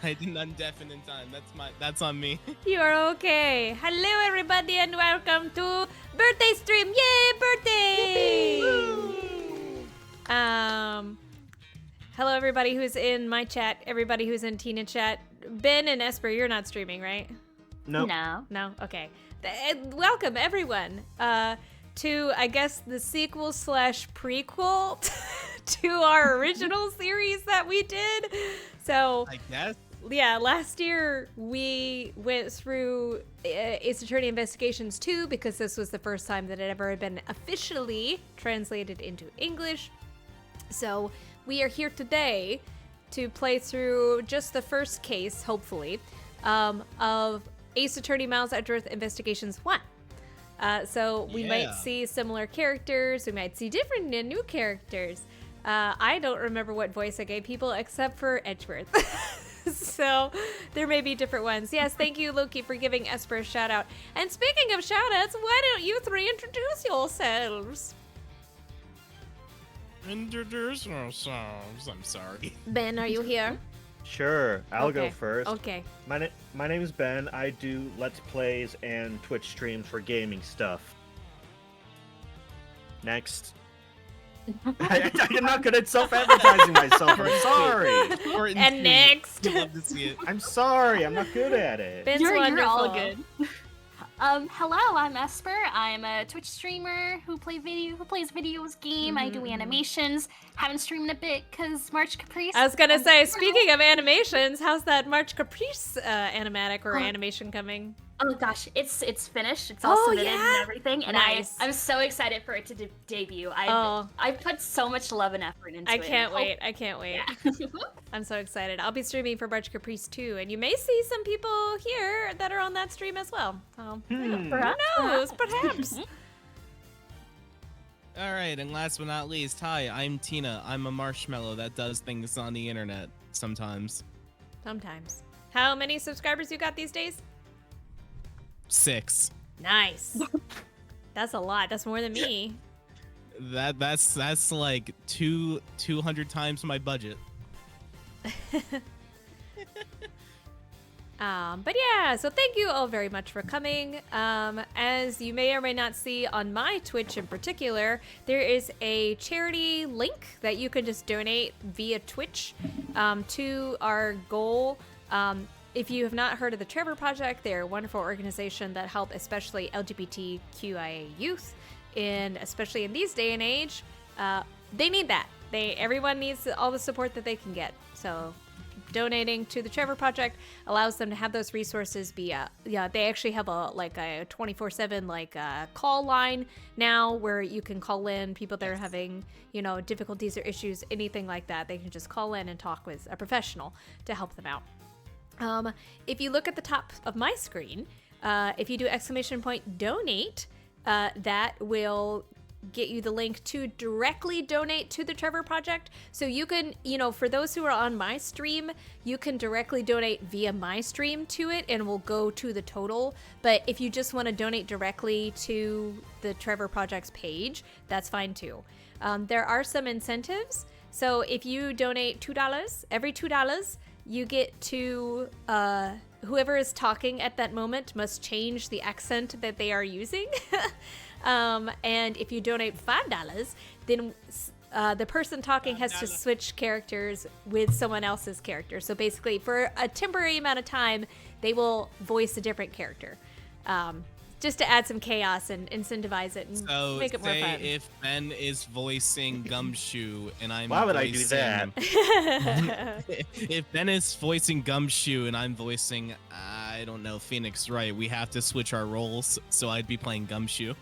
I didn't undeafen in time. That's on me. You are okay. Hello, everybody, and welcome to birthday stream. Yay, birthday! Hello, everybody who's in my chat. Everybody who's in Tina chat. Ben and Espurr, you're not streaming, right? Nope. No. Okay. Welcome, everyone, to I guess the sequel / prequel to our original series that we did. So I guess. Yeah, last year we went through Ace Attorney Investigations 2 because this was the first time that it ever had been officially translated into English. So we are here today to play through just the first case, hopefully, of Ace Attorney Miles Edgeworth Investigations 1. So we might see similar characters, we might see different and new characters. I don't remember what voice I gave people except for Edgeworth. So there may be different ones. Yes, thank you, Loki, for giving Espurr a shout out. And speaking of shout outs, why don't you three introduce yourselves? Introduce ourselves. I'm sorry. Ben, are you here? Sure, I'll go first. Okay. My name is Ben. I do Let's Plays and Twitch streams for gaming stuff. Next. I'm not good at self-advertising myself. I'm sorry. And next. Love to see it. I'm sorry. I'm not good at it. Ben's You're wonderful. all good. Hello, I'm Espurr. I'm a Twitch streamer who plays videos game. I do animations. Haven't streamed in a bit because March Caprice. I was gonna say, speaking of animations, how's that March Caprice animatic or animation coming? Oh gosh, it's finished. It's all submitted and everything, and Nice. I'm so excited for it to debut. I've put so much love and effort into it. I can't wait. Yeah. I'm so excited. I'll be streaming for March Caprice too, and you may see some people here that are on that stream as well. Who knows? Perhaps. All right, and last but not least, hi, I'm Tina. I'm a marshmallow that does things on the internet sometimes. Sometimes. How many subscribers you got these days? 6. Nice. That's a lot. That's more than me. That's like 200 times my budget. But yeah, so thank you all very much for coming. As you may or may not see on my Twitch in particular, there is a charity link that you can just donate via Twitch to our goal. If you have not heard of the Trevor Project, they're a wonderful organization that help especially LGBTQIA youth, especially in these day and age. They need that. Everyone needs all the support that they can get. So donating to the Trevor Project allows them to have those resources they actually have a 24/7 call line now where you can call in people that are having, difficulties or issues, anything like that. They can just call in and talk with a professional to help them out. If you look at the top of my screen, if you do !donate, that will get you the link to directly donate to the Trevor Project. So you can, for those who are on my stream, you can directly donate via my stream to it and we'll go to the total. But if you just want to donate directly to the Trevor Project's page, that's fine too. There are some incentives. So if you donate $2, every $2, you get to, whoever is talking at that moment must change the accent that they are using. And if you donate $5, then the person talking has to switch characters with someone else's character. So basically, for a temporary amount of time, they will voice a different character. Just to add some chaos and incentivize it and make it more fun. So if Ben is voicing Gumshoe and I'm Why would voicing... I do that? If Ben is voicing Gumshoe and I'm voicing, I don't know, Phoenix Wright, we have to switch our roles, so I'd be playing Gumshoe.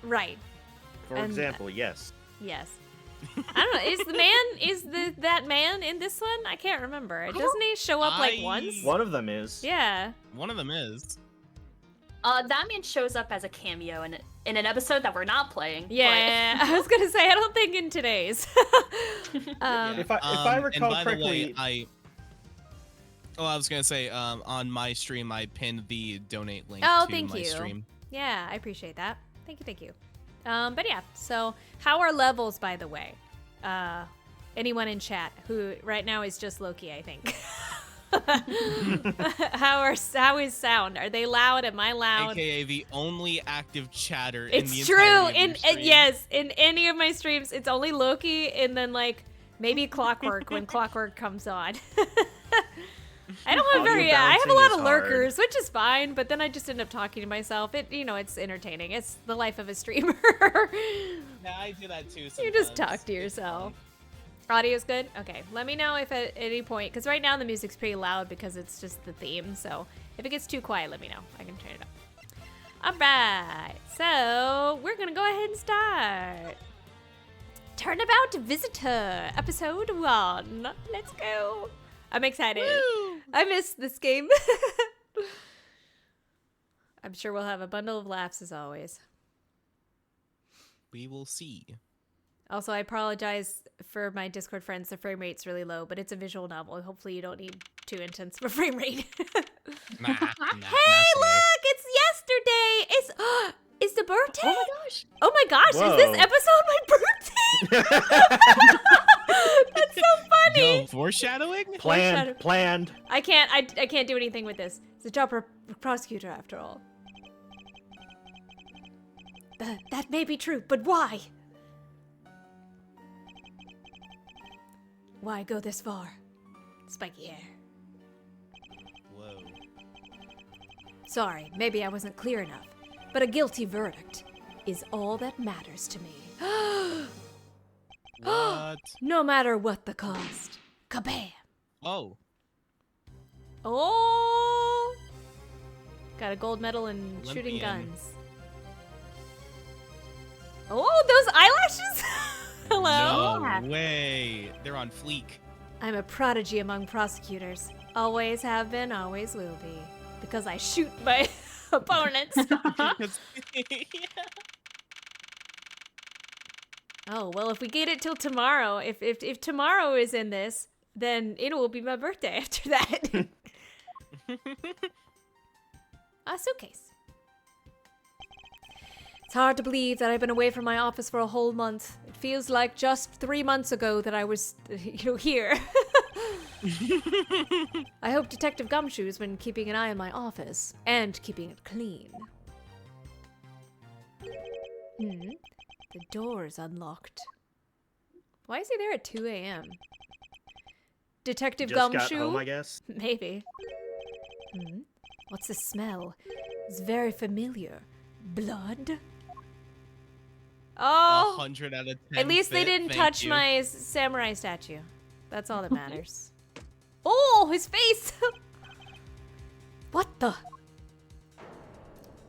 Right. For example, yes. Yes. I don't know. Is that man in this one? I can't remember. Doesn't he show up once? One of them is. Yeah. One of them is. That man shows up as a cameo in an episode that we're not playing. Yeah, I was gonna say I don't think in today's. If I recall correctly, I was gonna say on my stream I pinned the donate link to my stream. Yeah, I appreciate that. Thank you. But yeah, so how are levels, by the way? Anyone in chat who right now is just Loki, I think. How is sound? Are they loud? Am I loud? AKA the only active chatter in the It's true. entirety In of your stream. yes, in any of my streams, it's only Loki and then like maybe Clockwork when Clockwork comes on. I don't have Audio I have a balancing lot is of hard. lurkers, which is fine, but then I just end up talking to myself. It's entertaining. It's the life of a streamer. Yeah, I do that too. You just sometimes. talk to yourself. Audio's good? Okay, let me know if at any point, because right now the music's pretty loud because it's just the theme, so if it gets too quiet, let me know. I can turn it up. Alright, so we're gonna go ahead and start. Turnabout Visitor, episode 1. Let's go. I'm excited. Woo! I missed this game. I'm sure we'll have a bundle of laughs as always. We will see. Also, I apologize for my Discord friends. The frame rate's really low, but it's a visual novel. Hopefully you don't need too intense of a frame rate. Nah, Hey, look! It's yesterday! It's the birthday? Oh my gosh. Oh my gosh, is this Whoa. episode my birthday? That's so funny! Yo, foreshadowing? Planned. I can't do anything with this. It's a job for a prosecutor after all. That may be true, but why? Why go this far? Spiky hair. Whoa. Sorry, maybe I wasn't clear enough, but a guilty verdict is all that matters to me. What? No matter what the cost. Kabam! Oh. Oh! Got a gold medal in shooting Olympian. guns. Oh, those eyelashes! Hello? No way. They're on fleek. I'm a prodigy among prosecutors. Always have been, always will be. Because I shoot my opponents. Oh, well, if we get it till tomorrow, if tomorrow is in this, then it will be my birthday after that. A suitcase. It's hard to believe that I've been away from my office for a whole month. It feels like just 3 months ago that I was, here. I hope Detective Gumshoe's been keeping an eye on my office and keeping it clean. The door's unlocked. Why is he there at 2 a.m.? Detective Just got Gumshoe? home, I guess. Maybe. What's the smell? It's very familiar. Blood? Oh! 100 out of 10. At least they fit, didn't thank touch you. my samurai statue. That's all that matters. Oh, his face! What the?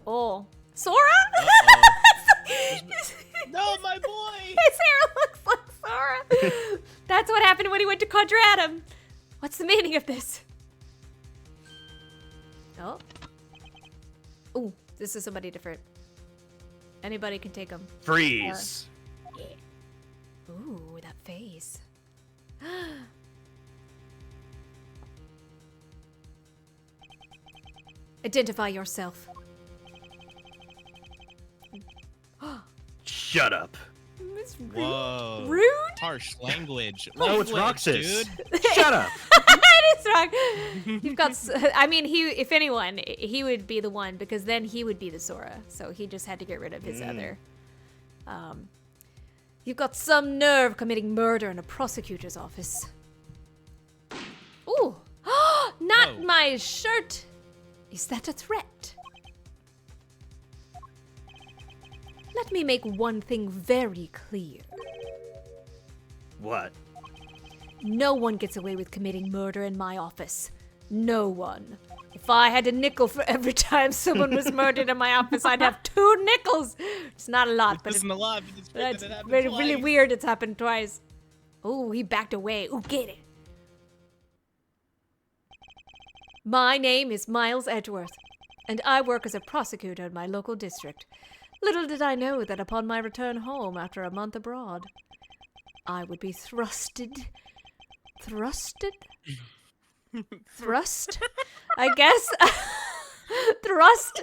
Oh. Sora? No, my boy! His hair looks like Sora. That's what happened when he went to Quadratum. What's the meaning of this? Oh. Ooh, this is somebody different. Anybody can take him. Freeze. Ooh, that face. Identify yourself. Shut up. Miss Rude. Whoa. Rude? Harsh language. Oh, it's Language, Roxas. dude. Shut up. It is wrong. You've got. I mean, if anyone, he would be the one because then he would be the Sora. So he just had to get rid of his other. You've got some nerve committing murder in a prosecutor's office. Ooh, not Whoa. my shirt. Is that a threat? Let me make one thing very clear. What? No one gets away with committing murder in my office. No one. If I had a nickel for every time someone was murdered in my office, I'd have 2 nickels. It's not a lot, but This isn't a lot, but it's great that's that it happened really twice. weird. It's happened twice. Oh, he backed away. Ooh, get it. My name is Miles Edgeworth, and I work as a prosecutor in my local district. Little did I know that upon my return home after a month abroad, I would be thrusted? Thrust? I guess. Thrust?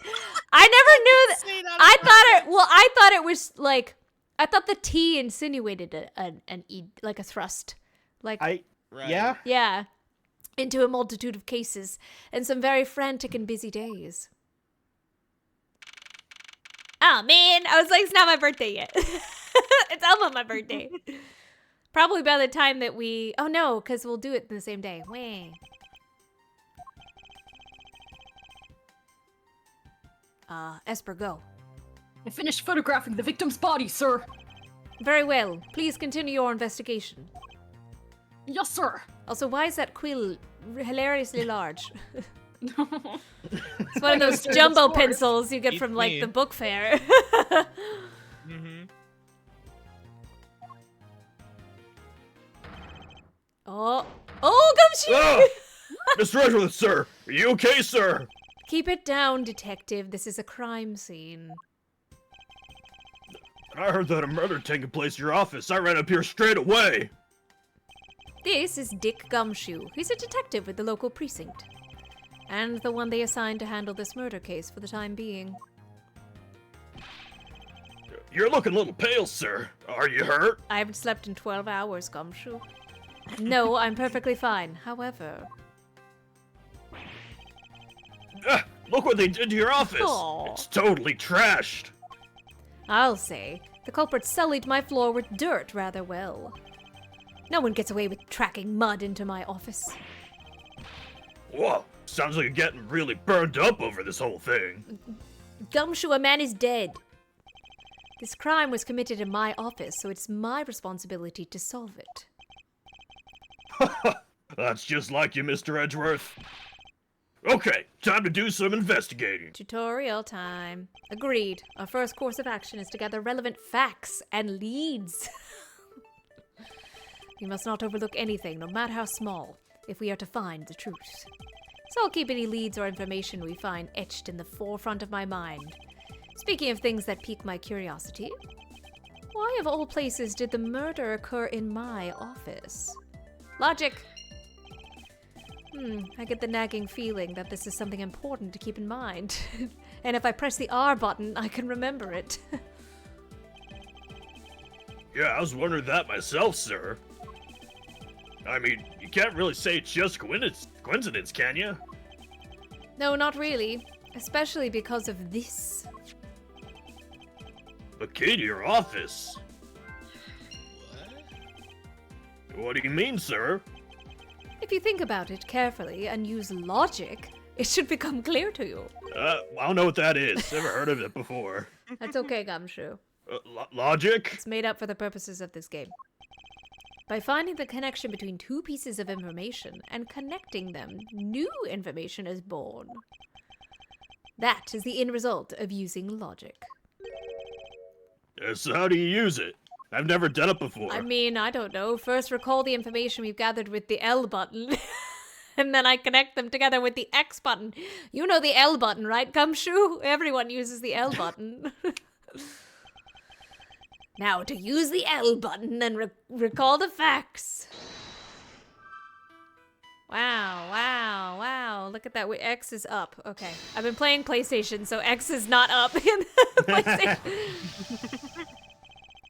I never knew that. Say that I thought it was like, I thought the T insinuated an E, like a thrust. Like, Right. Yeah. yeah. into a multitude of cases and some very frantic and busy days. Oh man, I was like, it's not my birthday yet. It's almost my birthday. Probably by the time that we... Oh no, because we'll do it the same day. Wah. Espurr, go. I finished photographing the victim's body, sir. Very well. Please continue your investigation. Yes, sir. Also, why is that quill hilariously large? It's one of those jumbo pencils you get from, like, the book fair. Mm-hmm. Oh, Gumshoe! Ah! Mr. Edgeworth, sir! Are you okay, sir? Keep it down, detective. This is a crime scene. I heard that a murder taking place in your office. I ran up here straight away. This is Dick Gumshoe. He's a detective with the local precinct. And the one they assigned to handle this murder case for the time being. You're looking a little pale, sir. Are you hurt? I haven't slept in 12 hours, Gumshoe. No, I'm perfectly fine. However... Ah, look what they did to your office. Aw. It's totally trashed. I'll say, the culprit sullied my floor with dirt rather well. No one gets away with tracking mud into my office. Whoa, sounds like you're getting really burned up over this whole thing. Gumshoe, a man is dead. This crime was committed in my office, so it's my responsibility to solve it. That's just like you, Mr. Edgeworth. Okay, time to do some investigating. Tutorial time. Agreed. Our first course of action is to gather relevant facts and leads. We must not overlook anything, no matter how small, if we are to find the truth. So I'll keep any leads or information we find etched in the forefront of my mind. Speaking of things that pique my curiosity, why of all places did the murder occur in my office? Logic! I get the nagging feeling that this is something important to keep in mind. And if I press the R button, I can remember it. Yeah, I was wondering that myself, sir. I mean, you can't really say it's just coincidence, can you? No, not really. Especially because of this. The key to your office. What do you mean, sir? If you think about it carefully and use logic, it should become clear to you. I don't know what that is. Never heard of it before. That's okay, Gumshoe. Logic? It's made up for the purposes of this game. By finding the connection between two pieces of information and connecting them, new information is born. That is the end result of using logic. So how do you use it? I've never done it before. I mean, I don't know. First, recall the information we've gathered with the L button. And then I connect them together with the X button. You know the L button, right, Gumshoe? Everyone uses the L button. Now, to use the L button and recall the facts. Wow. Look at that. X is up. Okay. I've been playing PlayStation, so X is not up in the PlayStation.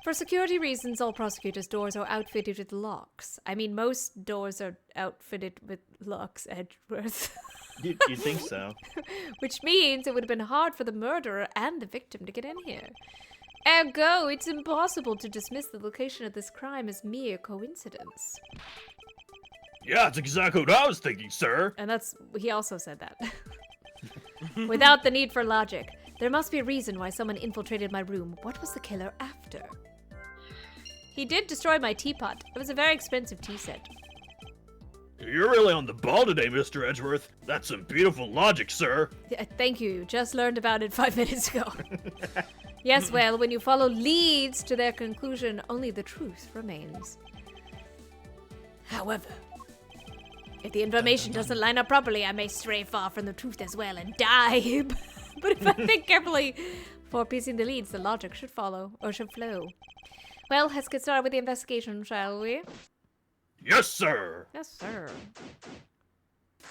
For security reasons, all prosecutors' doors are outfitted with locks. I mean, most doors are outfitted with locks, Edgeworth. You think so? Which means it would have been hard for the murderer and the victim to get in here. Ergo, it's impossible to dismiss the location of this crime as mere coincidence. Yeah, that's exactly what I was thinking, sir. And he also said that. Without the need for logic, there must be a reason why someone infiltrated my room. What was the killer after? He did destroy my teapot. It was a very expensive tea set. You're really on the ball today, Mr. Edgeworth. That's some beautiful logic, sir. Thank you. Just learned about it 5 minutes ago. Yes, well, when you follow leads to their conclusion, only the truth remains. However, if the information doesn't line up properly, I may stray far from the truth as well and die. But if I think carefully before piecing the leads, the logic should follow, or should flow. Well, let's get started with the investigation, shall we? Yes, sir. Yes, sir.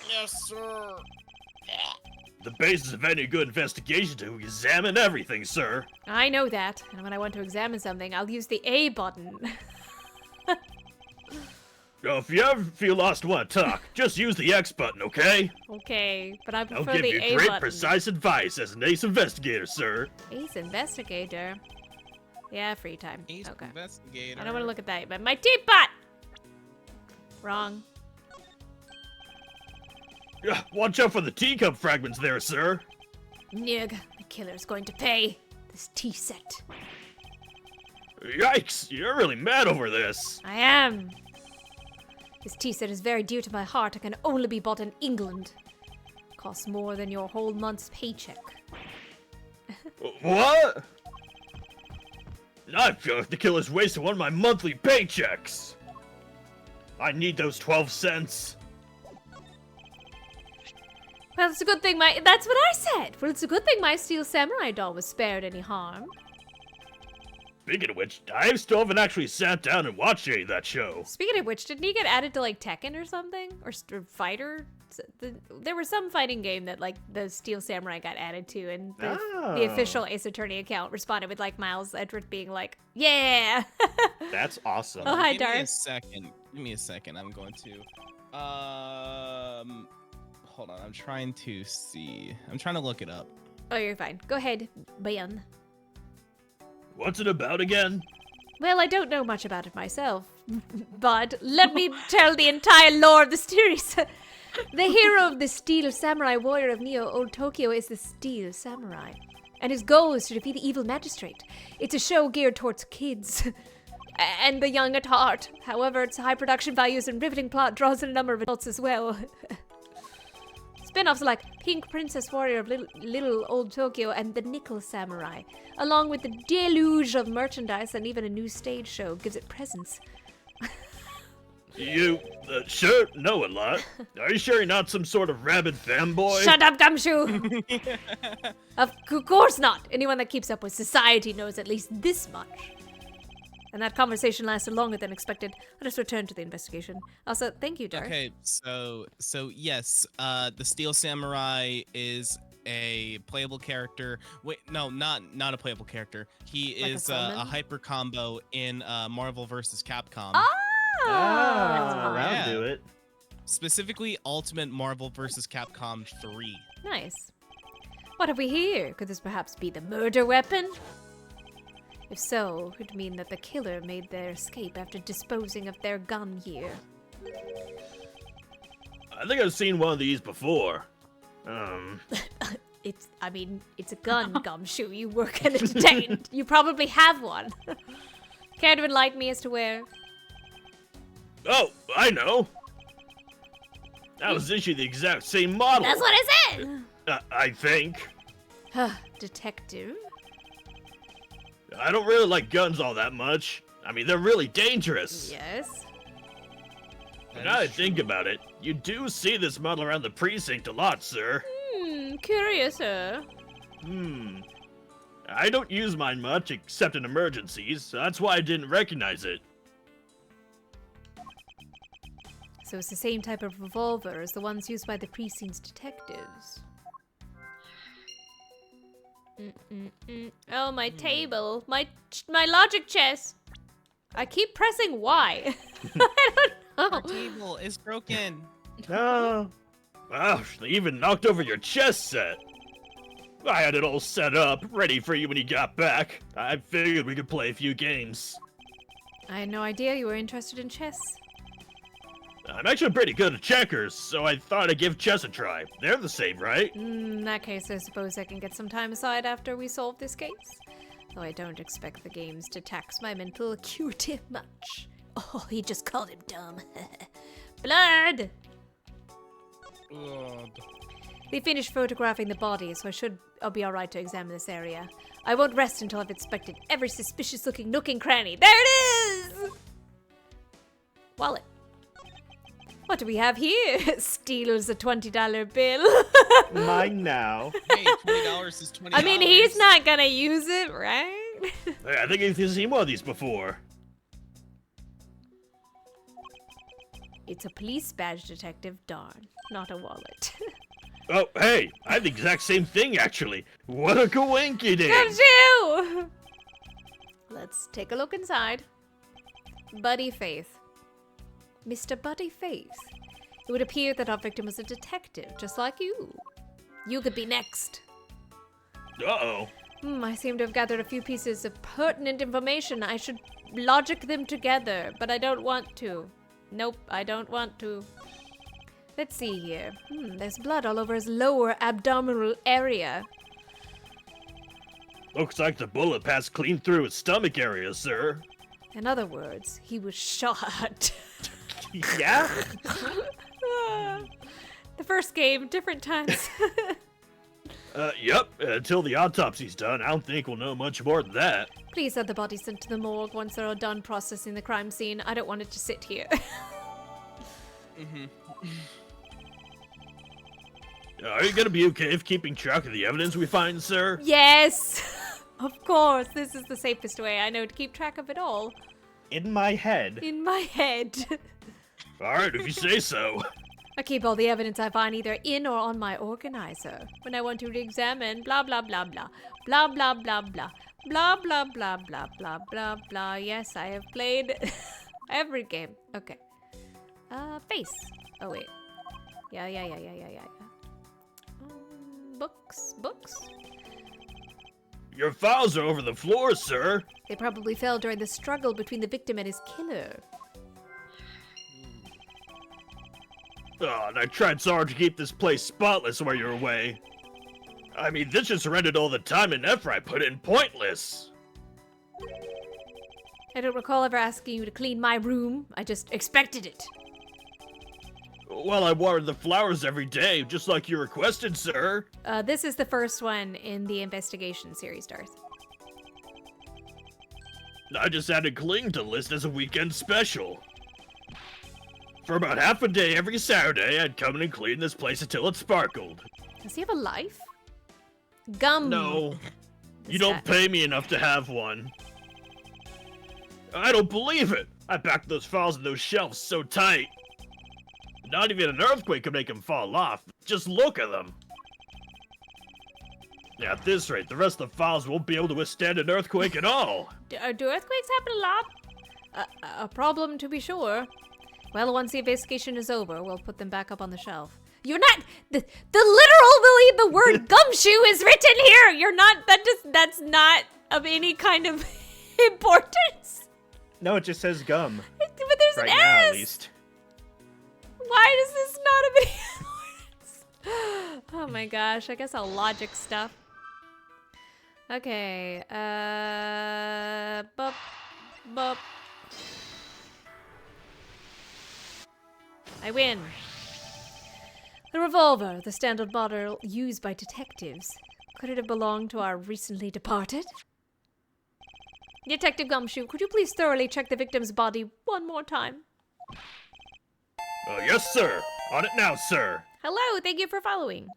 Yes, sir. The basis of any good investigation to examine everything, sir. I know that, and when I want to examine something, I'll use the A button. So if you ever feel lost and want to talk, just use the X button, okay? Okay, but I I'll prefer give the you A great, button. precise advice as an ace investigator, sir. Ace investigator. Yeah, free time. Ace Okay. investigator. I don't want to look at that, but my teapot! Wrong. Yeah, watch out for the teacup fragments there, sir. Nig, the killer's going to pay. This tea set. Yikes, you're really mad over this. I am. This tea set is very dear to my heart and can only be bought in England. Costs more than your whole month's paycheck. What? I feel like the killer's wasted one of my monthly paychecks. I need those 12 cents. Well, it's a good thing that's what I said. Well, it's a good thing my steel samurai doll was spared any harm. Speaking of which, I still haven't actually sat down and watched any of that show. Speaking of which, didn't he get added to like Tekken or something? Or Fighter? There was some fighting game that like the Steel Samurai got added to, and the official Ace Attorney account responded with like Miles Edgeworth being like, "Yeah." That's awesome. Oh, hi, Give me a Darth. second. Give me a second. I'm going to. Hold on. I'm trying to see. I'm trying to look it up. Oh, you're fine. Go ahead, Ben. What's it about again? Well, I don't know much about it myself, but let me tell the entire lore of the series. The hero of the Steel Samurai Warrior of Neo Old Tokyo is the Steel Samurai, and his goal is to defeat the evil magistrate. It's a show geared towards kids and the young at heart. However, its high production values and riveting plot draws in a number of adults as well. Spin-offs like Pink Princess Warrior of Little Old Tokyo and The Nickel Samurai, along with the deluge of merchandise and even a new stage show, gives it presence. You sure know a lot. Are you sure you're not some sort of rabid fanboy? Shut up, Gumshoe! Of course not! Anyone that keeps up with society knows at least this much. And that conversation lasted longer than expected. Let us return to the investigation. Also, thank you, Darth. Okay, so yes, the Steel Samurai is a playable character. Wait, no, not a playable character. He Like a is a summon? hyper combo in Marvel vs. Capcom. Ah, that'll Yeah. do it. Specifically, Ultimate Marvel vs. Capcom 3. Nice. What have we here? Could this perhaps be the murder weapon? If so, it would mean that the killer made their escape after disposing of their gun here. I think I've seen one of these before. It's a gun, Gumshoe. You work at a detained. You probably have one. Care to enlighten me as to where? Oh, I know. That was issued the exact same model. That's what I said! I think. Detective? I don't really like guns all that much. I mean, they're really dangerous. Yes. But now that I think about it, you do see this model around the precinct a lot, sir. Curious, sir. I don't use mine much, except in emergencies, so that's why I didn't recognize it. So it's the same type of revolver as the ones used by the precinct's detectives. Oh, my table. My logic chess. I keep pressing Y. I don't Our know. table is broken. No. Wow, they even knocked over your chess set. I had it all set up, ready for you when you got back. I figured we could play a few games. I had no idea you were interested in chess. I'm actually pretty good at checkers, so I thought I'd give chess a try. They're the same, right? In that case, I suppose I can get some time aside after we solve this case. Though I don't expect the games to tax my mental acuity much. Oh, he just called him dumb. Blood! We finished photographing the body, so I'll be alright to examine this area. I won't rest until I've inspected every suspicious-looking nook and cranny. There it is! Wallet. What do we have here? Steals a $20 bill. Mine now. Hey, $20 is $20. I mean, he's not gonna use it, right? Hey, I think I've seen one of these before. It's a police badge, detective. Darn, not a wallet. Oh, hey, I have the exact same thing, actually. What a coinkydink! Come you! Let's take a look inside. Buddy Faith. Mr. Buddy Faith. It would appear that our victim was a detective, just like you. You could be next. Uh-oh. I seem to have gathered a few pieces of pertinent information. I should logic them together, but I don't want to. Nope, I don't want to. Let's see here. There's blood all over his lower abdominal area. Looks like the bullet passed clean through his stomach area, sir. In other words, he was shot. Yeah? The first game, different times. Yep. Until the autopsy's done, I don't think we'll know much more than that. Please have the body sent to the morgue once they're all done processing the crime scene. I don't want it to sit here. Are you gonna be okay with keeping track of the evidence we find, sir? Yes! Of course, this is the safest way I know to keep track of it all. In my head. In my head. Alright, if you say so. I keep all the evidence I find either in or on my organizer. When I want to re-examine, blah blah blah blah. Blah blah blah blah. Blah blah blah blah blah blah blah. Yes, I have played every game. Okay. Face. Oh wait. Yeah. Books. Your files are over the floor, sir. They probably fell during the struggle between the victim and his killer. Oh, and I tried so hard to keep this place spotless while you're away. I mean, this just rendered all the time and effort I put in pointless. I don't recall ever asking you to clean my room. I just expected it. Well, I watered the flowers every day, just like you requested, sir. This is the first one in the investigation series, Darth. I just added cleaning to the list as a weekend special. For about half a day every Saturday, I'd come in and clean this place until it sparkled. Does he have a life? Gum. No, you What's don't that? pay me enough to have one. I don't believe it. I packed those files in those shelves so tight. Not even an earthquake could make them fall off. Just look at them. Yeah, at this rate, the rest of the files won't be able to withstand an earthquake at all. Do earthquakes happen a lot? A problem to be sure. Well, once the investigation is over, we'll put them back up on the shelf. You're not literally the word gumshoe is written here. You're not that's not of any kind of importance. No, it just says gum. But there's Right an now, S. at least. Why does this not have any importance? Oh my gosh, I guess I'll logic stuff. Okay, bup. I win. The revolver, the standard model used by detectives. Could it have belonged to our recently departed? Detective Gumshoe, could you please thoroughly check the victim's body one more time? Yes, sir. On it now, sir. Hello, thank you for following.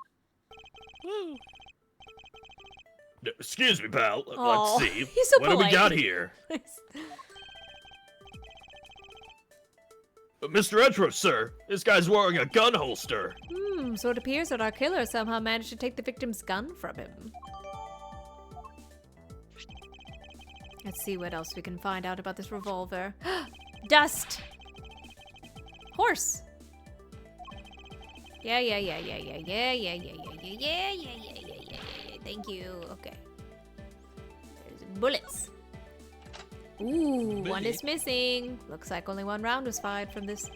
Excuse me, pal. Aw, Let's see. he's so What do we polite. got here? Mr. Edgeworth, sir. This guy's wearing a gun holster. So it appears that our killer somehow managed to take the victim's gun from him. Let's see what else we can find out about this revolver. Dust! Horse! Yeah. Thank you. Okay. There's bullets. Ooh, one is missing. Looks like only one round was fired from this.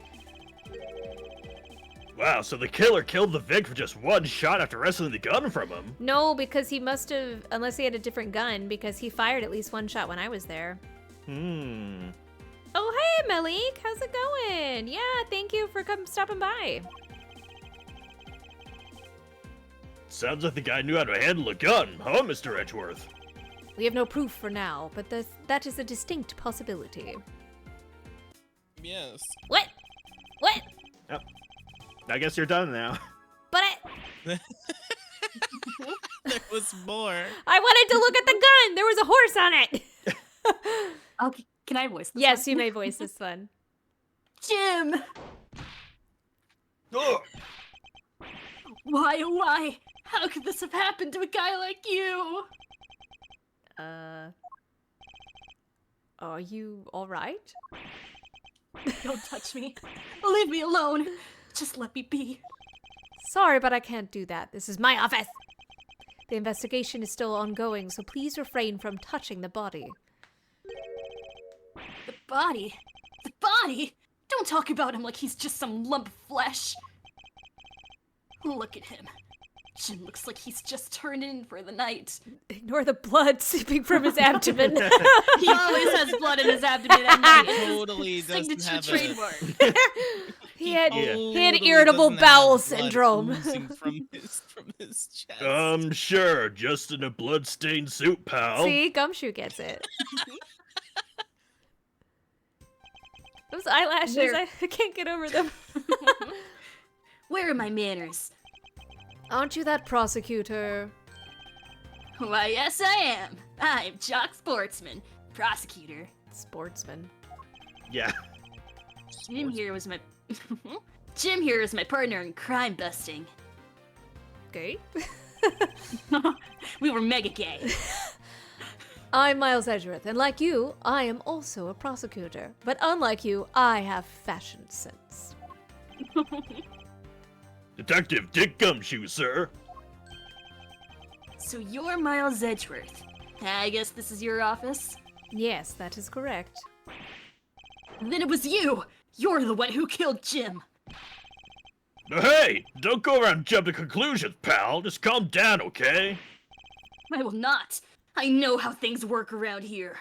Wow, so the killer killed the Vic for just one shot after wrestling the gun from him. No, because he must have, unless he had a different gun, because he fired at least one shot when I was there. Oh, hey, Malik. How's it going? Yeah, thank you for stopping by. Sounds like the guy knew how to handle a gun, huh, Mr. Edgeworth? We have no proof for now, but that is a distinct possibility. Yes. What? Oh. I guess you're done now. But There was more. I wanted to look at the gun. There was a horse on it. Okay, can I voice this? Yes, one? you may voice this one. Jim! Ugh. Why, oh why? How could this have happened to a guy like you? Are you all right? Don't touch me. Leave me alone. Just let me be. Sorry, but I can't do that. This is my office. The investigation is still ongoing, so please refrain from touching the body. The body? The body? Don't talk about him like he's just some lump of flesh. Look at him. Jim looks like he's just turned in for the night. Ignore the blood seeping from his abdomen. He always has blood in his abdomen at night. It's his Totally doesn't signature have trademark. he had totally irritable doesn't have bowel blood syndrome. oozing from his chest. Sure, just in a blood-stained suit, pal. See, Gumshoe gets it. Those eyelashes, Where- I can't get over them. Where are my manners? Aren't you that prosecutor? Why, yes, I am. I'm Jock Sportsman, prosecutor. Sportsman. Yeah. Jim here was my Jim here is my partner in crime busting. Okay. We were mega gay. I'm Miles Edgeworth, and like you, I am also a prosecutor. But unlike you, I have fashion sense. Detective Dick Gumshoe, sir. So you're Miles Edgeworth. I guess this is your office? Yes, that is correct. Then it was you! You're the one who killed Jim! Hey, don't go around and jump to conclusions, pal. Just calm down, okay? I will not! I know how things work around here.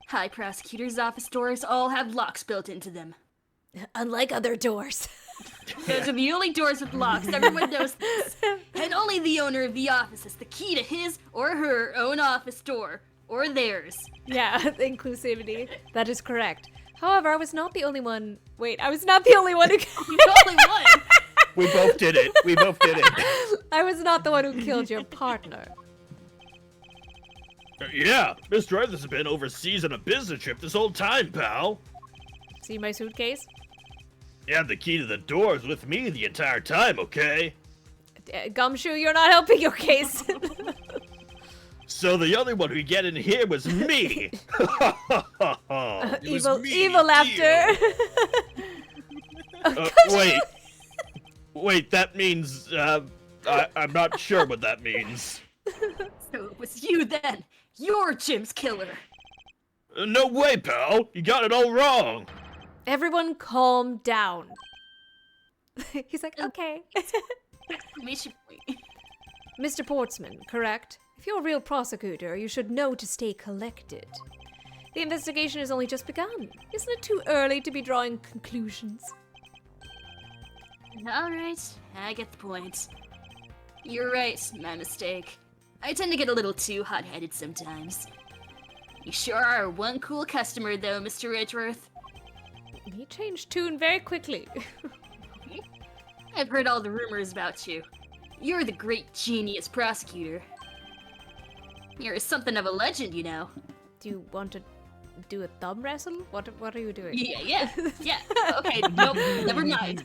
High prosecutor's office doors all have locks built into them. Unlike other doors. Those are the only doors with locks, everyone knows this. And only the owner of the office has the key to his or her own office door. Or theirs. Yeah, inclusivity. That is correct. However, I was not the only one. Wait, I was not the only one who. You're the only one! We both did it. We both did it. I was not the one who killed your partner. Yeah, Mr. Arthur's has been overseas on a business trip this whole time, pal. See my suitcase? Yeah, the key to the door is with me the entire time, okay? Gumshoe, you're not helping your case. So the only one who get in here was me. It was evil, me, evil laughter. Wait. Wait, that means, I'm not sure what that means. So it was you then! You're Jim's killer! No way, pal. You got it all wrong. Everyone calm down. He's like, okay. Mr. Portsman, correct? If you're a real prosecutor, you should know to stay collected. The investigation has only just begun. Isn't it too early to be drawing conclusions? Alright, I get the point. You're right, my mistake. I tend to get a little too hot-headed sometimes. You sure are one cool customer, though, Mr. Edgeworth. He changed tune very quickly. I've heard all the rumors about you. You're the great genius prosecutor. You're something of a legend, you know. Do you want to do a thumb wrestle? What are you doing? Yeah. Okay, nope, never mind.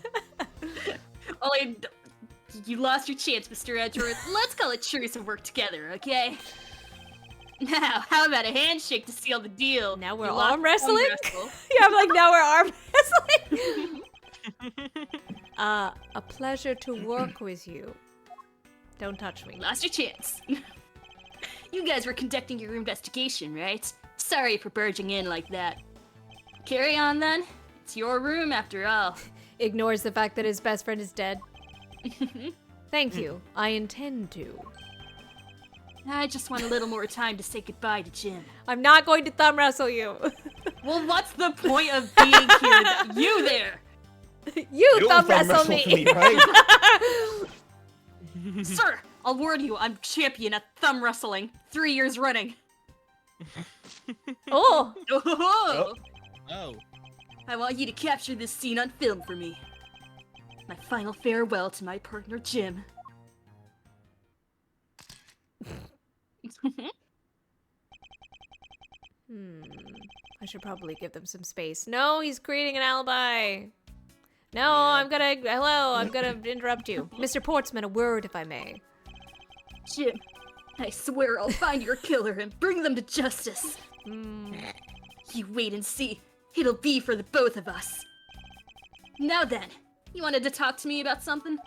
You lost your chance, Mr. Edgeworth. Let's call it truce and work together, okay? Now, how about a handshake to seal the deal? Now we're You lost arm the wrestling? wrestle. Yeah, I'm like, now we're arm wrestling. A pleasure to work with you. Don't touch me. Lost your chance. You guys were conducting your investigation, right? Sorry for barging in like that. Carry on then. It's your room after all. Ignores the fact that his best friend is dead. Thank you. I intend to. I just want a little more time to say goodbye to Jim. I'm not going to thumb wrestle you. Well, what's the point of being here? You there! You thumb wrestle me. right? Sir, I'll warn you, I'm champion at thumb wrestling. 3 years running. Oh, Oh! Oh. I want you to capture this scene on film for me. My final farewell to my partner, Jim. I should probably give them some space. No, he's creating an alibi. No, I'm gonna interrupt you. Mr. Portsman, a word if I may. Jim, I swear I'll find your killer and bring them to justice. You wait and see. It'll be for the both of us. Now then, you wanted to talk to me about something?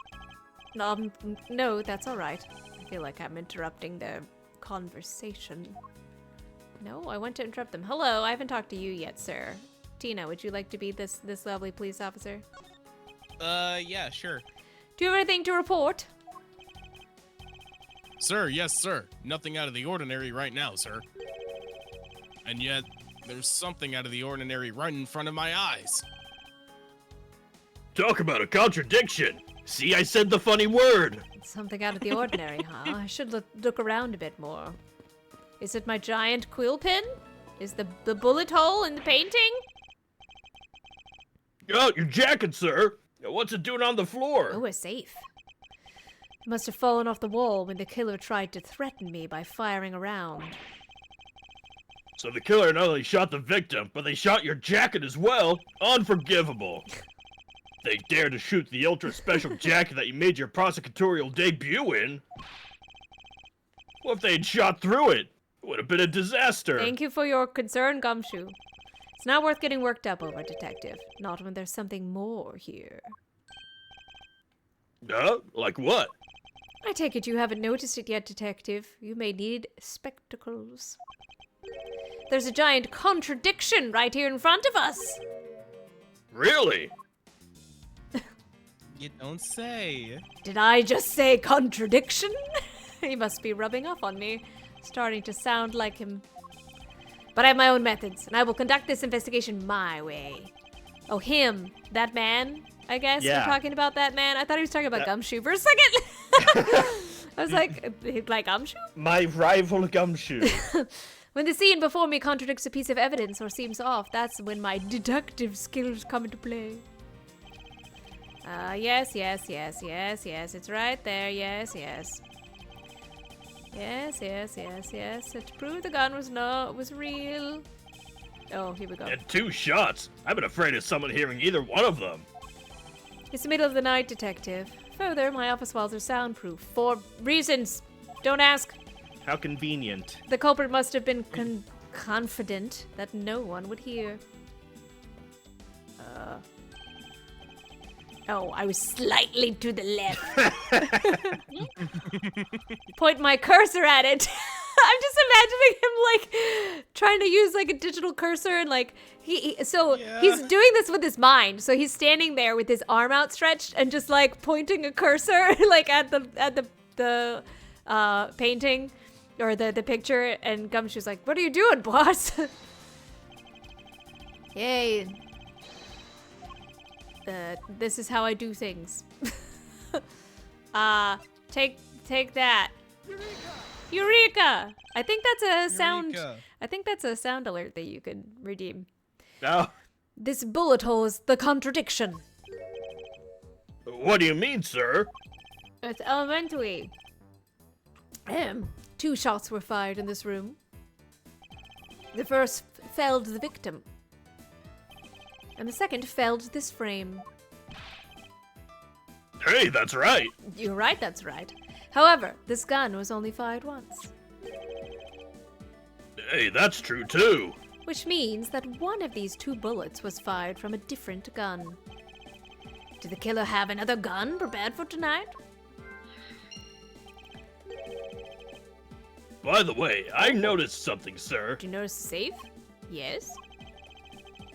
No, that's all right. I feel like I'm interrupting their conversation. No, I want to interrupt them. Hello, I haven't talked to you yet, sir. Tina, would you like to be this lovely police officer? Yeah, sure. Do you have anything to report? Sir, yes, sir. Nothing out of the ordinary right now, sir. And yet, there's something out of the ordinary right in front of my eyes. Talk about a contradiction. See, I said the funny word. Something out of the ordinary, huh? I should look around a bit more. Is it my giant quill pen? Is the bullet hole in the painting? Oh, your jacket, sir. What's it doing on the floor? Oh, a safe. It must have fallen off the wall when the killer tried to threaten me by firing around. So the killer not only shot the victim, but they shot your jacket as well? Unforgivable. They dare to shoot the ultra-special jacket that you made your prosecutorial debut in? What if they had shot through it? It would have been a disaster. Thank you for your concern, Gumshoe. It's not worth getting worked up over, Detective. Not when there's something more here. Like what? I take it you haven't noticed it yet, Detective. You may need spectacles. There's a giant contradiction right here in front of us. Really? You don't say. Did I just say contradiction? He must be rubbing off on me. Starting to sound like him. But I have my own methods, and I will conduct this investigation my way. Oh, him. That man, I guess? Yeah. You're talking about that man? I thought he was talking about Gumshoe for a second. I was like Gumshoe? My rival Gumshoe. When the scene before me contradicts a piece of evidence or seems off, that's when my deductive skills come into play. Yes, it's right there, yes. Yes. To prove the gun was real. Oh, here we go. And 2 shots. I've been afraid of someone hearing either one of them. It's the middle of the night, Detective. Further, my office walls are soundproof. For reasons. Don't ask. How convenient. The culprit must have been confident that no one would hear. Oh, I was slightly to the left. Point my cursor at it. I'm just imagining him like trying to use like a digital cursor and like he's doing this with his mind. So he's standing there with his arm outstretched and just like pointing a cursor like at the painting or the picture, and Gumshoe's like, "What are you doing, boss?" Yay. This is how I do things. Take that. Eureka! I think that's a sound. Eureka. I think that's a sound alert that you could redeem. Oh, This bullet hole is the contradiction. what do you mean, sir? It's elementary. 2 shots were fired in this room. The first felled the victim. And the second felled this frame. Hey, that's right. You're right, that's right. However, this gun was only fired once. Hey, that's true too. Which means that one of these 2 bullets was fired from a different gun. Did the killer have another gun prepared for tonight? By the way, I noticed something, sir. Do you notice the safe? Yes.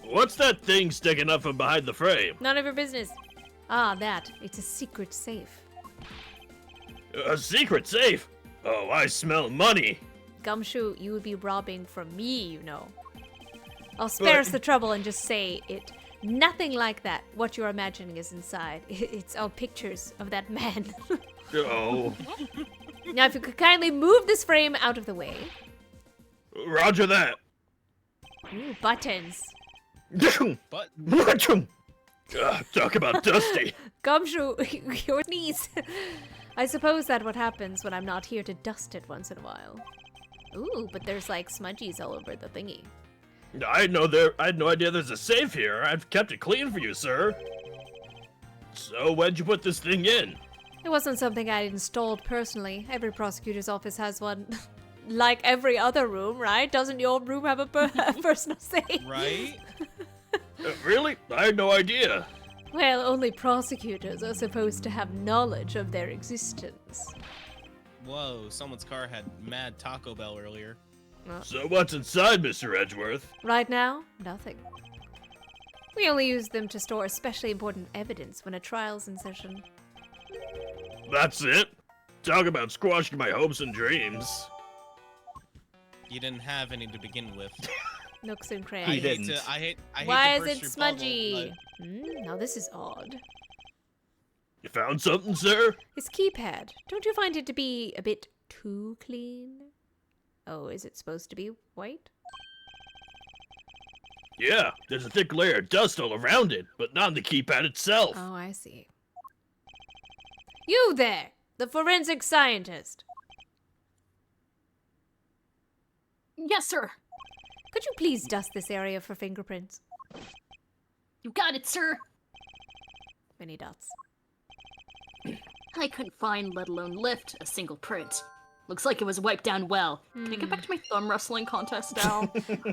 What's that thing sticking up from behind the frame? None of your business. Ah, that. It's a secret safe. A secret safe? Oh, I smell money. Gumshoe, you would be robbing from me, you know. I'll spare us the trouble and just say it. Nothing like that. What you're imagining is inside. It's all pictures of that man. Oh, Now, if you could kindly move this frame out of the way. roger that. Ooh, buttons. But Talk about dusty. Gumshoe, your knees. I suppose that's what happens when I'm not here to dust it once in a while. Ooh, but there's like smudgies all over the thingy. I had no idea there's a safe here. I've kept it clean for you, sir. So when'd you put this thing in? It wasn't something I installed personally. Every prosecutor's office has one. Like every other room, right? Doesn't your room have a personal safe? right? Really? I had no idea. Well, only prosecutors are supposed to have knowledge of their existence. Whoa, someone's car had mad Taco Bell earlier. So what's inside, Mr. Edgeworth? Right now, nothing. We only use them to store especially important evidence when a trial's in session. That's it? Talk about squashing my hopes and dreams. You didn't have any to begin with. Nooks and I crannies. He hate didn't. to, I hate Why to is burst it your smudgy? bubble, Now this is odd. You found something, sir? His keypad. Don't you find it to be a bit too clean? Oh, is it supposed to be white? Yeah, there's a thick layer of dust all around it, but not on the keypad itself. Oh, I see. You there! The forensic scientist! Yes, sir. Could you please dust this area for fingerprints? You got it, sir. Many dots. I couldn't find, let alone lift, a single print. Looks like it was wiped down well. Can I get back to my thumb wrestling contest now?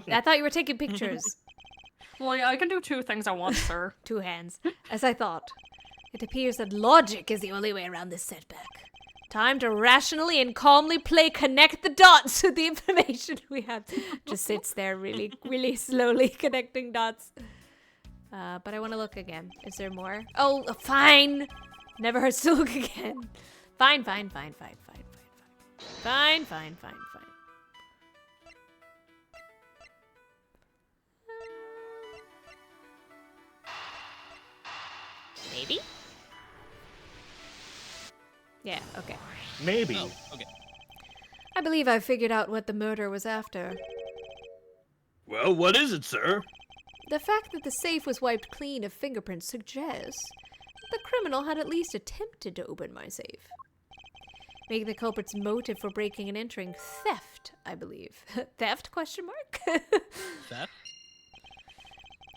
I thought you were taking pictures. Well, yeah, I can do two things at once, sir. Two hands, as I thought. It appears that logic is the only way around this setback. Time to rationally and calmly play connect the dots with the information we have. Just sits there really, really slowly connecting dots. But I want to look again. Is there more? Oh, fine! Never hurts to look again. Fine. Maybe? Yeah, okay. Maybe. Oh, okay. I believe I've figured out what the murder was after. Well, what is it, sir? The fact that the safe was wiped clean of fingerprints suggests that the criminal had at least attempted to open my safe. Making the culprit's motive for breaking and entering theft, I believe. Theft, question mark? Theft?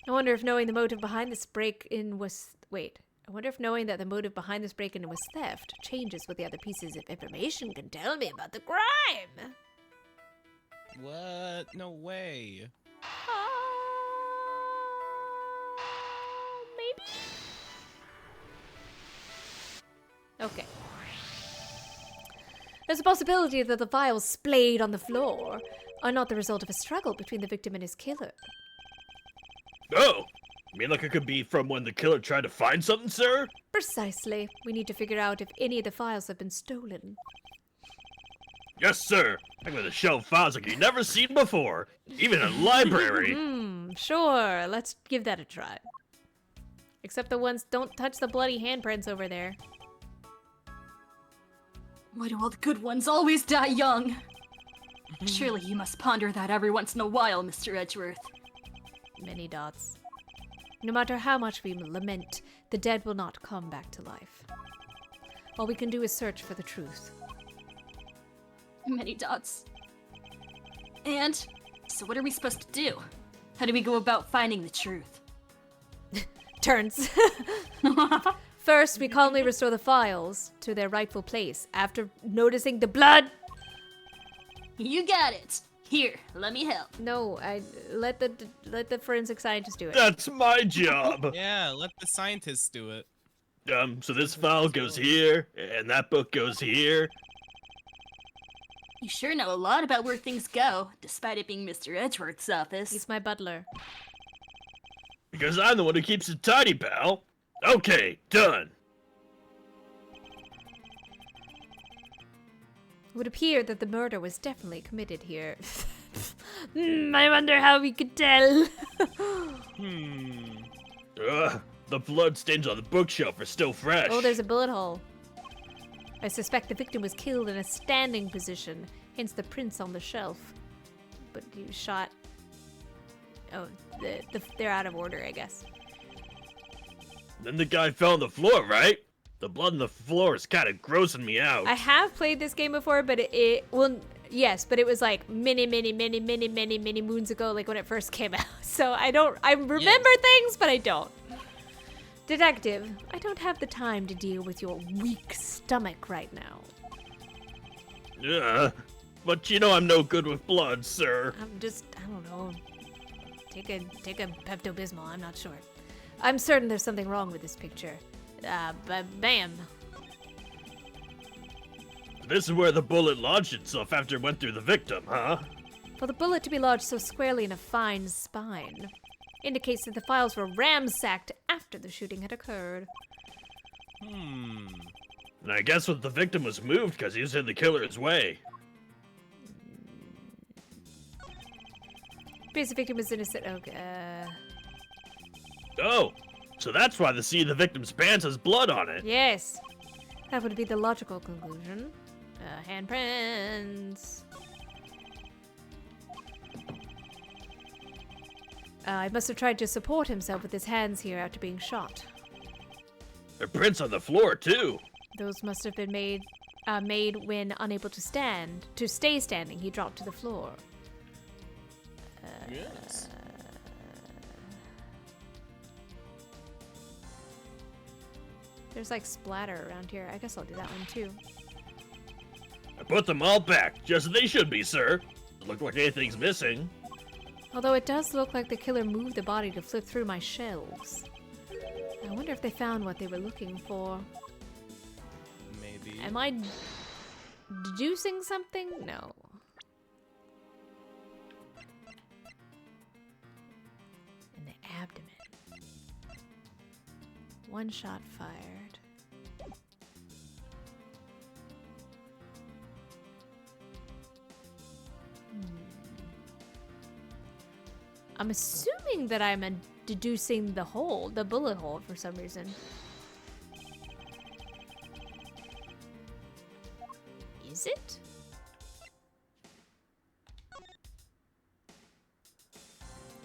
I wonder if knowing the motive behind this break-in was... Wait. I wonder if knowing that the motive behind this break-in was theft changes what the other pieces of information can tell me about the crime. What? No way. Maybe? Okay. There's a possibility that the files splayed on the floor are not the result of a struggle between the victim and his killer. Oh, you mean like it could be from when the killer tried to find something, sir? Precisely. We need to figure out if any of the files have been stolen. Yes, sir. I'm gonna shelve files like you've never seen before, even in a library. Sure. Let's give that a try. Except the ones, don't touch the bloody handprints over there. Why do all the good ones always die young? Surely you must ponder that every once in a while, Mr. Edgeworth. Many dots. No matter how much we lament, the dead will not come back to life. All we can do is search for the truth. Many dots. And, so what are we supposed to do? How do we go about finding the truth? Turns. First, we calmly restore the files to their rightful place after noticing the blood. You got it! Here, let me help. No, I let the forensic scientist do it. That's my job. Yeah, let the scientists do it. So this file goes here, and that book goes here. You sure know a lot about where things go, despite it being Mr. Edgeworth's office. He's my butler. Because I'm the one who keeps it tidy, pal. Okay, done. It would appear that the murder was definitely committed here. I wonder how we could tell. The blood stains on the bookshelf are still fresh. Oh, there's a bullet hole. I suspect the victim was killed in a standing position, hence the prints on the shelf. But you shot... Oh, they're out of order, I guess. Then the guy fell on the floor, right? The blood on the floor is kind of grossing me out. I have played this game before, but well, yes, but it was like many moons ago, like when it first came out. So I remember things, but I don't. Detective, I don't have the time to deal with your weak stomach right now. Yeah, but you know I'm no good with blood, sir. I don't know. take a Pepto-Bismol, I'm not sure. I'm certain there's something wrong with this picture. But bam. This is where the bullet lodged itself after it went through the victim, huh? For the bullet to be lodged so squarely in a fine spine indicates that the files were ramsacked after the shooting had occurred. And I guess what the victim was moved because he was in the killer's way. Basic victim was innocent. Okay. Oh, so that's why the seat of the victim's pants has blood on it. Yes. That would be the logical conclusion. Handprints. He must have tried to support himself with his hands here after being shot. There are prints on the floor, too. Those must have been made when unable to stand. To stay standing, he dropped to the floor. Yes. There's like splatter around here. I guess I'll do that one too. I put them all back, just as they should be, sir. Doesn't look like anything's missing. Although it does look like the killer moved the body to flip through my shelves. I wonder if they found what they were looking for. Maybe. Am I deducing something? No. In the abdomen. One shot fired. I'm assuming that I'm deducing the hole, the bullet hole for some reason. Is it?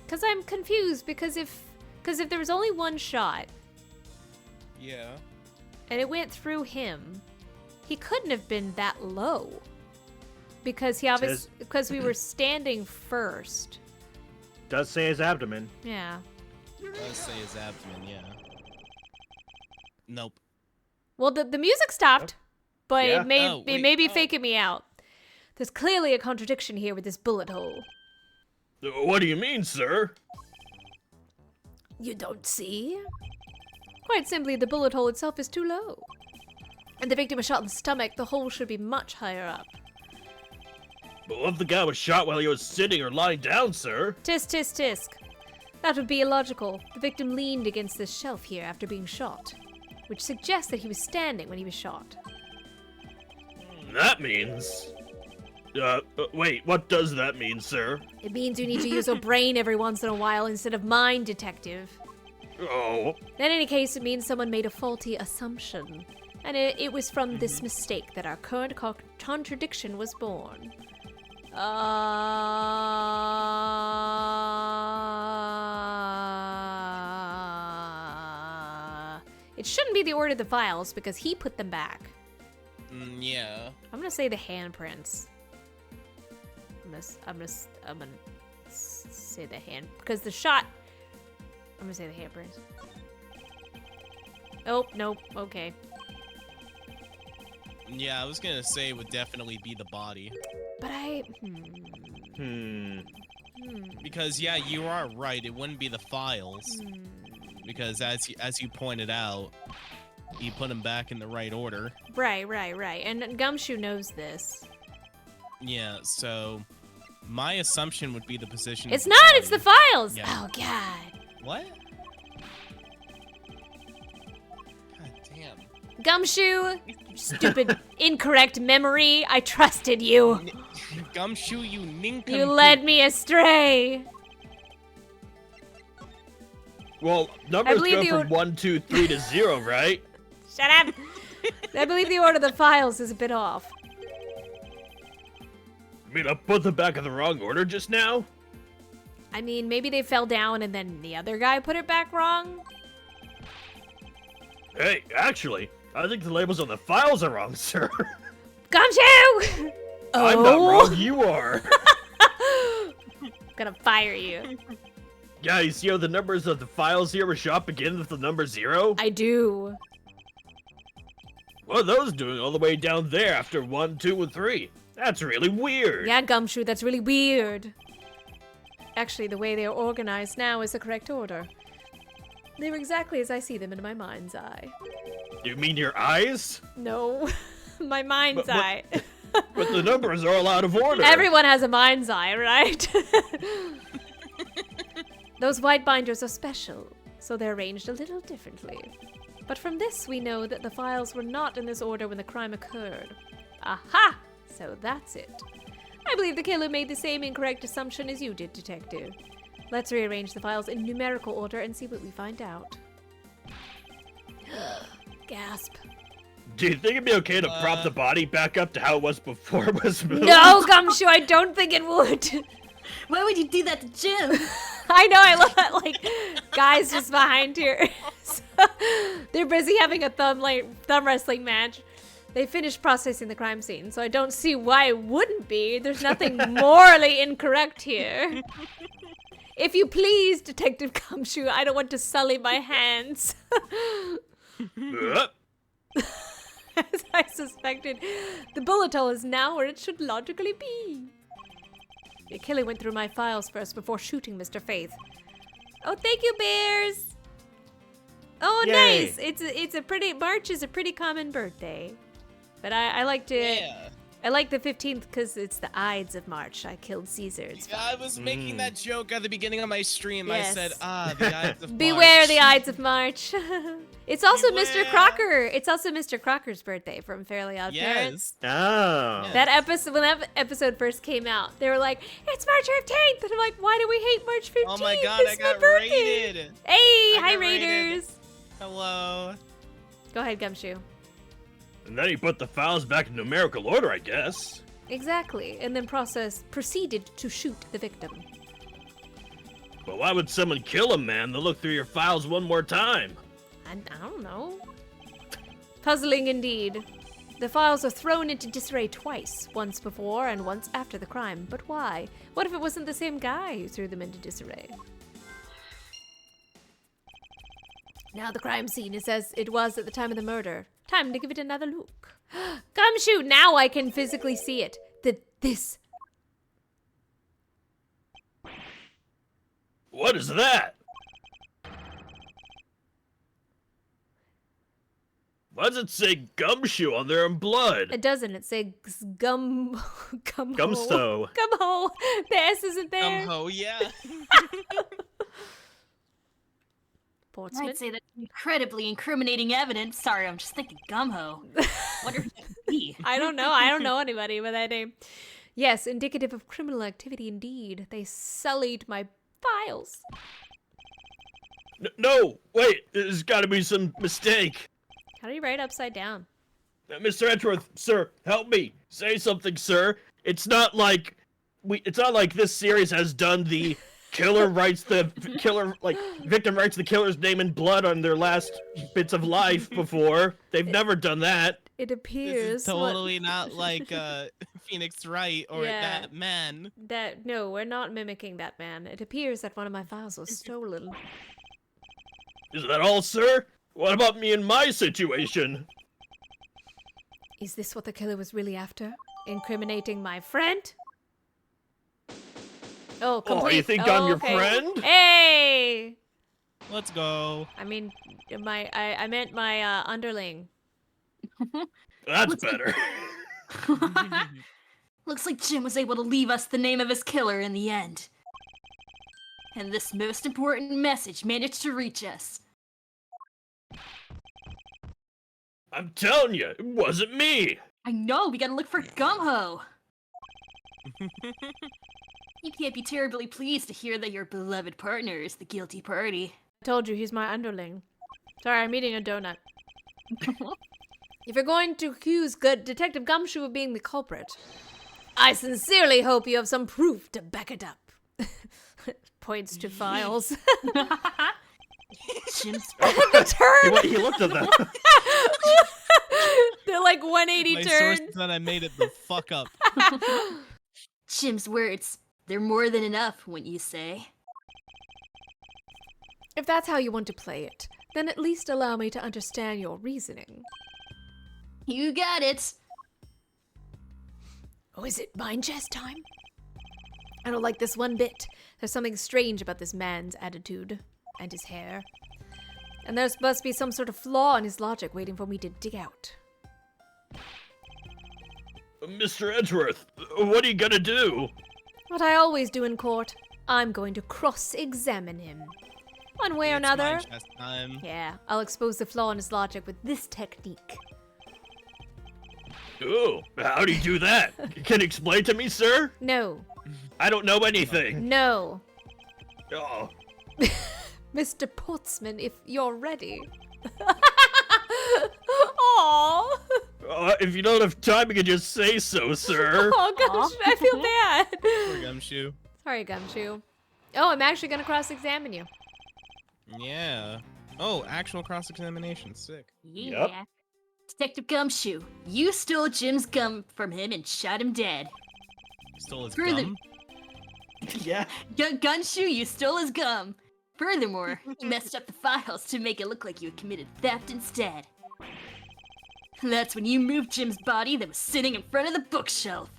Cause I'm confused because if there was only one shot Yeah. and it went through him, he couldn't have been that low. Because he obviously because we were standing first. Does say his abdomen. Yeah. Let's say his abdomen, yeah. Nope. Well, the music stopped, but Yeah. it made Oh, it wait, may be oh. faking me out. There's clearly a contradiction here with this bullet hole. What do you mean, sir? You don't see? Quite simply, the bullet hole itself is too low. And the victim was shot in the stomach, the hole should be much higher up. But what if the guy was shot while he was sitting or lying down, sir? Tisk, tisk, tisk. That would be illogical. The victim leaned against this shelf here after being shot, which suggests that he was standing when he was shot. That means... wait, what does that mean, sir? It means you need to use your brain every once in a while instead of mind, detective. Oh, In any case, it means someone made a faulty assumption. And it was from this mistake that our current contradiction was born. It shouldn't be the order of the files because he put them back. Yeah. I'm gonna say the handprints. I'm gonna say the hand because the shot. I'm gonna say the handprints. Nope. Okay. Yeah, I was gonna say it would definitely be the body. But Because, yeah, you are right, it wouldn't be the files. Because as you pointed out, he put them back in the right order. Right. And Gumshoe knows this. Yeah, so my assumption would be the position. It's of not, body. it's the files! Yeah. Oh, God. What? God damn. Gumshoe, stupid, incorrect memory. I trusted you. Gumshoe, you nincompoop. You led me astray. well, numbers believe go the from 1, 2, 3 to 0, right? Shut up. I believe the order of the files is a bit off. I mean, I put them back in the wrong order just now? I mean, maybe they fell down and then the other guy put it back wrong. Hey, actually, I think the labels on the files are wrong, sir. Gumshoe! I'm not wrong, you are. I'm gonna fire you. Yeah, you see how the numbers of the files here were shot begin with the number 0? I do. What are those doing all the way down there after 1, 2, and 3? That's really weird. Yeah, Gumshoe, that's really weird. Actually, the way they are organized now is the correct order. They were exactly as I see them in my mind's eye. You mean your eyes? No, my mind's But- eye. But the numbers are all out of order. Everyone has a mind's eye, right? Those white binders are special, so they're arranged a little differently. But from this, we know that the files were not in this order when the crime occurred. Aha! So that's it. I believe the killer made the same incorrect assumption as you did, Detective. Let's rearrange the files in numerical order and see what we find out. Gasp. Do you think it'd be okay to prop the body back up to how it was before it was moved? No, Gumshoe, I don't think it would. Why would you do that to Jim? I know, I love that, like, guys just behind here. They're busy having a thumb wrestling match. They finished processing the crime scene, so I don't see why it wouldn't be. There's nothing morally incorrect here. If you please, Detective Gumshoe, I don't want to sully my hands. As I suspected, the bullet hole is now where it should logically be. The killer went through my files first before shooting Mr. Faith. Oh, thank you, bears! Oh, Yay. nice! It's a pretty, March is a pretty common birthday. But I like to, Yeah. I like the 15th because it's the Ides of March. I killed Caesar. It's fine. I was making that joke at the beginning of my stream. Yes. I said, the Ides of Beware March. the Ides of March. It's also Mr. Beware. Crocker. It's also Mr. Crocker's birthday from Fairly Odd Parents. Yes. Oh. That episode, when that episode first came out, they were like, "It's March 15th," and I'm like, "Why do we hate March 15th? Oh my god, This I is my got birthday." raided. Hey, I hi got raided. Raiders. Hello. Go ahead, Gumshoe. And then he put the files back in numerical order, I guess. Exactly, and then proceeded to shoot the victim. But why would someone kill a man to look through your files one more time? I don't know. Puzzling indeed. The files are thrown into disarray twice, once before and once after the crime. But why? What if it wasn't the same guy who threw them into disarray? Now the crime scene is as it was at the time of the murder. Time to give it another look. Gumshoe, now I can physically see it. This. What is that? Why does it say gumshoe on there in blood? It doesn't. It says gum. Gumsto. Gumho. The S isn't there. Ho, yeah. Portsmouth. I'd say that's incredibly incriminating evidence. Sorry, I'm just thinking gumho. Wonder who that could be. I don't know. I don't know anybody by that name. Yes, indicative of criminal activity indeed. They sullied my files. No, wait, there's gotta be some mistake. How do you write upside down? Mr. Edgeworth, sir, help me. Say something, sir. It's not like this series has done the victim writes the killer's name in blood on their last bits of life before. They've never done that. It This appears is totally not like Phoenix Wright or Yeah. that man. that no, we're not mimicking that man. It appears that one of my files was stolen. Is that all, sir? What about me and my situation? Is this what the killer was really after? Incriminating my friend? Oh, complete. Oh, you think I'm your okay. friend? Hey! Let's go. I mean, I meant my underling. That's better. Looks like Jim was able to leave us the name of his killer in the end. And this most important message managed to reach us. I'm telling you, it wasn't me. I know, we gotta look for Gumho. You can't be terribly pleased to hear that your beloved partner is the guilty party. I told you he's my underling. Sorry, I'm eating a donut. If you're going to accuse Detective Gumshoe of being the culprit, I sincerely hope you have some proof to back it up. Points to files. Jim's The turn! He looked at them. They're like 180 My turns. source said I made it the fuck up. Jim's words. They're more than enough, wouldn't you say? If that's how you want to play it, then at least allow me to understand your reasoning. You got it. Oh, is it mind chess time? I don't like this one bit. There's something strange about this man's attitude and his hair. And there must be some sort of flaw in his logic waiting for me to dig out. Mr. Edgeworth, what are you gonna do? What I always do in court, I'm going to cross-examine him. One way or It's my another. chest time. Yeah, I'll expose the flaw in his logic with this technique. Ooh, how do you do that? Can you explain to me, sir? No. I don't know anything. No. Oh, Mr. Portsman, if you're ready. Aww. if you don't have time, you can just say so, sir. Oh gosh, I feel bad. Poor Gumshoe. Sorry, Gumshoe. Oh, I'm actually gonna cross-examine you. Yeah. Oh, actual cross-examination. Sick. Yeah. Yep. Detective Gumshoe, you stole Jim's gum from him and shot him dead. Stole his Further- gum? Yeah. Gumshoe, you stole his gum. Furthermore, you messed up the files to make it look like you had committed theft instead. That's when you moved Jim's body that was sitting in front of the bookshelf.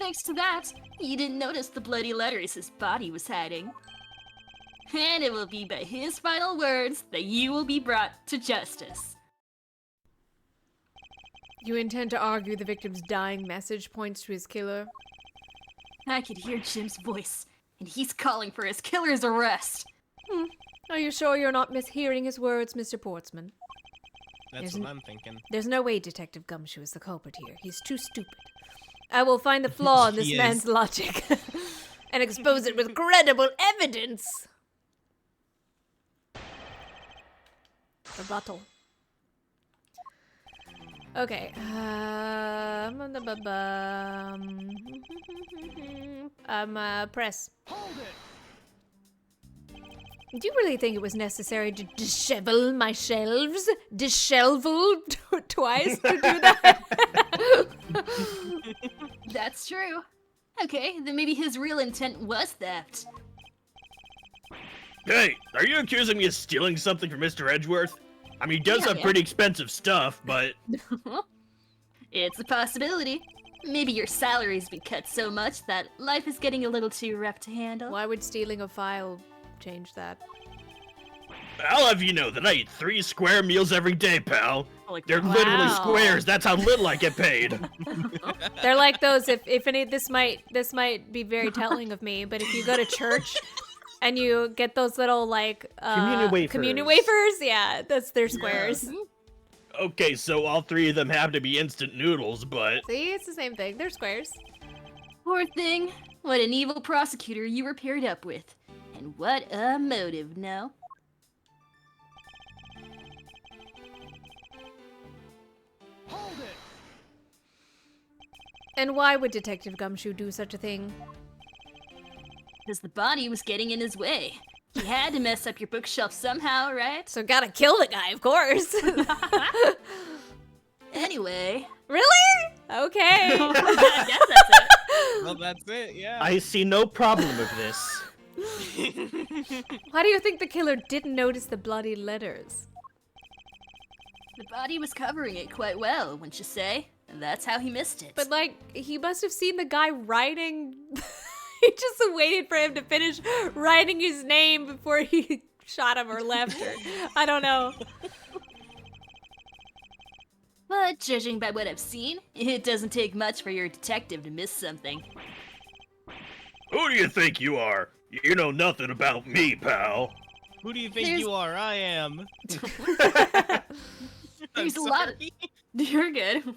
Thanks to that, you didn't notice the bloody letters his body was hiding. And it will be by his final words that you will be brought to justice. You intend to argue the victim's dying message points to his killer? I could hear Jim's voice, and he's calling for his killer's arrest. Are you sure you're not mishearing his words, Mr. Portsman? That's Isn't- what I'm thinking. There's no way Detective Gumshoe is the culprit here. He's too stupid. I will find the flaw in this He man's is. logic and expose it with credible evidence. Rebuttal. Okay. Press. Do you really think it was necessary to dishevel my shelves? Dishevel twice to do that? That's true. Okay, then maybe his real intent was theft. Hey, are you accusing me of stealing something from Mr. Edgeworth? I mean, he does Yeah, have yeah. pretty expensive stuff, but... It's a possibility. Maybe your salary's been cut so much that life is getting a little too rough to handle. Why would stealing a file change that? I'll have you know that I eat 3 square meals every day, pal. Like, They're literally Wow. squares, that's how little I get paid. They're like those. If any, this might be very telling of me. But if you go to church and you get those little like communion wafers, yeah, their squares. Okay, so all 3 of them have to be instant noodles, but... See, it's the same thing. They're squares. Poor thing. What an evil prosecutor you were paired up with. And what a motive, no? And why would Detective Gumshoe do such a thing? Because the body was getting in his way. He had to mess up your bookshelf somehow, right? So gotta kill the guy, of course. Anyway. Really? Okay. I guess that's it. Well, that's it, yeah. I see no problem with this. Why do you think the killer didn't notice the bloody letters? The body was covering it quite well, wouldn't you say? And that's how he missed it. But like, he must have seen the guy writing. He just waited for him to finish writing his name before he shot him or left her. I don't know. But judging by what I've seen, it doesn't take much for your detective to miss something. Who do you think you are? You know nothing about me, pal. Who do you think There's- you are? I am. There's a lot of... You're good.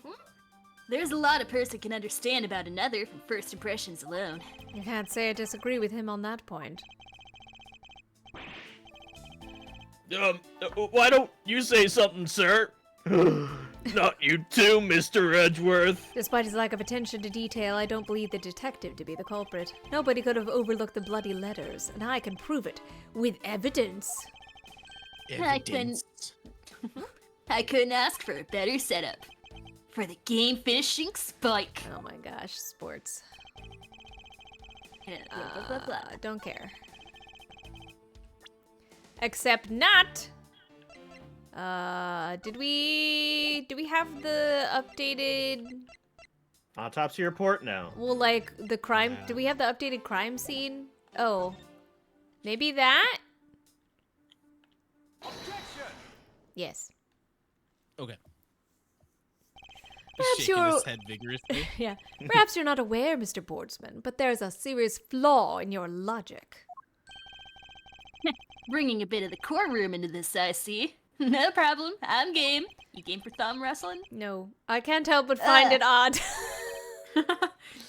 There's a lot a person can understand about another from first impressions alone. You can't say I disagree with him on that point. Why don't you say something, sir? Not you too, Mr. Edgeworth. Despite his lack of attention to detail, I don't believe the detective to be the culprit. Nobody could have overlooked the bloody letters, and I can prove it with evidence. Evidence. I couldn't ask for a better setup. For the game finishing spike. Oh my gosh, sports. Blah, blah, blah. Don't care. Except not. Do we have the updated Autopsy report now. Well, like, the crime... Yeah. Do we have the updated crime scene? Oh. Maybe that? Yes. Okay. Perhaps Shaking you're- his head vigorously. Yeah. Perhaps you're not aware, Mr. Boardsman, but there's a serious flaw in your logic. Bringing a bit of the courtroom into this, I see. No problem. I'm game. You game for thumb wrestling? No, I can't help but find it odd.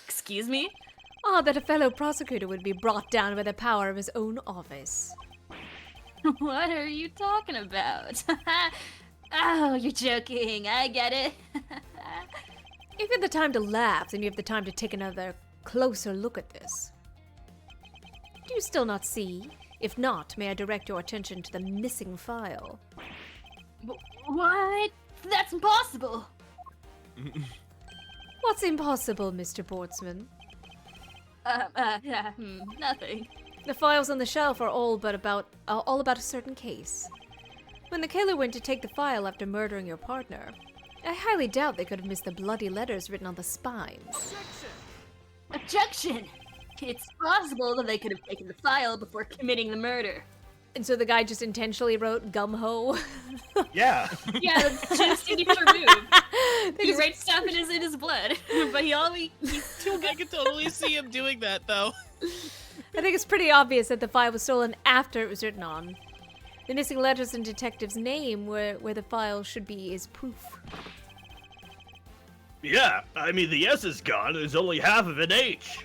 Excuse me? Odd that a fellow prosecutor would be brought down by the power of his own office. What are you talking about? Oh, you're joking. I get it. If you have the time to laugh, then you have the time to take another closer look at this. Do you still not see? If not, may I direct your attention to the missing file? What? That's impossible. What's impossible, Mr. Boardsman? Nothing. The files on the shelf are all about a certain case. When the killer went to take the file after murdering your partner, I highly doubt they could have missed the bloody letters written on the spines. Objection! It's possible that they could have taken the file before committing the murder. And so the guy just intentionally wrote gum-ho. Yeah. Yeah, that's Jim's signature move. They He just- writes stuff in his blood, but he's too I good. can totally see him doing that, though. I think it's pretty obvious that the file was stolen after it was written on. The missing letters and detective's name where the file should be is proof. Yeah, I mean, the S is gone. There's only half of an H.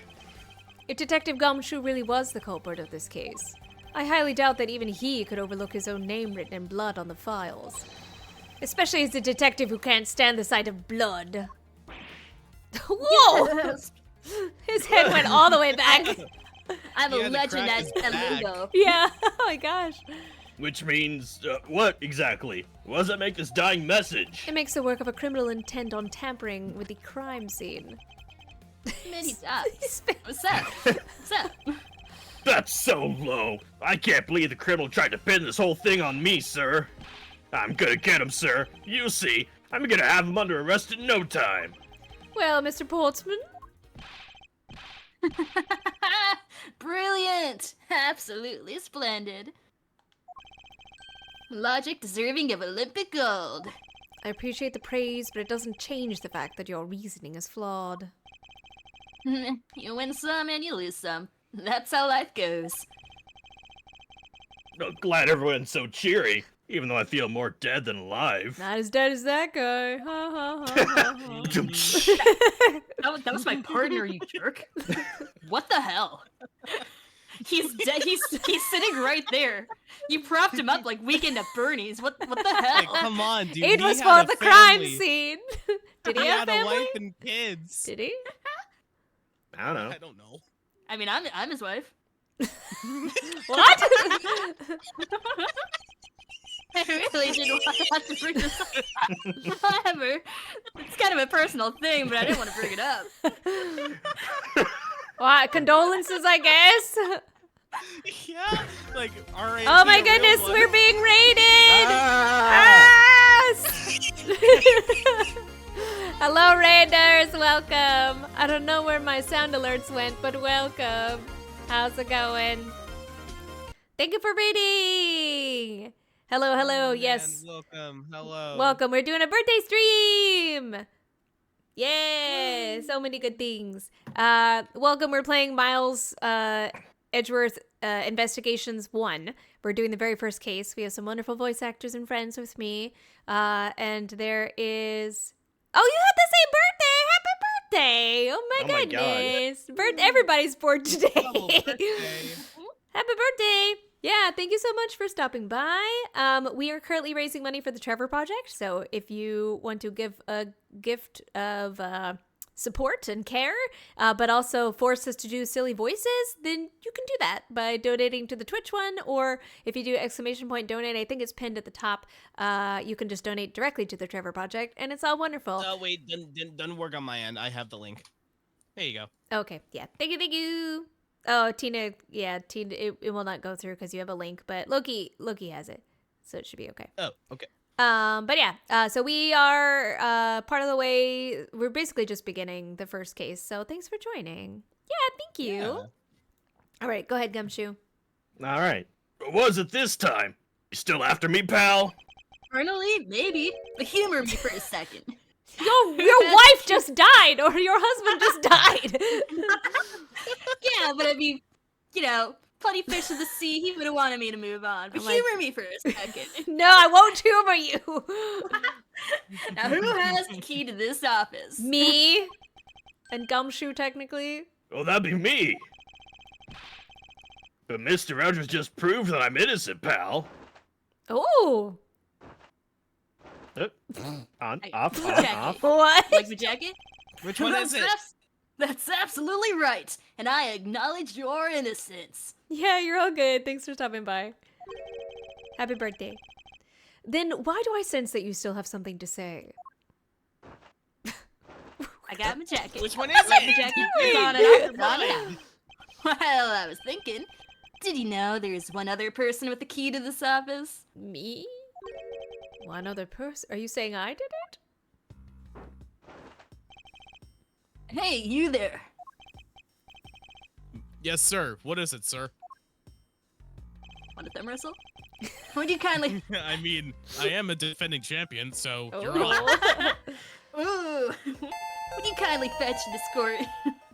If Detective Gumshoe really was the culprit of this case, I highly doubt that even he could overlook his own name written in blood on the files. Especially as a detective who can't stand the sight of blood. Whoa! His head went all the way back. I'm Yeah, a the legend crack at is back. lingo. Yeah, oh my gosh. Which means, what exactly? What does that make this dying message? It makes the work of a criminal intent on tampering with the crime scene. Many times. His What's up? What's up? That's so low. I can't believe the criminal tried to pin this whole thing on me, sir. I'm gonna get him, sir. You see, I'm gonna have him under arrest in no time. Well, Mr. Portsman, Brilliant! Absolutely splendid. Logic deserving of Olympic gold. I appreciate the praise, but it doesn't change the fact that your reasoning is flawed. You win some and you lose some. That's how life goes. Oh, glad everyone's so cheery, even though I feel more dead than alive. Not as dead as that guy. Ha ha ha ha. ha. That was my partner, you jerk. What the hell? He's dead. He's sitting right there. You propped him up like Weekend at Bernie's. What the Like, hell? come on, dude. It he was had for a the crime family. scene. Did he He have had a family? wife and kids. Did he? I don't know. I don't know. I mean, I'm his wife. What? I really didn't want to bring this up. Whatever. It's kind of a personal thing, but I didn't want to bring it up. What? Condolences, I guess. Yeah, like, alright. Oh my goodness, we're being raided! Ah! Ah! Hello, raiders. Welcome. I don't know where my sound alerts went, but welcome. How's it going? Thank you for reading. Hello, hello. Oh, Yes. man, welcome. Hello. Welcome. We're doing a birthday stream. Yay! So many good things. Welcome. We're playing Miles Edgeworth Investigations 1. We're doing the very first case. We have some wonderful voice actors and friends with me. And there is... Oh, you had the same birthday! Happy birthday! Oh my Oh my God. goodness. Everybody's born today. Double birthday. Happy birthday! Yeah, thank you so much for stopping by. We are currently raising money for the Trevor Project, so if you want to give a gift of support and care, but also force us to do silly voices, then you can do that by donating to the Twitch one, or if you do !donate, I think it's pinned at the top, you can just donate directly to the Trevor Project, and it's all wonderful. Oh, wait, didn't work on my end. I have the link. There you go. Okay, yeah. Thank you. Oh, Tina, yeah, Tina, it will not go through because you have a link, but Loki has it, so it should be okay. Oh, okay. But yeah, so we are part of the way. We're basically just beginning the first case. So thanks for joining. Yeah, thank you. Yeah. All right, go ahead, Gumshoe. All right. What was it this time? You still after me, pal? Finally, maybe. But humor me for a second. Your wife just died, or your husband just died. Yeah, but I mean, you know, plenty fish in the sea. He would have wanted me to move on. But humor me for a second. No, I won't humor you. Now, who has the key to this office? Me and Gumshoe, technically. Well, that'd be me. But Mr. Rogers just proved that I'm innocent, pal. Oh, On, Hey, off, on, jacket. off. what? Like the jacket? Which one is it? That's absolutely right. And I acknowledge your innocence. Yeah, you're all good. Thanks for stopping by. Happy birthday. Then why do I sense that you still have something to say? I got my jacket. Which one is Like the it? jacket? It's on and off, it's on and off. Well, I was thinking, did you know there's one other person with the key to this office? Me? One other person? Are you saying I did it? Hey, you there. Yes, sir. What is it, sir? Want a thumb wrestle? Would you kindly... I mean, I am a defending champion, so you're Oh. on. Ooh. Would you kindly fetch and escort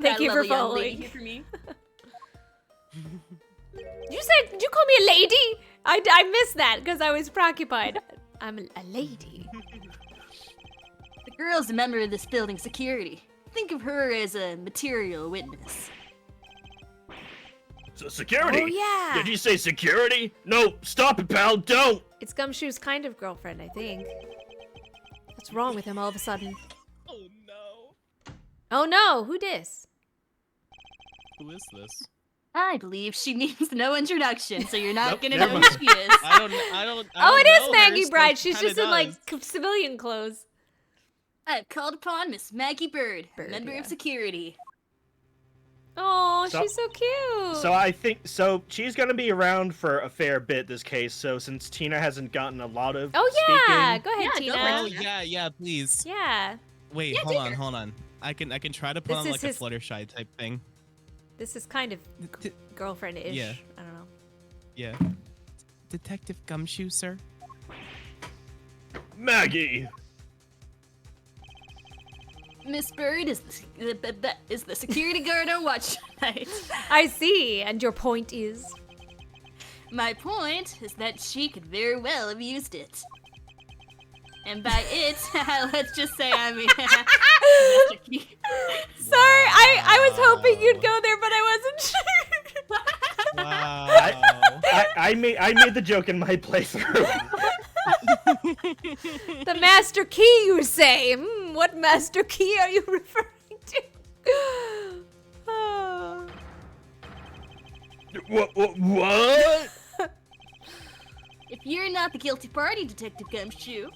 Thank that you for lovely young following. lady here for me? Did you call me a lady? I missed that because I was preoccupied. I'm a lady. The girl's a member of this building's security. Think of her as a material witness. So security? Oh, yeah. Did you say security? No, stop it, pal, don't! It's Gumshoe's kind of girlfriend, I think. What's wrong with him all of a sudden? Oh no. Oh no, who dis? Who is this? I believe she needs no introduction, so you're not Nope, gonna never know who mind. she is. I don't. Oh, it is know her, Maggie so Bride. She's kinda just in like does. civilian clothes. I have called upon Miss Maggie Bird, Bird, member yeah. of security. Oh, So- she's so cute. So I think she's gonna be around for a fair bit this case. So since Tina hasn't gotten a lot of Oh yeah, speaking, go ahead, Yeah, Tina. go for Oh yeah, please. Yeah, Wait, Yeah, hold take on, hold on. I can try to put This on is like his- a Fluttershy type thing. this is kind of girlfriend-ish. Yeah. I don't know. Yeah. Detective Gumshoe, sir. Maggie! Miss Bird is the security guard on watch tonight. I see, and your point is? My point is that she could very well have used it. And by it, let's just say I mean Mr. Key. Sorry, I was hoping you'd go there, but I wasn't sure. Wow. I made the joke in my playthrough. The master key, you say? What master key are you referring to? Oh. What? If you're not the guilty party, Detective Gumshoe,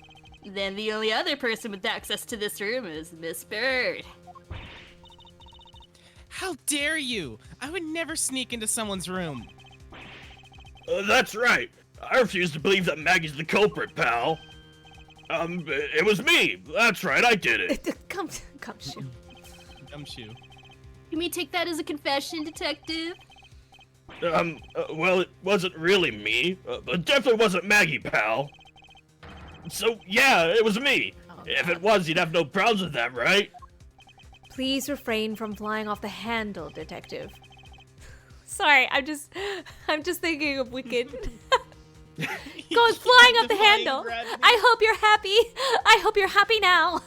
then the only other person with access to this room is Miss Bird. How dare you? I would never sneak into someone's room. That's right. I refuse to believe that Maggie's the culprit, pal. It was me. That's right, I did it. Come, shoot. Gumshoe. Can we take that as a confession, Detective? Well, it wasn't really me. It definitely wasn't Maggie, pal. So, yeah, it was me. Oh, If God. it was, you'd have no problems with that, right? Please refrain from flying off the handle, Detective. Sorry, I'm just thinking of Wicked. Goes flying off the handle. I hope you're happy. I hope you're happy now.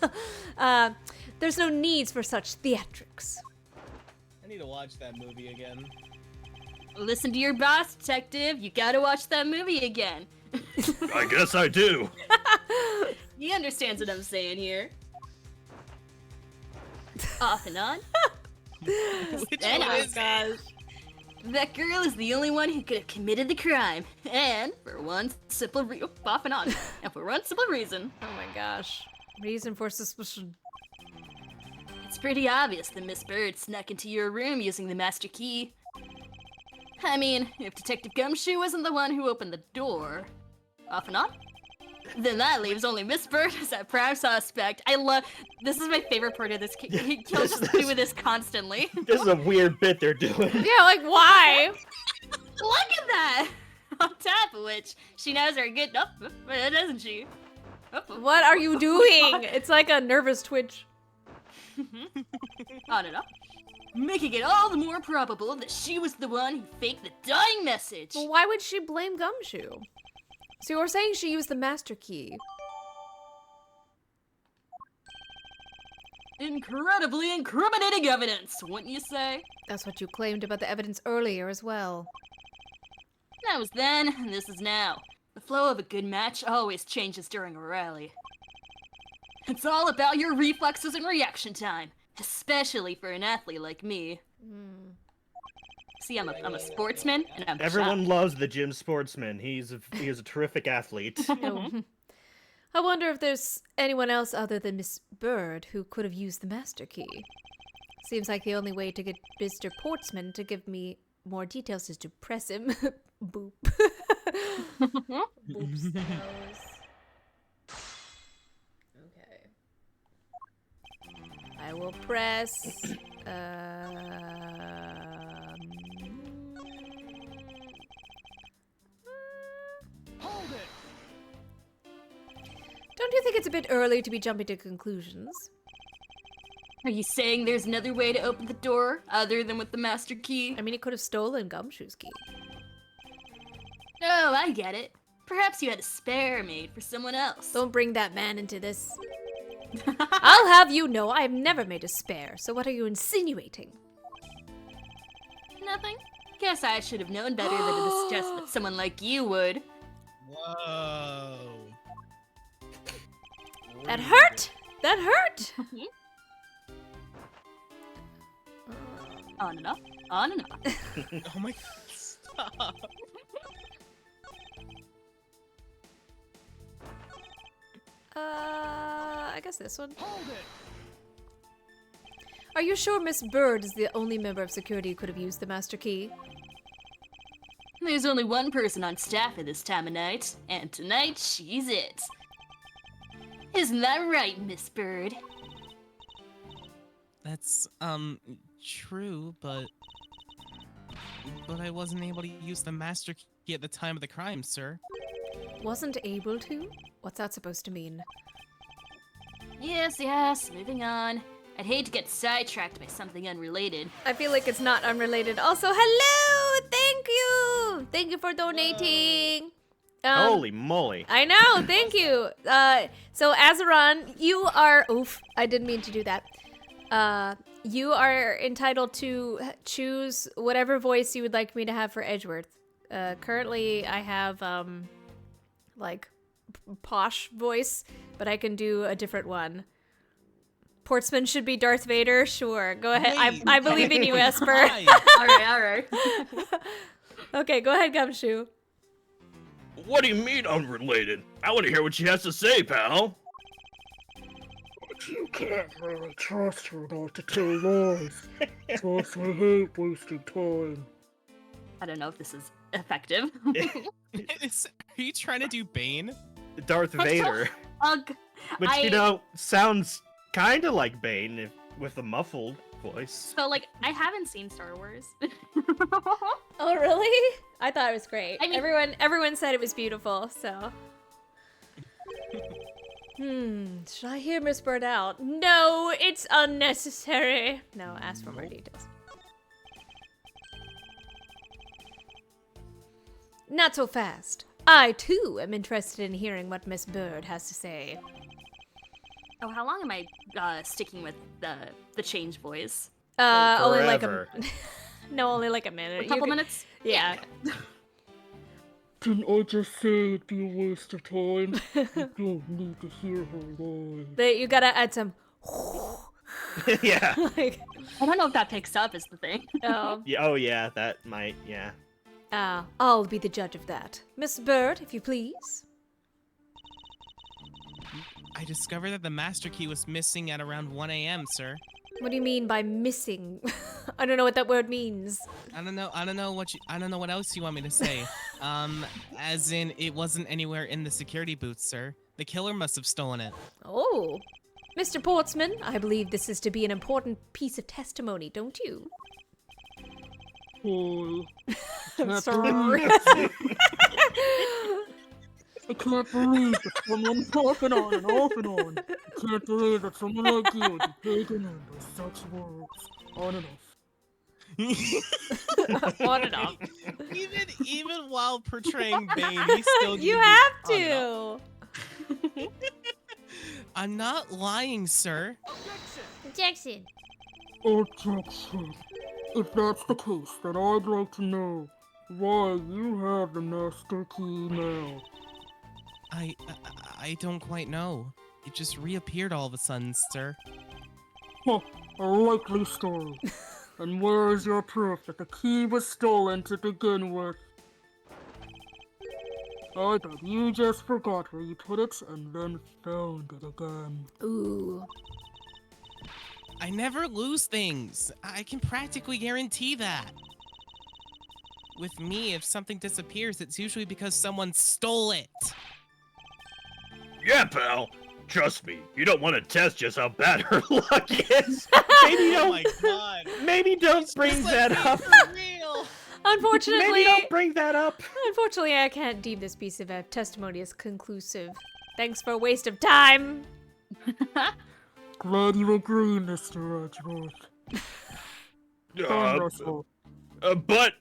There's no needs for such theatrics. I need to watch that movie again. Listen to your boss, Detective. You gotta watch that movie again. I guess I do. He understands what I'm saying here. Off and on. Which And one is it? That girl is the only one who could have committed the crime. And for one simple off and on. And for one simple reason. Oh my gosh. Reason for suspicion. It's pretty obvious that Miss Bird snuck into your room using the master key. I mean, if Detective Gumshoe wasn't the one who opened the door. Off and on? Then that leaves only Miss Bird as that prime suspect. I love. This is my favorite part of this. He'll just do this constantly. This is a weird bit they're doing. Yeah, like why? Look at that! On top of which, she knows her good. Oh, doesn't she? Oh, What are you doing? It's like a nervous twitch. On and off. Making it all the more probable that she was the one who faked the dying message. Well, why would she blame Gumshoe? So you're saying she used the master key. Incredibly incriminating evidence, wouldn't you say? That's what you claimed about the evidence earlier as well. That was then, and this is now. The flow of a good match always changes during a rally. It's all about your reflexes and reaction time, especially for an athlete like me. See, I'm a sportsman, and I'm Everyone loves the gym sportsman. He is a terrific athlete. Oh. I wonder if there's anyone else other than Miss Bird who could have used the master key. Seems like the only way to get Mr. Portsman to give me more details is to press him. Boop. Boop's nose. Okay. I will press. Hold it. Don't you think it's a bit early to be jumping to conclusions? Are you saying there's another way to open the door other than with the master key? I mean, he could have stolen Gumshoe's key. Oh, I get it. Perhaps you had a spare made for someone else. Don't bring that man into this. I'll have you know I have never made a spare, so what are you insinuating? Nothing. Guess I should have known better than to suggest that someone like you would. Whoa. That hurt! That hurt! On and off, on and off. Oh my god. Stop. I guess this one. Hold it. Are you sure Miss Bird is the only member of security who could have used the master key? There's only one person on staff at this time of night, and tonight she's it. Isn't that right, Miss Bird? That's, true, but I wasn't able to use the master key at the time of the crime, sir. Wasn't able to? What's that supposed to mean? Yes, moving on. I'd hate to get sidetracked by something unrelated. I feel like it's not unrelated. Also, hello! Thank you! Thank you for donating! Holy moly. I know, thank you! So Azeron, you are... Oof, I didn't mean to do that. You are entitled to choose whatever voice you would like me to have for Edgeworth. Currently, I have, like, posh voice, but I can do a different one. Portsman should be Darth Vader? Sure, go ahead. Wait. I believe in you, Espurr. Why? Alright. Okay, go ahead, Gumshoe. What do you mean unrelated? I want to hear what she has to say, pal. You can't really trust her not to tell lies. Plus, I hate wasting time. I don't know if this is effective. Are you trying to do Bane? Darth Vader. Ugh. Which, sounds kind of like Bane with a muffled voice. So, like, I haven't seen Star Wars. Oh, really? I thought it was great. I mean- everyone said it was beautiful, so... should I hear Miss Bird out? No, it's unnecessary. No, ask for more details. Not so fast. I, too, am interested in hearing what Miss Bird has to say. Oh, how long am I sticking with the change voice? Only like Forever. no, only like a minute. A couple minutes? Yeah. Didn't I just say it'd be a waste of time? You don't need to hear her lie. But you gotta add some. Yeah. Like, I don't know if that picks up is the thing. oh. Yeah. Oh, yeah. That might. Yeah. I'll be the judge of that. Miss Bird, if you please. I discovered that the master key was missing at around 1 a.m., sir. What do you mean by missing? I don't know what that word means. I don't know what else you want me to say. As in, it wasn't anywhere in the security booth, sir. The killer must have stolen it. Oh. Mr. Portsman, I believe this is to be an important piece of testimony, don't you? Oh, Sorry. I can't believe that someone talking on and off and on. I can't believe that someone like you would be taken in by such words. On and off. On and off. Even while portraying Bane, he's still You gonna have be to. I'm not lying, sir. Objection. Objection. If that's the case, then I'd like to know why you have the master key now. I don't quite know. It just reappeared all of a sudden, sir. Huh, a likely story. And where is your proof that the key was stolen to begin with? I bet you just forgot where you put it and then found it again. Ooh. I never lose things. I can practically guarantee that. With me, if something disappears, it's usually because someone stole it. Yeah, pal. Trust me, you don't want to test just how bad her luck is. Maybe Oh don't, my god. maybe don't bring that up. For real. Unfortunately, Maybe don't bring that up. unfortunately, I can't deem this piece of testimony as conclusive. Thanks for a waste of time. Glad you agree, Mr. Edgeworth. Tom Russell. But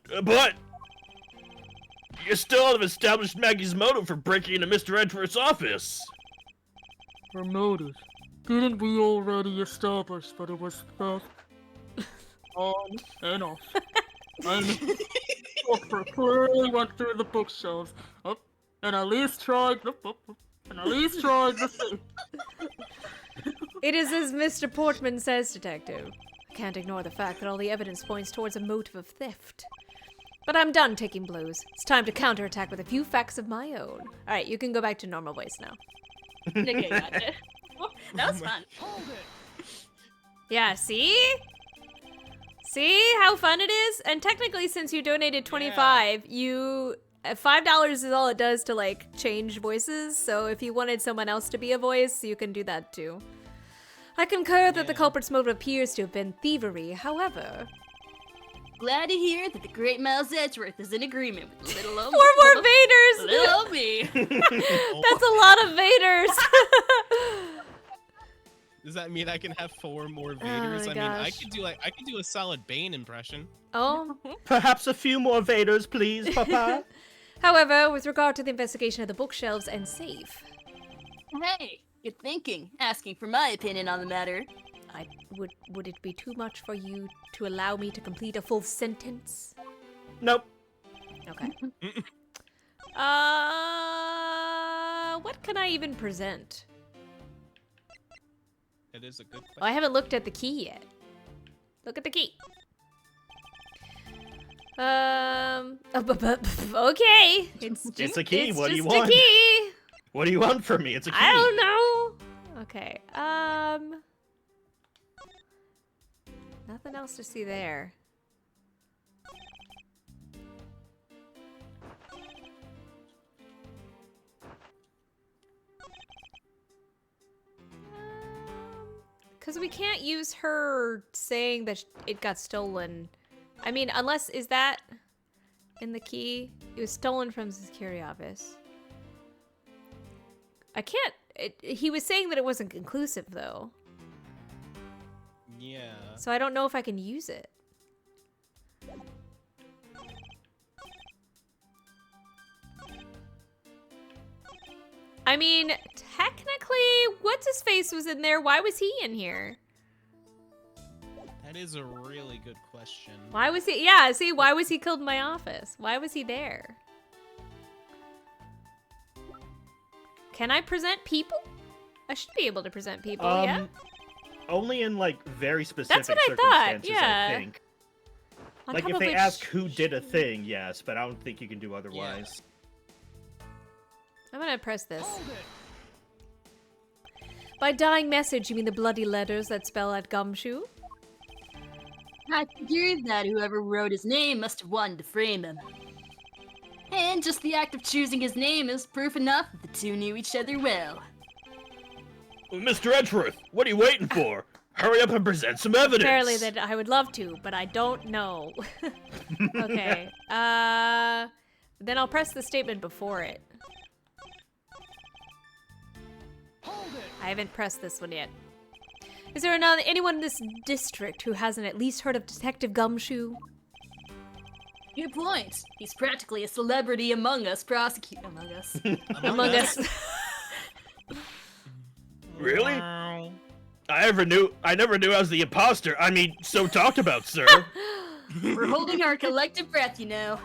you still haven't established Maggie's motive for breaking into Mr. Edgeworth's office. Her motive. Didn't we already establish that it was theft? On and off. And Espurr clearly went through the bookshelves. Up, and at least tried the thing. It is as Mr. Portman says, Detective. I can't ignore the fact that all the evidence points towards a motive of theft. But I'm done taking blows. It's time to counterattack with a few facts of my own. Alright, you can go back to normal voice now. Okay, gotcha. That was fun. Yeah, see? See how fun it is? And technically, since you donated 25, you... $5 is all it does to, like, change voices. So if you wanted someone else to be a voice, you can do that too. I concur that the culprit's motive appears to have been thievery, however... Glad to hear that the great Miles Edgeworth is in agreement with little old 4 more Vaders! little old me. That's a lot of Vaders! Does that mean I can have 4 more Vaders? my I mean, I gosh. could do a solid Bane impression. Oh. Perhaps a few more Vaders, please, Papa. However, with regard to the investigation of the bookshelves and safe, Hey, good thinking. Asking for my opinion on the matter. would it be too much for you to allow me to complete a full sentence? Nope. Okay. What can I even present? It is a good question. Oh, I haven't looked at the key yet. Look at the key. Okay. It's a key. It's What do you just want? a key. What do you want from me? It's a key. I don't know. Okay. Nothing else to see there. Because we can't use her saying that it got stolen. I mean, unless, is that in the key? It was stolen from the security office. I can't, he was saying that it wasn't conclusive though. Yeah. So I don't know if I can use it. I mean, technically, what's-his-face was in there. Why was he in here? That is a really good question. Why was he? Yeah, see, why was he killed in my office? Why was he there? Can I present people? I should be able to present people, yeah? Only in like very specific That's what I thought, circumstances, yeah. I think. On Like top if of they which- ask who did a thing, yes, but I don't think you can do otherwise. I'm gonna press this. By dying message, you mean the bloody letters that spell out gumshoe? I figured that whoever wrote his name must have wanted to frame him. And just the act of choosing his name is proof enough that the two knew each other well. Well, Mr. Edgeworth, what are you waiting for? Hurry up and present some evidence. Apparently that I would love to, but I don't know. Okay. Then I'll press the statement before it. I haven't pressed this one yet. Is there anyone in this district who hasn't at least heard of Detective Gumshoe? Good point. He's practically a celebrity among us Among us. Really? I never knew I was the imposter. I mean, so talked about, sir. We're holding our collective breath, you know.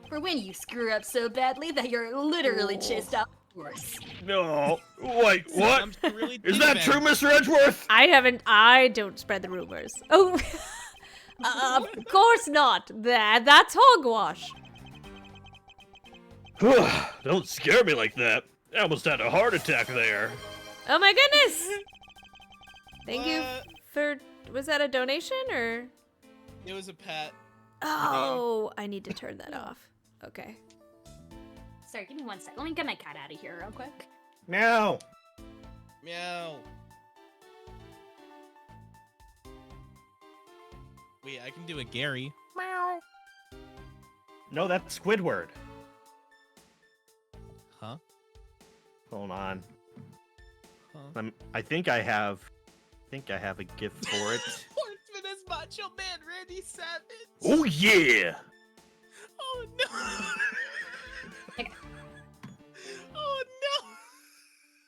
For when you screw up so badly that you're literally chased off the course. No. Wait, what? I'm really Is that thinking true, Mr. Edgeworth? I don't spread the rumors. Oh, of course not. That's hogwash. Don't scare me like that. I almost had a heart attack there. Oh my goodness. Thank you What? for, was that a donation or? It was a pet. Oh, I need to turn that off. Okay. Sorry, give me 1 sec. Let me get my cat out of here real quick. Meow. Meow. Wait, I can do a Gary. Meow. No, that's Squidward. Huh? Hold on. Huh? I think I have a gift for it. Horseman is Macho Man Randy Savage. Oh yeah! Oh no! Oh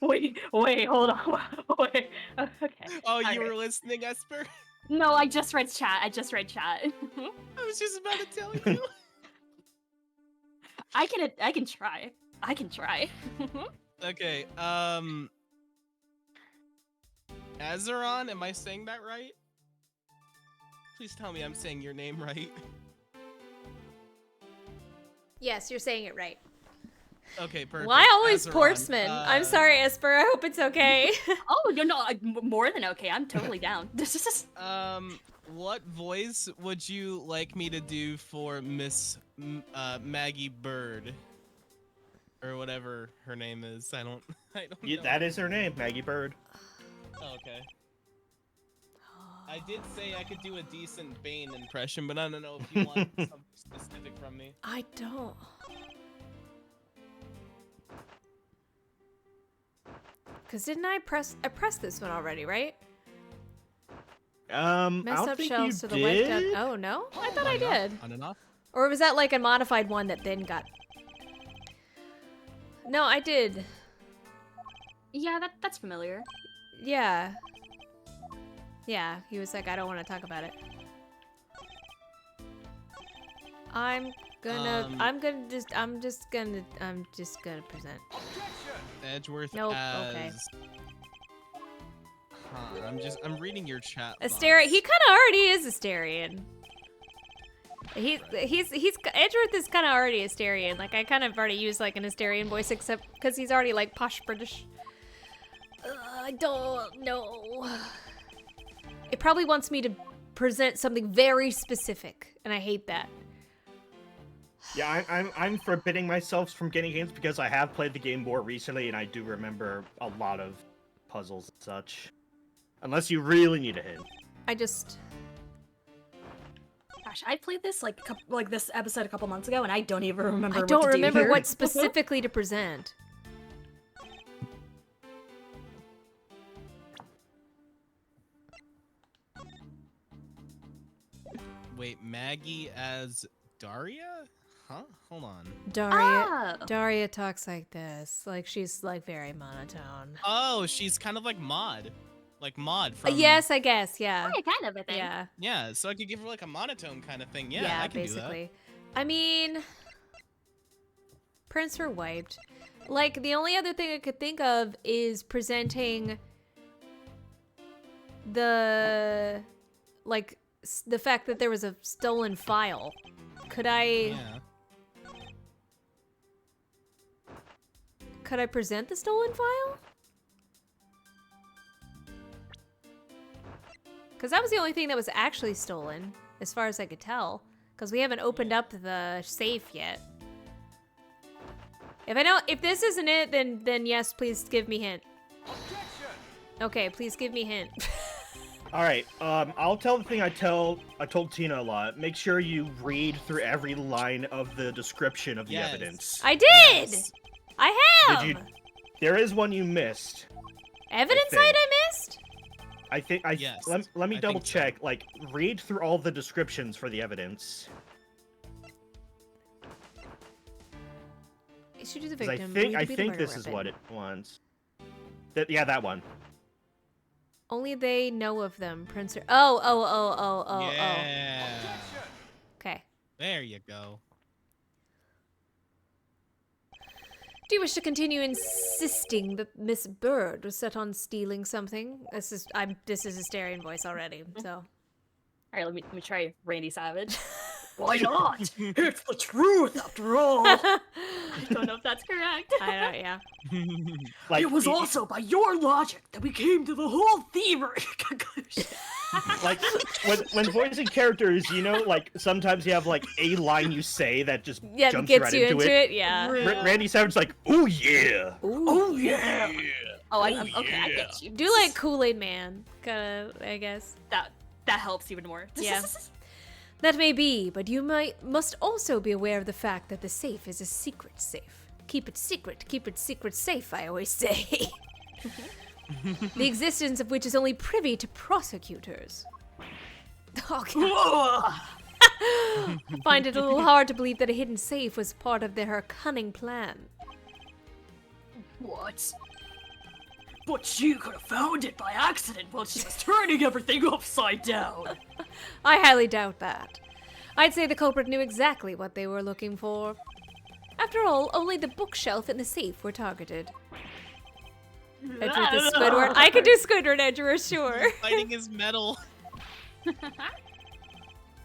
no! Wait, hold on. Wait. Okay. Oh, you Alright. were listening, Espurr? No, I just read chat. I was just about to tell you. I can try. I can try. Okay, Azeron, am I saying that right? Please tell me I'm saying your name right. Yes, you're saying it right. Okay, perfect. Why always Azeron, Portsman? I'm sorry, Espurr. I hope it's okay. Oh, no, more than okay. I'm totally down. What voice would you like me to do for Miss Maggie Bird? Or whatever her name is. I don't Yeah, know. that is her name, Maggie Bird. Oh, okay. I did say I could do a decent Bane impression, but I don't know if you want something specific from me. I don't. Cause didn't I pressed this one already, right? I Mess don't up think shells you to the left. did. Oh no, I thought I did. On and off? Or was that like a modified one that then got? No, I did. Yeah, that's familiar. Yeah. Yeah, he was like, I don't want to talk about it. I'm just gonna present. Edgeworth Nope, as... okay. Huh, I'm reading your chat. Astarion. He box. kind of already is Astarion. He's Edgeworth is kind of already Astarion. Like I kind of already used like an Astarion voice, except because he's already like posh British. I don't know. It probably wants me to present something very specific, and I hate that. Yeah, I'm forbidding myself from getting hints because I have played the game more recently, and I do remember a lot of puzzles and such. Unless you really need a hint. I just. Gosh, I played this like this episode a couple months ago, and I don't even remember. I what don't to do remember here. what specifically to present. Wait, Maggie as Daria? Huh? Hold on. Daria talks like this. Like she's like very monotone. Oh, she's kind of like Maud. Like Maud from... Yes, I guess, yeah. Yeah, kind of, I think. Yeah. Yeah, so I could give her like a monotone kind of thing. Yeah, I can basically. I mean, prints are wiped. Like the only other thing I could think of is presenting the the fact that there was a stolen file. Could do I that. Yeah. could I present the stolen file? Because that was the only thing that was actually stolen, as far as I could tell. Because we haven't opened up the safe yet. If this isn't it, then yes, please give me hint. Okay, please give me hint. All right. I'll tell the thing I told Tina a lot. Make sure you read through every line of the description of the Yes. evidence. I did. Yes. I have. Did you? There is one you missed. Evidence think. site I missed? I think. Yes, Let me I double think so. check. Like, read through all the descriptions for the evidence. Issue to the 'Cause victim. I believed to think be the murder this is weapon. what it wants. Yeah, that one. Only they know of them, Prince. Oh. Yeah. Okay. There you go. Do you wish to continue insisting that Miss Bird was set on stealing something? This is Asterian voice already. So. All right, let me try Randy Savage. Why not? It's the truth after all. I don't know if that's correct. I don't. Yeah. Like, It was also by your logic that we came to the whole thievery conclusion. like when voicing characters, you know, like sometimes you have like a line you say that just Yeah, jumps gets right you into into it. it. Yeah. Randy Savage's like, "Oh yeah." Oh yeah. Oh, I'm okay. I get you. Do like Kool-Aid Man, kinda. I guess. That helps even more. Yeah. That may be, but you must also be aware of the fact that the safe is a secret safe. Keep it secret safe, I always say. The existence of which is only privy to prosecutors. Oh, God. Find it a little hard to believe that a hidden safe was part of her cunning plan. What? But she could have found it by accident while she was turning everything upside down. I highly doubt that. I'd say the culprit knew exactly what they were looking for. After all, only the bookshelf and the safe were targeted. Edgeworth is Squidward. I could do Squidward, Edgeworth, sure. Fighting his metal.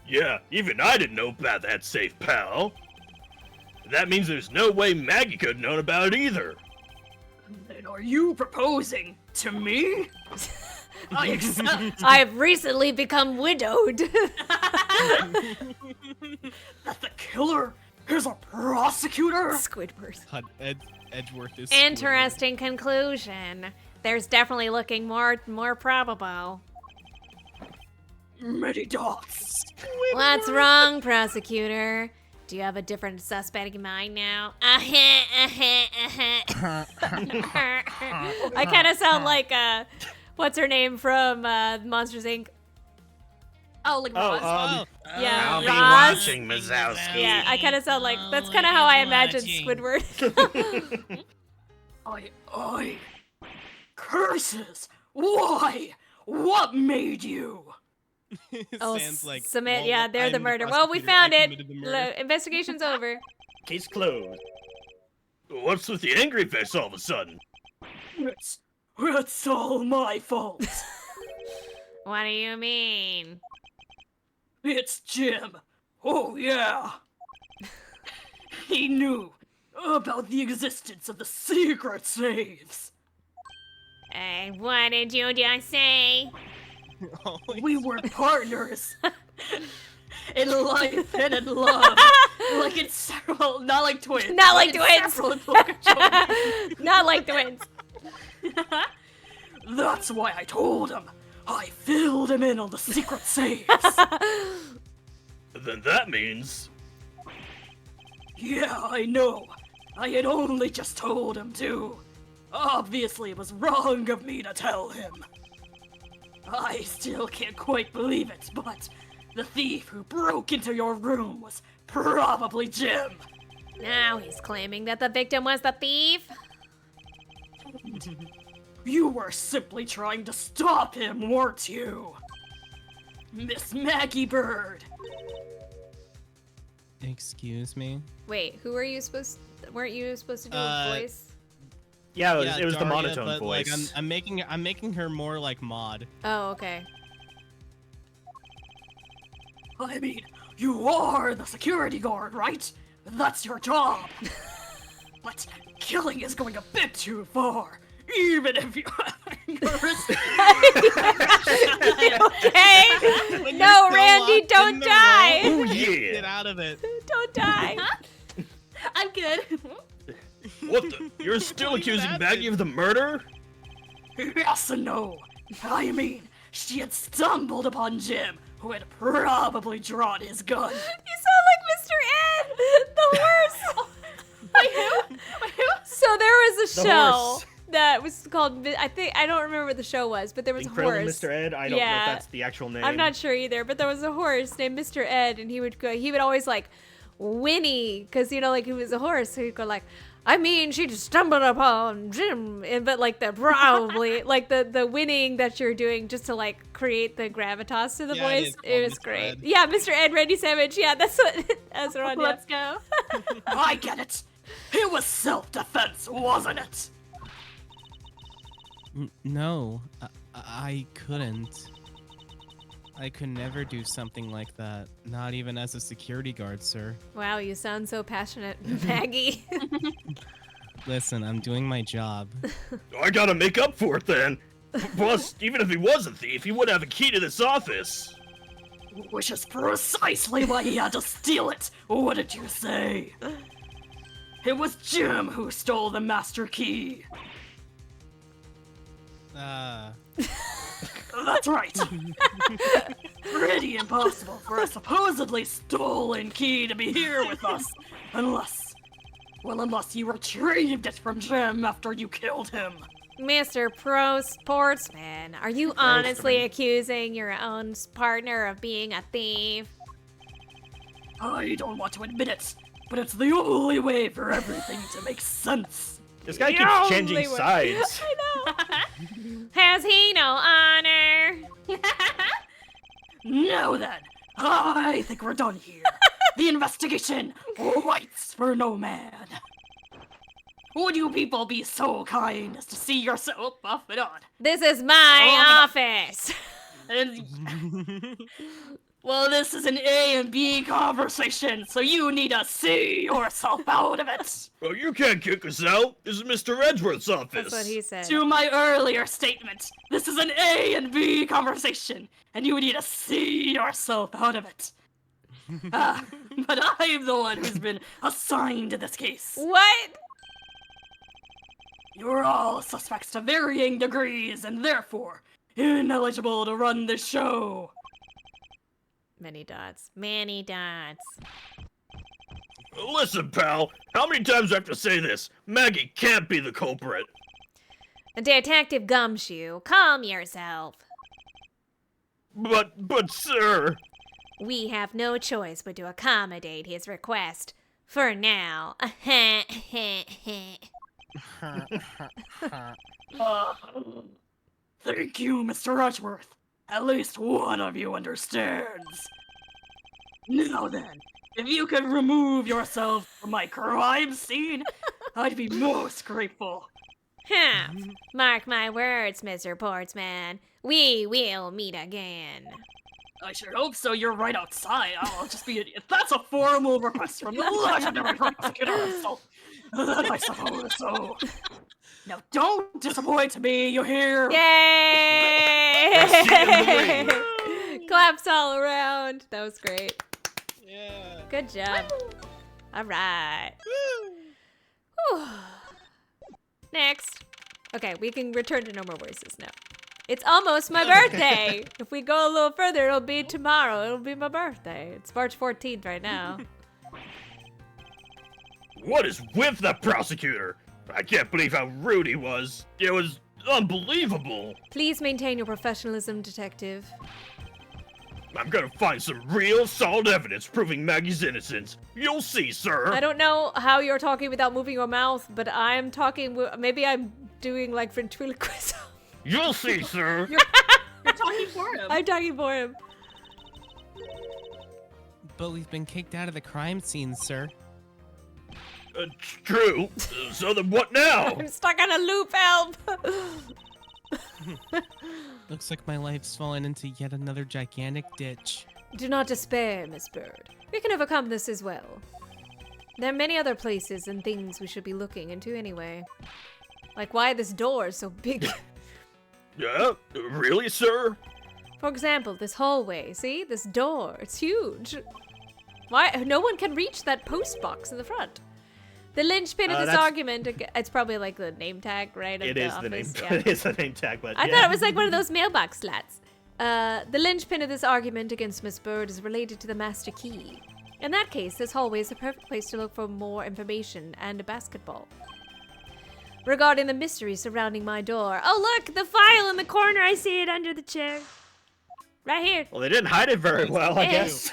Yeah, even I didn't know about that safe, pal. That means there's no way Maggie could have known about it either. Then are you proposing to me? I accept I have recently become widowed. that the killer is a prosecutor? Squidward. God, Edgeworth is Interesting conclusion. There's definitely looking more probable. Many dots. What's wrong, prosecutor? Do you have a different suspect in mind now? I kind of sound like what's her name from Monsters Inc. Oh, like Ross. Oh, Yeah, I'll be Roz. watching, Mazowski. Yeah, I kind of sound like that's kind of how I imagine Squidward. I. Curses! Why? What made you? Sounds like Submit. well, Yeah, they're the I'm murder. Well, we prosecutor, found I it. committed the murder. Investigation's over. Case closed. What's with the angry face all of a sudden? It's all my fault. What do you mean? It's Jim. Oh, yeah. He knew about the existence of the secret saves. What did you just say? We were partners. In life and in love. Like in several, not like twins. Not like in twins. several occasions. Not like twins. That's why I told him. I filled him in on the secret saves. Then that means... Yeah, I know. I had only just told him to. Obviously, it was wrong of me to tell him. I still can't quite believe it, but the thief who broke into your room was probably Jim. Now he's claiming that the victim was the thief. You were simply trying to stop him, weren't you? Miss Maggie Bird. Excuse me. Wait, who are you supposed? Weren't you supposed to do a voice? Yeah, it was, Yeah, it was the Daria, monotone but, voice. Like, I'm making her more like Maud. Oh, okay. I mean, you are the security guard, right? That's your job. But killing is going a bit too far. Even if you Okay. When No, you're still Randy, locked don't in the die. room, Oh, yeah. Get out of it. Don't die. I'm good. What the? You're still Please accusing acid. Maggie of the murder? Yes and no. I mean, she had stumbled upon Jim, who had probably drawn his gun. You sound like Mr. Ed, the horse. Wait, who? Wait, who? So there was a The show horse. that was called. I don't remember what the show was, but there was a Incredible horse. Mr. Ed. I don't know Yeah. if that's the actual name. I'm not sure either, but there was a horse named Mr. Ed, and he would always like whinny because like he was a horse, so he'd go like, I mean, she just stumbled upon Jim, but like the probably like the winning that you're doing just to like create the gravitas to the Yeah, it voice. is It called was Mr. great. Ed. Yeah, Mr. Ed, Randy Savage. Yeah, that's what that's what. Yeah. Let's go. I get it. It was self-defense, wasn't it? No, I couldn't. I could never do something like that. Not even as a security guard, sir. Wow, you sound so passionate, Maggie. Listen, I'm doing my job. I gotta make up for it then. Plus, even if he was a thief, he would have a key to this office. Which is precisely why he had to steal it. What did you say? It was Jim who stole the master key. That's right. Pretty impossible for a supposedly stolen key to be here with us. Unless you retrieved it from Jim after you killed him. Mr. Pro Sportsman, are you honestly accusing your own partner of being a thief? I don't want to admit it, but it's the only way for everything to make sense. This guy The keeps only changing way. sides. Has he no honor? Now then, I think we're done here. The investigation waits for no man. Would you people be so kind as to see yourself off and on? This is my office. And, well, this is an A and B conversation, so you need to see yourself out of it. Oh, you can't kick us out. This is Mr. Edgeworth's office. That's what he said. To my earlier statement, this is an A and B conversation, and you need to see yourself out of it. But I'm the one who's been assigned to this case. What? You're all suspects to varying degrees, and therefore ineligible to run the show. Many dots. Many dots. Listen, pal. How many times do I have to say this? Maggie can't be the culprit. Detective Gumshoe, calm yourself. But, sir. We have no choice but to accommodate his request. For now. Thank you, Mr. Edgeworth. At least one of you understands. Now then, if you could remove yourself from my crime scene, I'd be most grateful. Mark my words, Mr. Portsman. We will meet again. I sure hope so. You're right outside. I'll just be if that's a formal request from the legendary prosecutor himself, then I suppose so. Now don't disappoint me, you hear? Yay! Claps all around. That was great. Yeah. Good job. All right. Whew. Next. Okay, we can return to normal voices now. It's almost my birthday. If we go a little further, it'll be tomorrow. It'll be my birthday. It's March 14th right now. What is with the prosecutor? I can't believe how rude he was. It was unbelievable. Please maintain your professionalism, detective. I'm gonna find some real solid evidence proving Maggie's innocence. You'll see, sir. I don't know how you're talking without moving your mouth, but I'm talking. Maybe I'm doing like ventriloquism. You'll see, sir. You're talking for him. I'm talking for him. But we've been kicked out of the crime scene, sir. True. So then what now? I'm stuck on a loop, help! Looks like my life's fallen into yet another gigantic ditch. Do not despair, Miss Bird. We can overcome this as well. There are many other places and things we should be looking into anyway. Like why this door is so big. Yeah? Really, sir? For example, this hallway. See? This door. It's huge. Why? No one can reach that post box in the front. The linchpin of this that's- argument, it's probably like the name tag, right? of It is the name. office, yeah. It is the name tag, but I yeah. thought it was like one of those mailbox slats. The linchpin of this argument against Miss Bird is related to the master key. In that case, this hallway is the perfect place to look for more information and a basketball. Regarding the mystery surrounding my door. Oh, look, the file in the corner. I see it under the chair. Right here. Well, they didn't hide it very well, I guess.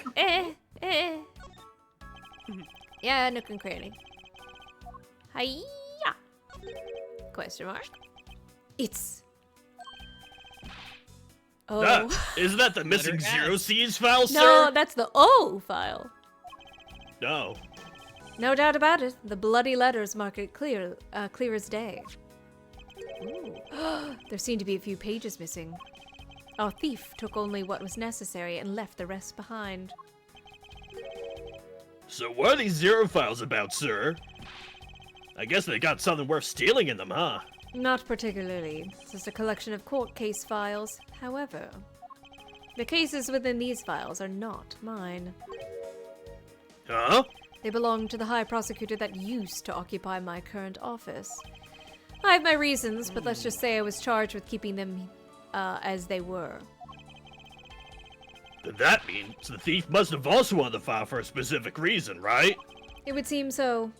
Yeah, nook and cranny. Hiya! Question mark. It's. Oh. Isn't that the missing Letter zero S. C's file, sir? No, that's the O file. No. No doubt about it. The bloody letters mark it clear as day. Ooh. There seem to be a few pages missing. Our thief took only what was necessary and left the rest behind. So what are these zero files about, sir? I guess they got something worth stealing in them, huh? Not particularly. It's just a collection of court case files. However, the cases within these files are not mine. Huh? They belong to the high prosecutor that used to occupy my current office. I have my reasons, but let's just say I was charged with keeping them as they were. Then that means the thief must have also wanted the file for a specific reason, right? It would seem so.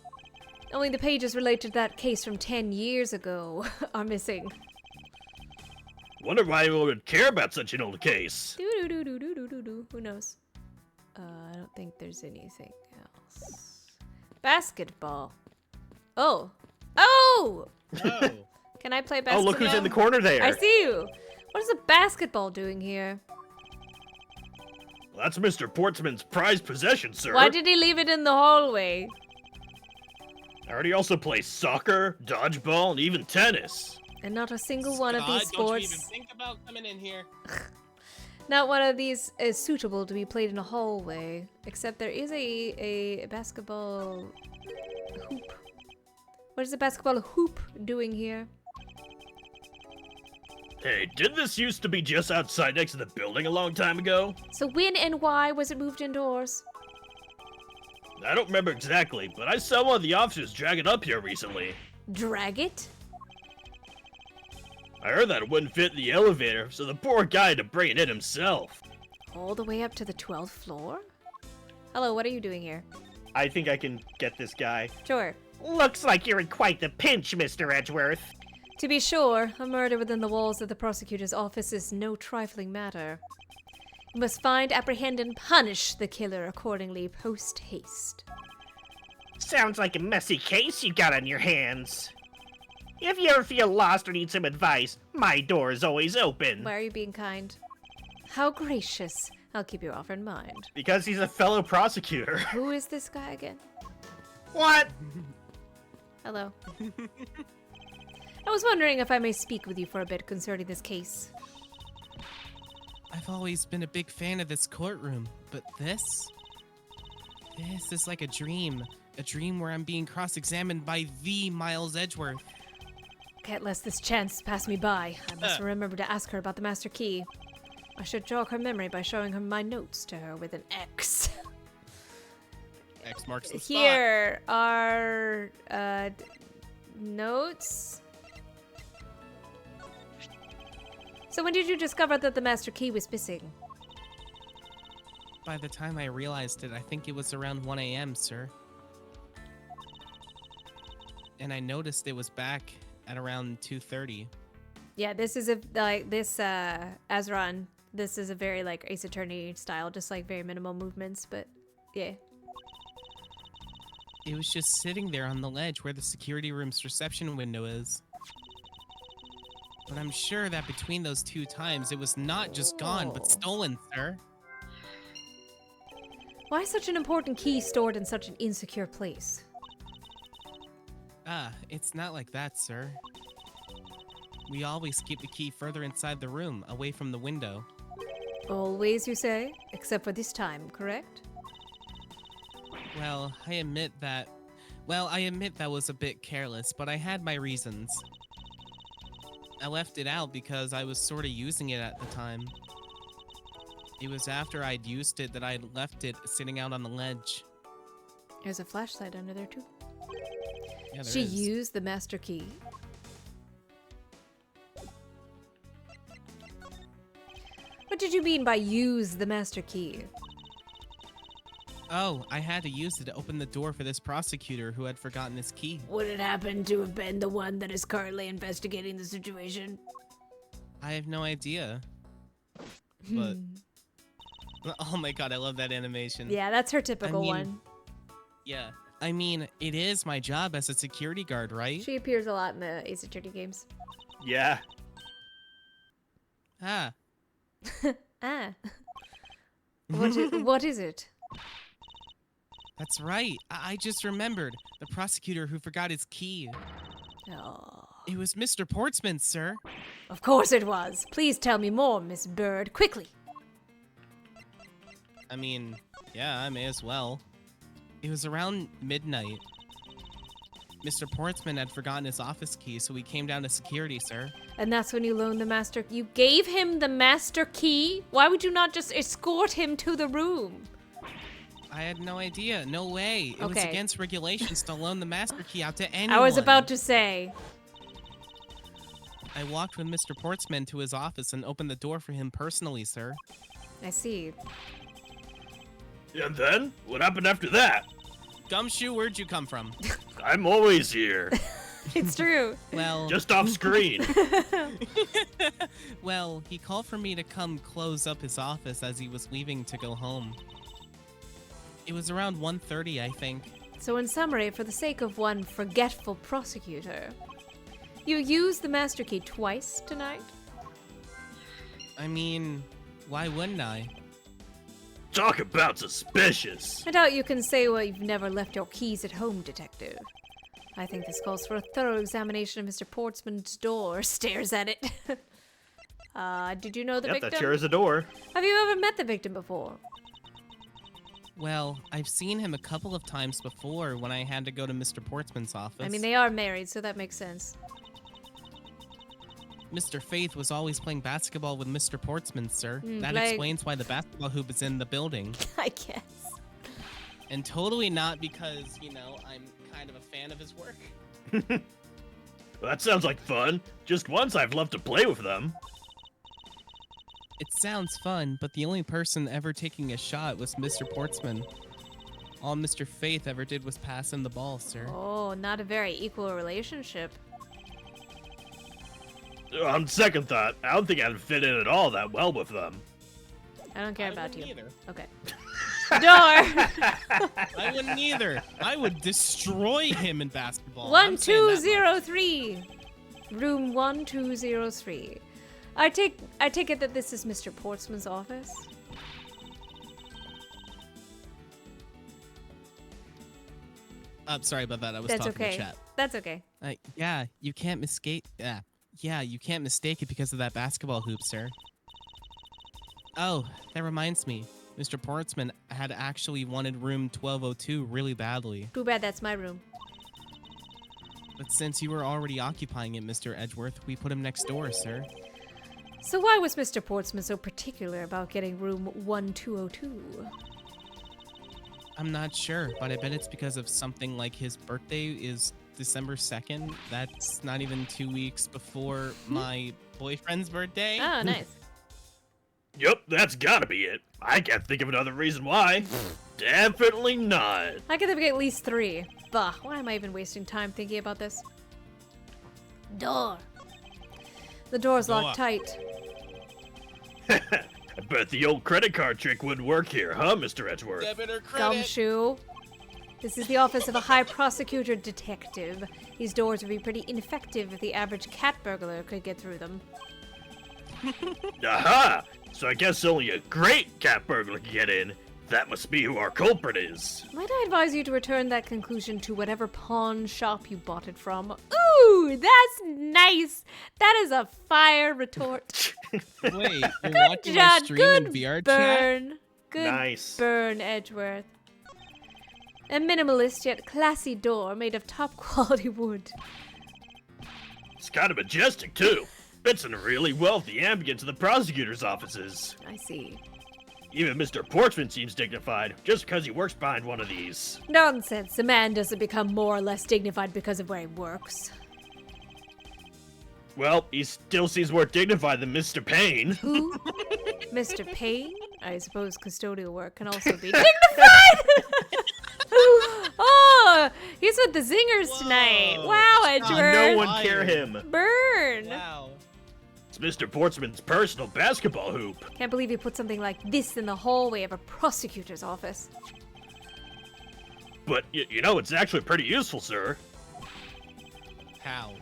Only the pages related to that case from 10 years ago are missing. Wonder why anyone would care about such an old case. Doo-doo-doo-doo-doo-doo-doo. Who knows? I don't think there's anything else. Basketball. Oh. Oh! Oh. Can I play Oh, basketball? look who's in the corner there. I see you. What is a basketball doing here? Well, that's Mr. Portsman's prized possession, sir. Why did he leave it in the hallway? I already also play soccer, dodgeball, and even tennis. And not a single one of these God, don't you even sports, think about coming in here. not one of these is suitable to be played in a hallway. Except there is a basketball hoop. What is a basketball hoop doing here? Hey, didn't this used to be just outside next to the building a long time ago? So when and why was it moved indoors? I don't remember exactly, but I saw one of the officers drag it up here recently. Drag it? I heard that it wouldn't fit in the elevator, so the poor guy had to bring it in himself. All the way up to the 12th floor? Hello, what are you doing here? I think I can get this guy. Sure. Looks like you're in quite the pinch, Mr. Edgeworth. To be sure, a murder within the walls of the prosecutor's office is no trifling matter. You must find, apprehend, and punish the killer accordingly post-haste. Sounds like a messy case you got on your hands. If you ever feel lost or need some advice, my door is always open. Why are you being kind? How gracious. I'll keep your offer in mind. Because he's a fellow prosecutor. Who is this guy again? What? Hello. I was wondering if I may speak with you for a bit concerning this case. I've always been a big fan of this courtroom, but this is like a dream where I'm being cross-examined by the Miles Edgeworth. Can't let this chance pass me by. I must remember to ask her about the master key. I should jog her memory by showing her my notes to her with an X. X marks the spot. Here are notes. So when did you discover that the master key was missing? By the time I realized it, I think it was around 1 a.m., sir. And I noticed it was back at around 2:30. Yeah, this is Azron. This is a very like Ace Attorney style, just like very minimal movements, but yeah. It was just sitting there on the ledge where the security room's reception window is. But I'm sure that between those two times, it was not just gone, but stolen, sir. Why is such an important key stored in such an insecure place? Ah, it's not like that, sir. We always keep the key further inside the room, away from the window. Always, you say? Except for this time, correct? Well, I admit that was a bit careless, but I had my reasons. I left it out because I was sort of using it at the time. It was after I'd used it that I'd left it sitting out on the ledge. There's a flashlight under there, too. Yeah, there She is. used the master key. What did you mean by use the master key? Oh, I had to use it to open the door for this prosecutor who had forgotten his key. Would it happen to have been the one that is currently investigating the situation? I have no idea. But oh my god, I love that animation. Yeah, that's her typical mean- one. Yeah. I mean, it is my job as a security guard, right? She appears a lot in the Ace Attorney games. Yeah. Ah. Ah. What is it? That's right. I just remembered. The prosecutor who forgot his key. Oh. It was Mr. Portsman, sir. Of course it was. Please tell me more, Miss Bird, quickly. I mean, yeah, I may as well. It was around midnight. Mr. Portsman had forgotten his office key, so we came down to security, sir. And that's when you loaned the master. You gave him the master key? Why would you not just escort him to the room? I had no idea. No way. It was Okay. against regulations to loan the master key out to anyone. I was about to say. I walked with Mr. Portsman to his office and opened the door for him personally, sir. I see. And then? What happened after that? Gumshoe, where'd you come from? I'm always here. It's true. Well, Just off screen. well, he called for me to come close up his office as he was leaving to go home. It was around 1:30, I think. So in summary, for the sake of one forgetful prosecutor, you used the master key twice tonight? I mean, why wouldn't I? Talk about suspicious. I doubt you can say, well, you've never left your keys at home, detective. I think this calls for a thorough examination of Mr. Portsman's door. Stares at it. Did you know the Yep, victim? that sure is a door. Have you ever met the victim before? Well, I've seen him a couple of times before when I had to go to Mr. Portsman's office. I mean, they are married, so that makes sense. Mr. Faith was always playing basketball with Mr. Portsman, sir. That like- explains why the basketball hoop is in the building. I guess. And totally not because, you know, I'm kind of a fan of his work. Well, that sounds like fun. Just once I've loved to play with them. It sounds fun, but the only person ever taking a shot was Mr. Portsman. All Mr. Faith ever did was pass him the ball, sir. Oh, not a very equal relationship. On second thought, I don't think I'd fit in at all that well with them. I don't care I about you. wouldn't either. Okay. Door! I wouldn't either. I would destroy him in basketball. I'm saying that much. 1203. Room 1203. I take it that this is Mr. Portsman's office. Sorry about that. I was That's talking okay. to chat. That's okay. Yeah, you can't mistake. Yeah, you can't mistake it because of that basketball hoop, sir. Oh, that reminds me. Mr. Portsman had actually wanted room 1202 really badly. Too bad that's my room. But since you were already occupying it, Mr. Edgeworth, we put him next door, sir. So why was Mr. Portsman so particular about getting room 1202? I'm not sure, but I bet it's because of something like his birthday is December 2nd. That's not even 2 weeks before my boyfriend's birthday. Oh, nice. Yup, that's gotta be it. I can't think of another reason why. Definitely not. I can think of at least 3. Bah, why am I even wasting time thinking about this? Door. The door's locked tight. I bet the old credit card trick wouldn't work here, huh, Mr. Edgeworth? Debit or credit? Gumshoe. This is the office of a high prosecutor detective. These doors would be pretty ineffective if the average cat burglar could get through them. Aha! So I guess only a great cat burglar can get in. That must be who our culprit is. Might I advise you to return that conclusion to whatever pawn shop you bought it from? Ooh, that's nice. That is a fire retort. Wait, you're watching my John, stream in good VR chat? burn. Good Nice. burn, Edgeworth. A minimalist yet classy door made of top quality wood. It's kind of majestic, too. Fits in a really wealthy ambience of the prosecutor's offices. I see. Even Mr. Portsman seems dignified, just because he works behind one of these. Nonsense. A man doesn't become more or less dignified because of where he works. Well, he still seems more dignified than Mr. Payne. Who? Mr. Payne? I suppose custodial work can also be dignified! Oh, he's with the zingers tonight. Whoa. Wow, Edgeworth. No one care him. Burn. Wow. It's Mr. Portsman's personal basketball hoop. Can't believe you put something like this in the hallway of a prosecutor's office. But, you know, it's actually pretty useful, sir. How?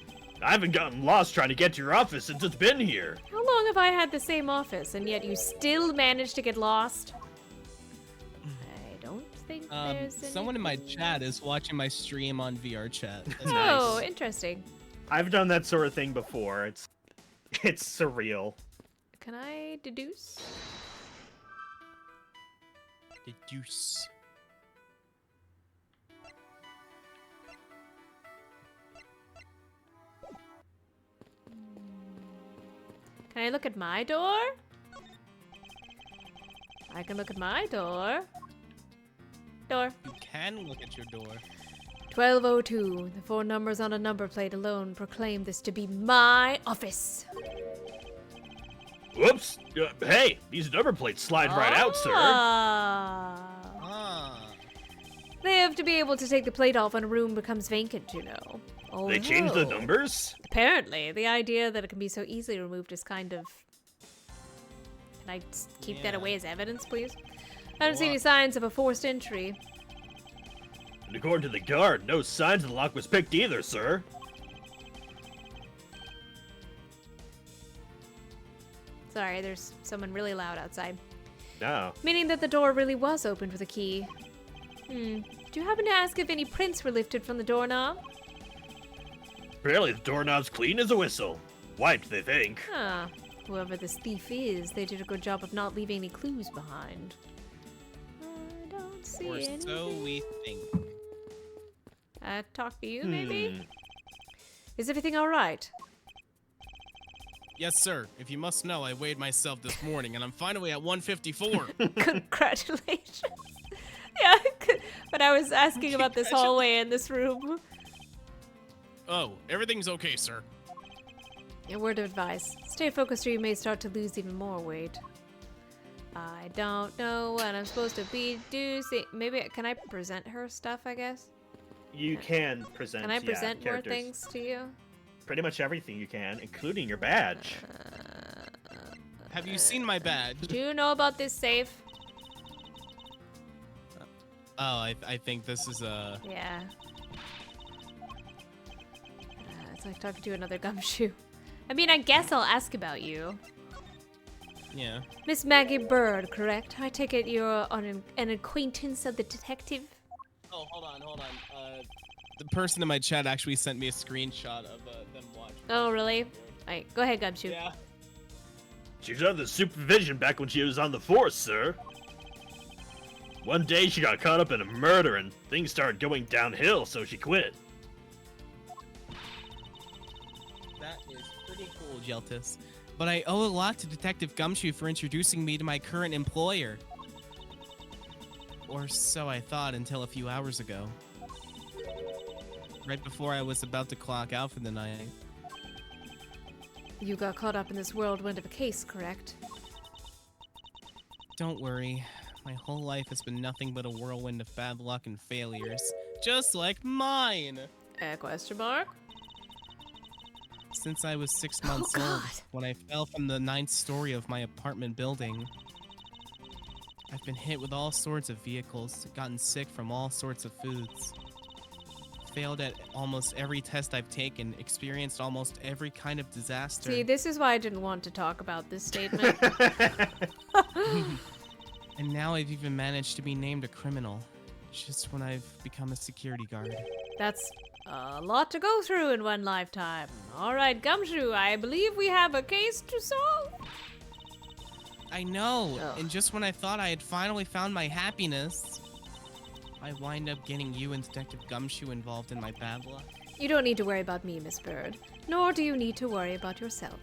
I haven't gotten lost trying to get to your office since it's been here. How long have I had the same office, and yet you still managed to get lost? I don't think there's Someone in my anything- chat is watching my stream on VR chat. That's Oh, nice. interesting. I've done that sort of thing before. It's surreal. Can I deduce? Deduce. Can I look at my door? I can look at my door. Door. You can look at your door. 1202. The 4 numbers on a number plate alone proclaim this to be my office. Whoops. Hey, these number plates slide right out, sir. Ah. Ah. They have to be able to take the plate off when a room becomes vacant, you know. They changed the Although, numbers? Apparently, the idea that it can be so easily removed is kind of... Can I keep that Yeah. away as evidence, please? I don't see What? any signs of a forced entry. And according to the guard, no signs of the lock was picked either, sir. Sorry, there's someone really loud outside. No. Meaning that the door really was opened with a key. Do you happen to ask if any prints were lifted from the doorknob? Apparently the doorknob's clean as a whistle. Wiped, they think. Huh. Whoever this thief is, they did a good job of not leaving any clues behind. I don't see Or anything. so we think. Talk to you, maybe? Hmm. Is everything alright? Yes, sir. If you must know, I weighed myself this morning, and I'm finally at 154. Congratulations. Yeah, but I was asking about this hallway and this room. Oh, everything's okay, sir. A word of advice. Stay focused or you may start to lose even more weight. I don't know what I'm supposed to be doing. Maybe, can I present her stuff, I guess? You can present. Can I present more characters. things to you? Pretty much everything you can, including your badge. Have you seen my badge? Do you know about this safe? Oh, I think this is a... Yeah. It's like talking to another gumshoe. I mean, I guess I'll ask about you. Yeah. Miss Maggie Bird, correct? I take it you're on an acquaintance of the detective? Oh, hold on. The person in my chat actually sent me a screenshot of them watching. Oh, really? Alright, go ahead, Gumshoe. Yeah. She was under supervision back when she was on the force, sir. One day she got caught up in a murder and things started going downhill, so she quit. That is pretty cool, Jeltis. But I owe a lot to Detective Gumshoe for introducing me to my current employer. Or so I thought until a few hours ago. Right before I was about to clock out for the night. You got caught up in this whirlwind of a case, correct? Don't worry. My whole life has been nothing but a whirlwind of bad luck and failures. Just like mine! Question mark? Since I was 6 months old, God. when I fell from the 9th story of my apartment building. I've been hit with all sorts of vehicles, gotten sick from all sorts of foods. Failed at almost every test I've taken, experienced almost every kind of disaster. See, this is why I didn't want to talk about this statement. And now I've even managed to be named a criminal, just when I've become a security guard. That's a lot to go through in one lifetime. Alright, Gumshoe, I believe we have a case to solve. I know, Ugh. and just when I thought I had finally found my happiness, I wind up getting you and Detective Gumshoe involved in my bad luck. You don't need to worry about me, Miss Bird. Nor do you need to worry about yourself.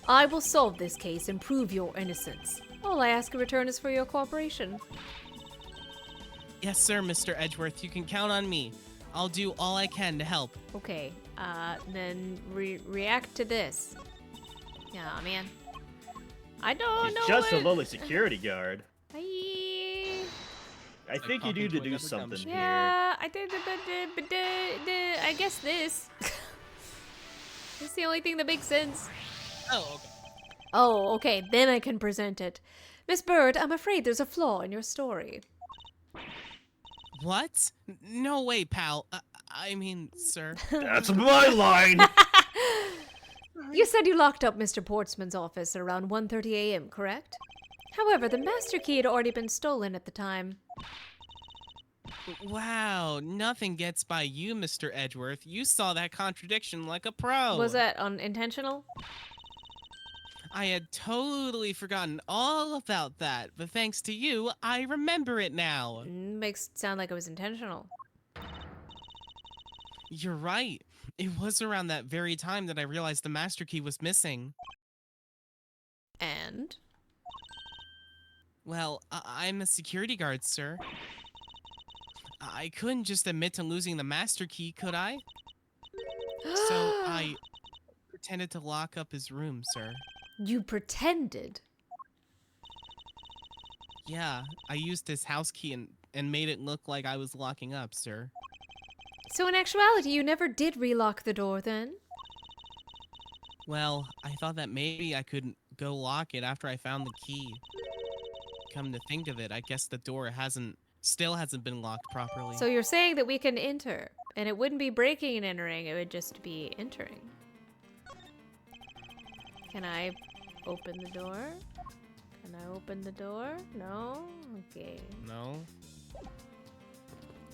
I will solve this case and prove your innocence. All I ask in return is for your cooperation. Yes, sir, Mr. Edgeworth. You can count on me. I'll do all I can to help. Okay, then react to this. Aw, man. I don't He's know just a what... lowly security guard. I think you talking need to to do another something gumshoe. here. Yeah, I did, I guess this. It's the only thing that makes sense. Oh, okay. Oh, okay, then I can present it. Miss Bird, I'm afraid there's a flaw in your story. What? No way, pal. I mean, sir. That's my line. You said you locked up Mr. Portsman's office at around 1:30 a.m., correct? However, the master key had already been stolen at the time. Wow, nothing gets by you, Mr. Edgeworth. You saw that contradiction like a pro. Was that unintentional? I had totally forgotten all about that, but thanks to you, I remember it now. Makes it sound like it was intentional. You're right. It was around that very time that I realized the master key was missing. And? Well, I'm a security guard, sir. I couldn't just admit to losing the master key, could I? So I pretended to lock up his room, sir. You pretended? Yeah, I used his house key and made it look like I was locking up, sir. So in actuality, you never did relock the door then? Well, I thought that maybe I could go lock it after I found the key. Come to think of it, I guess the door still hasn't been locked properly. So you're saying that we can enter, and it wouldn't be breaking and entering, it would just be entering. Can I open the door? Can I open the door? No? Okay. No?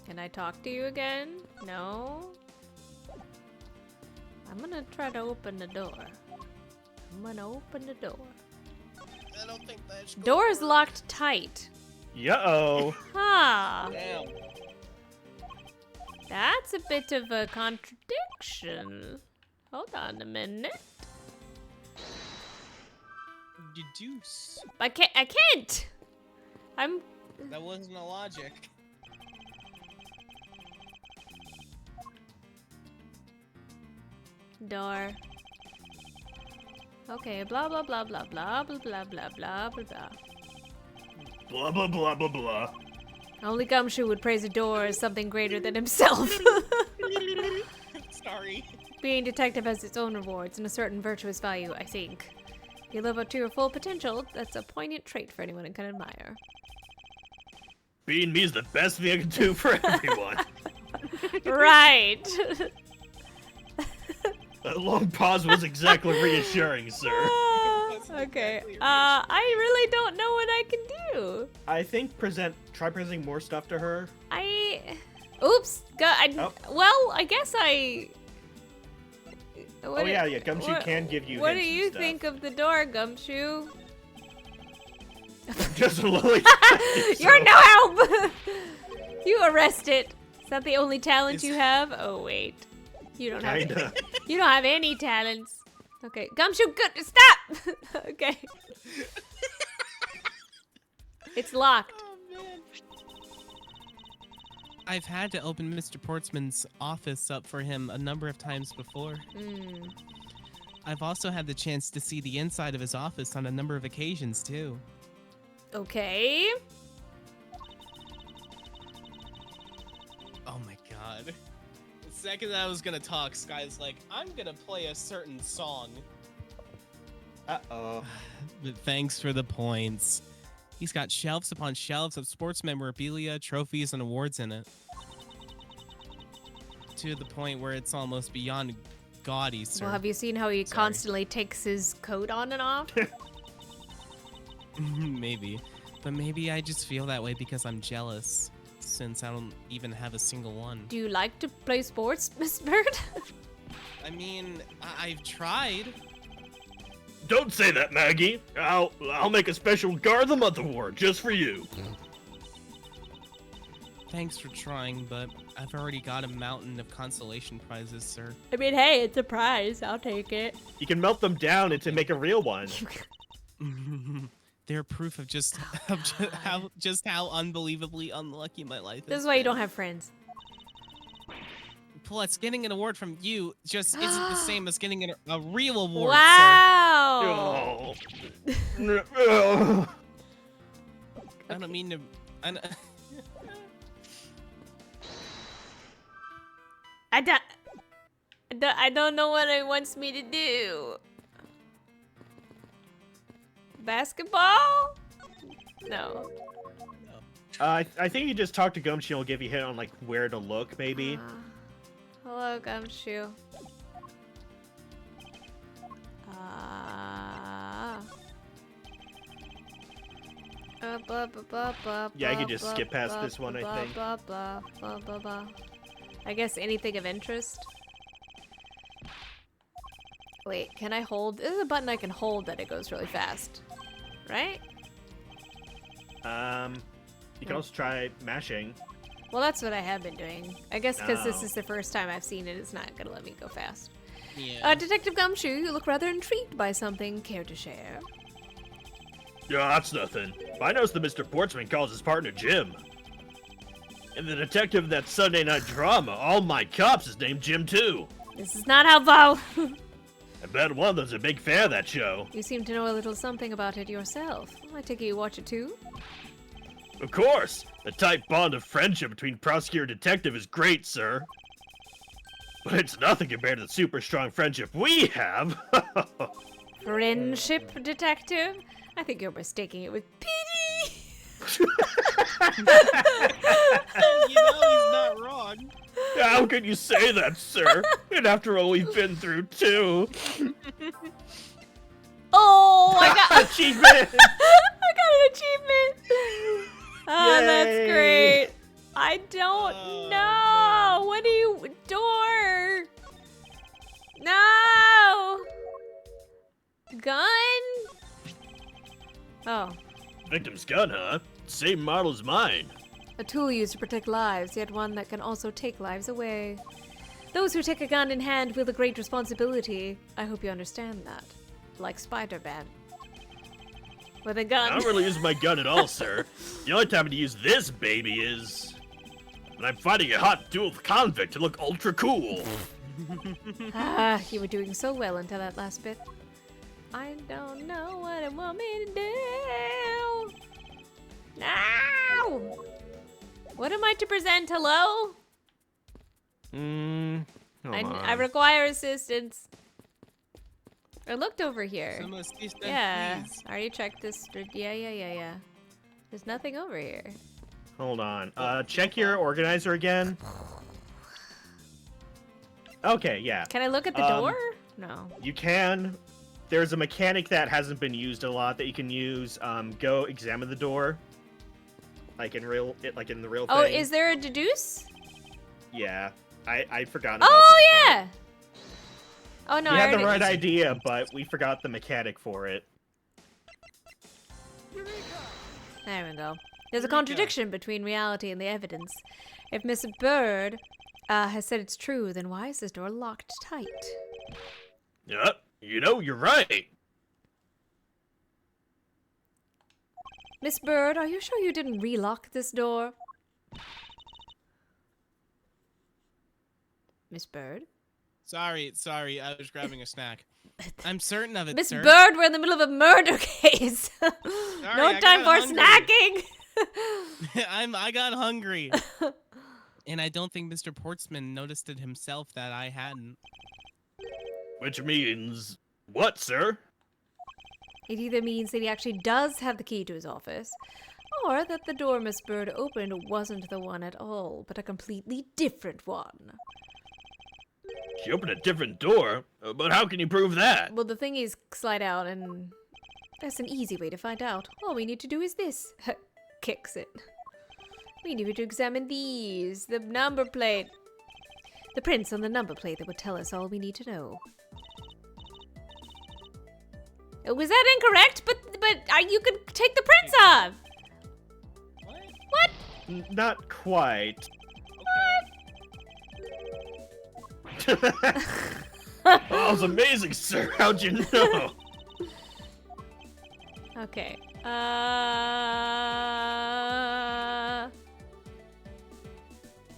Can I talk to you again? No? I'm gonna try to open the door. I'm gonna open the door. I don't think that's Door is locked tight. Yo. Huh. Damn. That's a bit of a contradiction. Hold on a minute. Deduce. I can't! That wasn't a logic. Door. Okay, blah blah blah blah blah blah blah blah blah blah blah. Blah blah blah blah blah. Only Gumshoe would praise a door as something greater than himself. Sorry. Being detective has its own rewards and a certain virtuous value, I think. If you live up to your full potential, that's a poignant trait for anyone who can admire. Being me is the best thing I can do for everyone. Right! That long pause was exactly reassuring, sir. Okay. I really don't know what I can do. I think try presenting more stuff to her. Oops. Oh. Well, I guess I... Oh yeah, Gumshoe can give you What do hints and you stuff. think of the door, Gumshoe? Just a lily. You're no help! You arrest it. Is that the only talent you have? Oh, wait. You don't have Kinda. You don't have any talents. Okay. Gumshoe, good. Stop! Okay. It's locked. I've had to open Mr. Portsman's office up for him a number of times before. I've also had the chance to see the inside of his office on a number of occasions, too. Okay. Oh my god. The second that I was gonna talk, Sky's like, I'm gonna play a certain song. Uh-oh. But thanks for the points. He's got shelves upon shelves of sports memorabilia, trophies, and awards in it. To the point where it's almost beyond gaudy, sir. Well, have you seen how he Sorry. constantly takes his coat on and off? Maybe. But maybe I just feel that way because I'm jealous, since I don't even have a single one. Do you like to play sports, Miss Bird? I mean, I've tried. Don't say that, Maggie. I'll make a special Guard of the Month award just for you. Thanks for trying, but I've already got a mountain of consolation prizes, sir. I mean, hey, it's a prize. I'll take it. You can melt them down and to make a real one. They're proof of just how unbelievably unlucky my life is. This is why you don't have friends. Plus, getting an award from you just isn't the same as getting a real award, Wow. Oh. sir. I don't mean to... I don't know what it wants me to do. Basketball? No. I think you just talk to Gumshoe and he'll give you a hint on like where to look, maybe. Hello, Gumshoe. Yeah, I could just skip past this one, I think. I guess anything of interest. Wait, can I hold? This is a button I can hold that it goes really fast. Right? You can also try mashing. Well, that's what I have been doing. I guess because this Oh. is the first time I've seen it, it's not gonna let me go fast. Yeah. Detective Gumshoe, you look rather intrigued by something. Care to share? Yeah, that's nothing. I noticed that Mr. Portsman calls his partner Jim. And the detective of that Sunday night drama, All My Cops, is named Jim too. This is not helpful. I bet one of them's a big fan of that show. You seem to know a little something about it yourself. I take it you watch it too? Of course! The tight bond of friendship between prosecutor and detective is great, sir. But it's nothing compared to the super strong friendship we have. Friendship detective? I think you're mistaking it with pity. You know he's not wrong. How can you say that, sir? And after all we've been through, too. Oh, I got Achievement! I got an achievement. Oh, that's Yay. great. I don't know. What do you door? No. Gun? Oh. Victim's gun, huh? Same model as mine. A tool used to protect lives, yet one that can also take lives away. Those who take a gun in hand wield a great responsibility. I hope you understand that. Like Spider-Man. With a gun. I don't really use my gun at all, sir. The only time to use this baby is when I'm fighting a hot dual convict to look ultra cool. Ah, you were doing so well until that last bit. I don't know what it want me to do. No! What am I to present? Hello? Hold I on. require assistance. I looked over here. Some assistance, Yeah. please. Are you checked this? Yeah. There's nothing over here. Hold on. Check your organizer again. Okay, yeah. Can I look at the door? No. You can. There's a mechanic that hasn't been used a lot that you can use. Go examine the door. Like in the real thing. Oh, is there a deduce? Yeah. I'd forgotten about Oh, this part. yeah! Oh, no, You I had the already... right idea, but we forgot the mechanic for it. There we go. There's a Eureka. contradiction between reality and the evidence. If Miss Bird has said it's true, then why is this door locked tight? Yeah, you know, you're right. Miss Bird, are you sure you didn't relock this door? Miss Bird? Sorry, I was grabbing a snack. I'm certain of it, Miss sir. Bird, we're in the middle of a murder case. No I time got for hungry. snacking. I got hungry. And I don't think Mr. Portsman noticed it himself that I hadn't. Which means what, sir? It either means that he actually does have the key to his office, or that the door Miss Bird opened wasn't the one at all, but a completely different one. She opened a different door, but how can you prove that? Well, the thingies slide out, and that's an easy way to find out. All we need to do is this. Kicks it. We need to examine these. The number plate. The prints on the number plate that would tell us all we need to know. Was that incorrect? But you could take the prints off. What? What? Not quite. Oh, that was amazing, sir. How'd you know? Okay.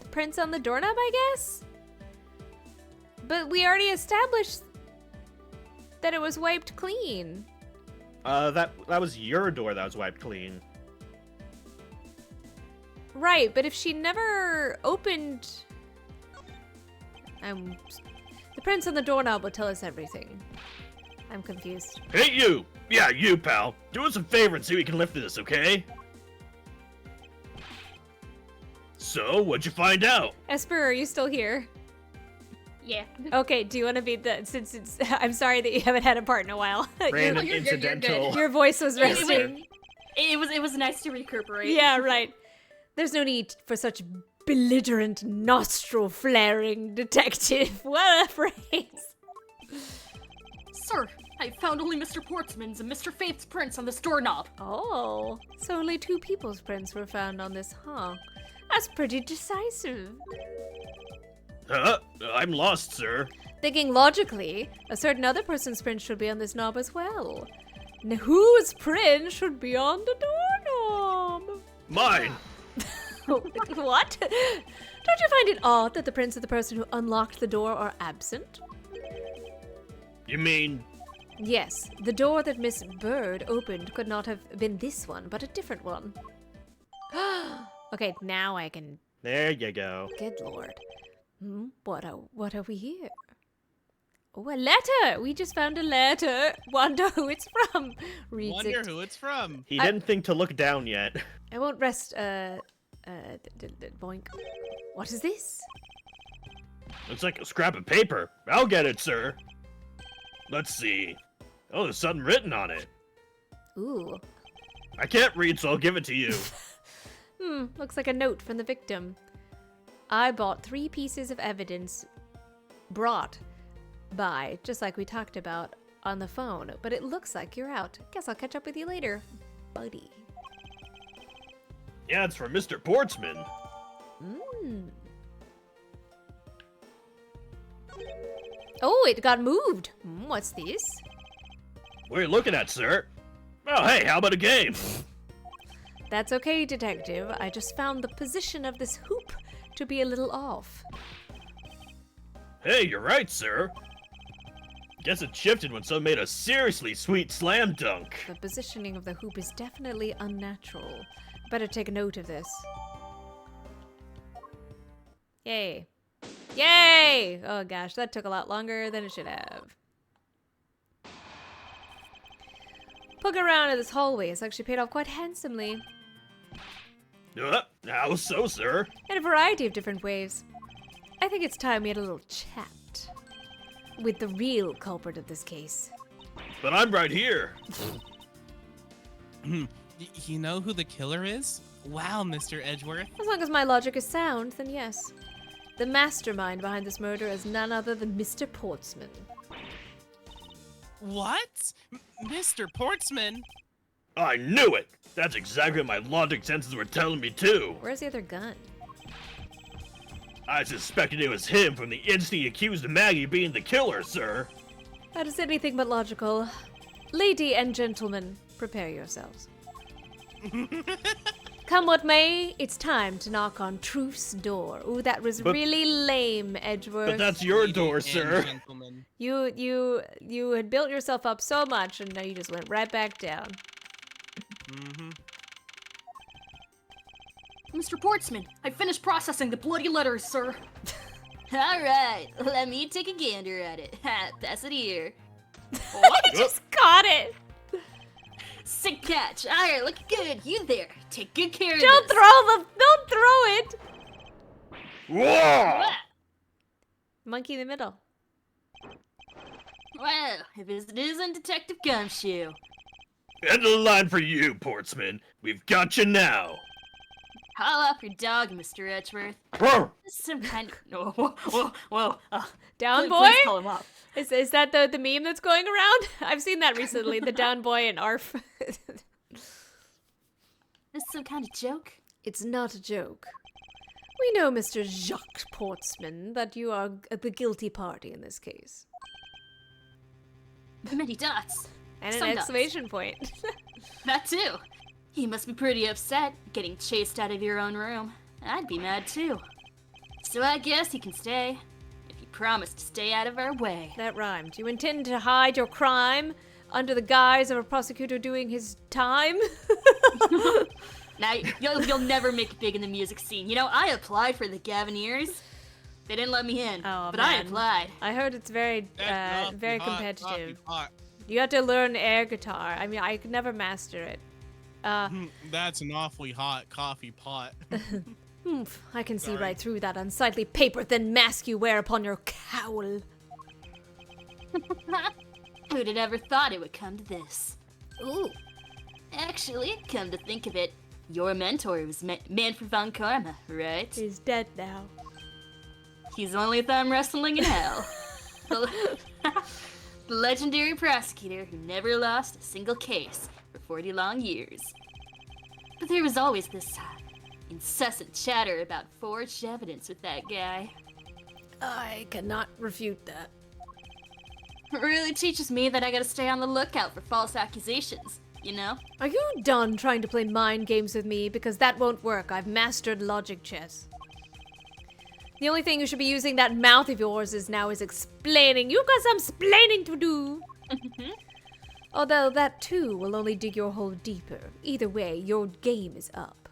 The prints on the doorknob, I guess? But we already established that it was wiped clean. That was your door that was wiped clean. Right, but if she never opened... The prints on the doorknob will tell us everything. I'm confused. Hey, you! Yeah, you, pal. Do us a favor and see if we can lift this, okay? So, what'd you find out? Espurr, are you still here? Yeah. Okay, do you want to be the... Since it's... I'm sorry that you haven't had a part in a while. Random you're good, you're good. incidental. Your voice was It was- resting. It was nice to recuperate. Yeah, right. There's no need for such belligerent, nostril-flaring detective. What a phrase. Sir, I found only Mr. Portsman's and Mr. Faith's prints on this doorknob. Oh, so only 2 people's prints were found on this, huh? That's pretty decisive. Huh? I'm lost, sir. Thinking logically, a certain other person's print should be on this knob as well. Now, whose print should be on the doorknob? Mine. What? Don't you find it odd that the prints of the person who unlocked the door are absent? You mean... Yes, the door that Miss Bird opened could not have been this one, but a different one. Okay, now I can... There you go. Good lord. What are we here? Oh, a letter! We just found a letter. Wonder who it's from. Reads Wonder it. who it's from. He didn't think to look down yet. I won't rest, boink. What is this? Looks like a scrap of paper. I'll get it, sir. Let's see. Oh, there's something written on it. Ooh. I can't read, so I'll give it to you. Looks like a note from the victim. I bought 3 pieces of evidence brought by, just like we talked about on the phone, but it looks like you're out. Guess I'll catch up with you later, buddy. Yeah, it's from Mr. Portsman. Oh, it got moved. What's this? What are you looking at, sir? Oh, hey, how about a game? That's okay, detective. I just found the position of this hoop to be a little off. Hey, you're right, sir. Guess it shifted when someone made a seriously sweet slam dunk. The positioning of the hoop is definitely unnatural. Better take a note of this. Yay. Yay! Oh gosh, that took a lot longer than it should have. Poking around in this hallway has actually paid off quite handsomely. How so, sir? In a variety of different ways. I think it's time we had a little chat with the real culprit of this case. But I'm right here. You know who the killer is? Wow, Mr. Edgeworth. As long as my logic is sound, then yes. The mastermind behind this murder is none other than Mr. Portsman. What? Mr. Portsman? I knew it! That's exactly what my logic senses were telling me, too. Where's the other gun? I suspected it was him from the instant he accused Maggie of being the killer, sir. That is anything but logical. Lady and gentlemen, prepare yourselves. Come what may, it's time to knock on truth's door. Ooh, that was really lame, Edgeworth. But that's your door, And sir. gentlemen. You had built yourself up so much, and now you just went right back down. Mr. Portsman, I finished processing the bloody letters, sir. Alright, let me take a gander at it. Pass it here. I just caught it. Sick catch. Alright, look good. You there. Take good care of Don't this. don't throw it. Whoa! Monkey in the middle. Well, if it isn't Detective Gumshoe. End of the line for you, Portsman. We've got you now. Call up your dog, Mr. Edgeworth. Brr. Some kind of... Whoa. Down Please boy? call him up. Is that the meme that's going around? I've seen that recently. The down boy and ARF. This some kind of joke? It's not a joke. We know, Mr. Jacques Portsman, that you are the guilty party in this case. Many dots. And an Some dots. exclamation point. That too. You must be pretty upset getting chased out of your own room. I'd be mad too. So I guess you can stay, if you promise to stay out of our way. That rhymed. You intend to hide your crime under the guise of a prosecutor doing his time? Now, you'll never make it big in the music scene. You know, I applied for the Gavineers. They didn't let me in, Oh, but I man. applied. I heard it's very, That's very hot, competitive. hot. You have to learn air guitar. I mean, I could never master it. That's an awfully hot coffee pot. I can see Sorry. right through that unsightly paper thin mask you wear upon your cowl. Who'd have ever thought it would come to this? Ooh. Actually, come to think of it, your mentor was Manfred von Karma, right? He's dead now. He's only thumb wrestling in hell. The legendary prosecutor who never lost a single case for 40 long years. But there was always this incessant chatter about forged evidence with that guy. I cannot refute that. It really teaches me that I gotta stay on the lookout for false accusations, you know? Are you done trying to play mind games with me? Because that won't work. I've mastered logic chess. The only thing you should be using that mouth of yours is explaining. You got some explaining to do. Although that too will only dig your hole deeper. Either way, your game is up.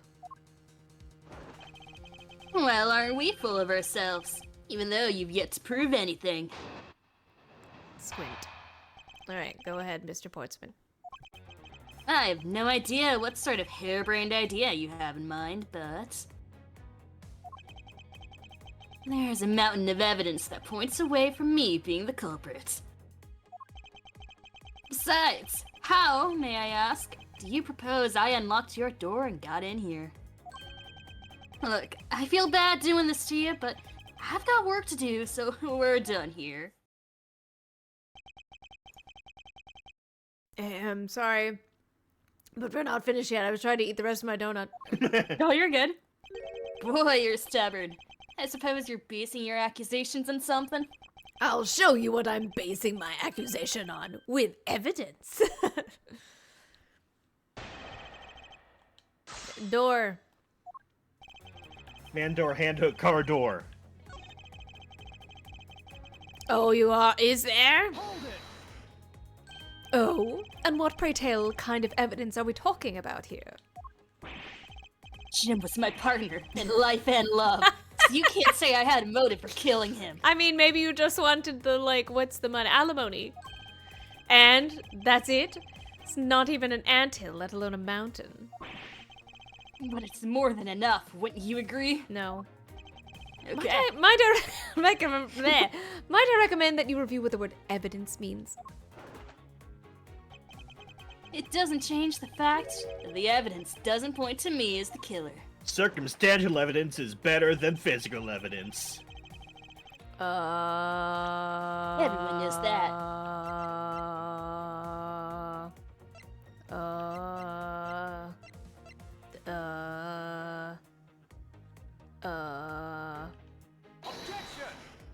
Well, aren't we full of ourselves? Even though you've yet to prove anything. Squint. Alright, go ahead, Mr. Portsman. I have no idea what sort of harebrained idea you have in mind, but... there's a mountain of evidence that points away from me being the culprit. Besides, how, may I ask, do you propose I unlocked your door and got in here? Look, I feel bad doing this to you, but I've got work to do, so we're done here. I'm sorry, but we're not finished yet. I was trying to eat the rest of my donut. Oh, you're good. Boy, you're stubborn. I suppose you're basing your accusations on something? I'll show you what I'm basing my accusation on, with evidence. Door. Man door, hand hook, car door. Oh, you are? Is there? Oh, and what, pray tell, kind of evidence are we talking about here? Jim was my partner in life and love. So you can't say I had a motive for killing him. I mean, maybe you just wanted the, what's the money? Alimony. And that's it? It's not even an anthill, let alone a mountain. But it's more than enough, wouldn't you agree? No. Okay. Might I recommend that you review what the word evidence means? It doesn't change the fact that the evidence doesn't point to me as the killer. Circumstantial evidence is better than physical evidence. Everyone knows that.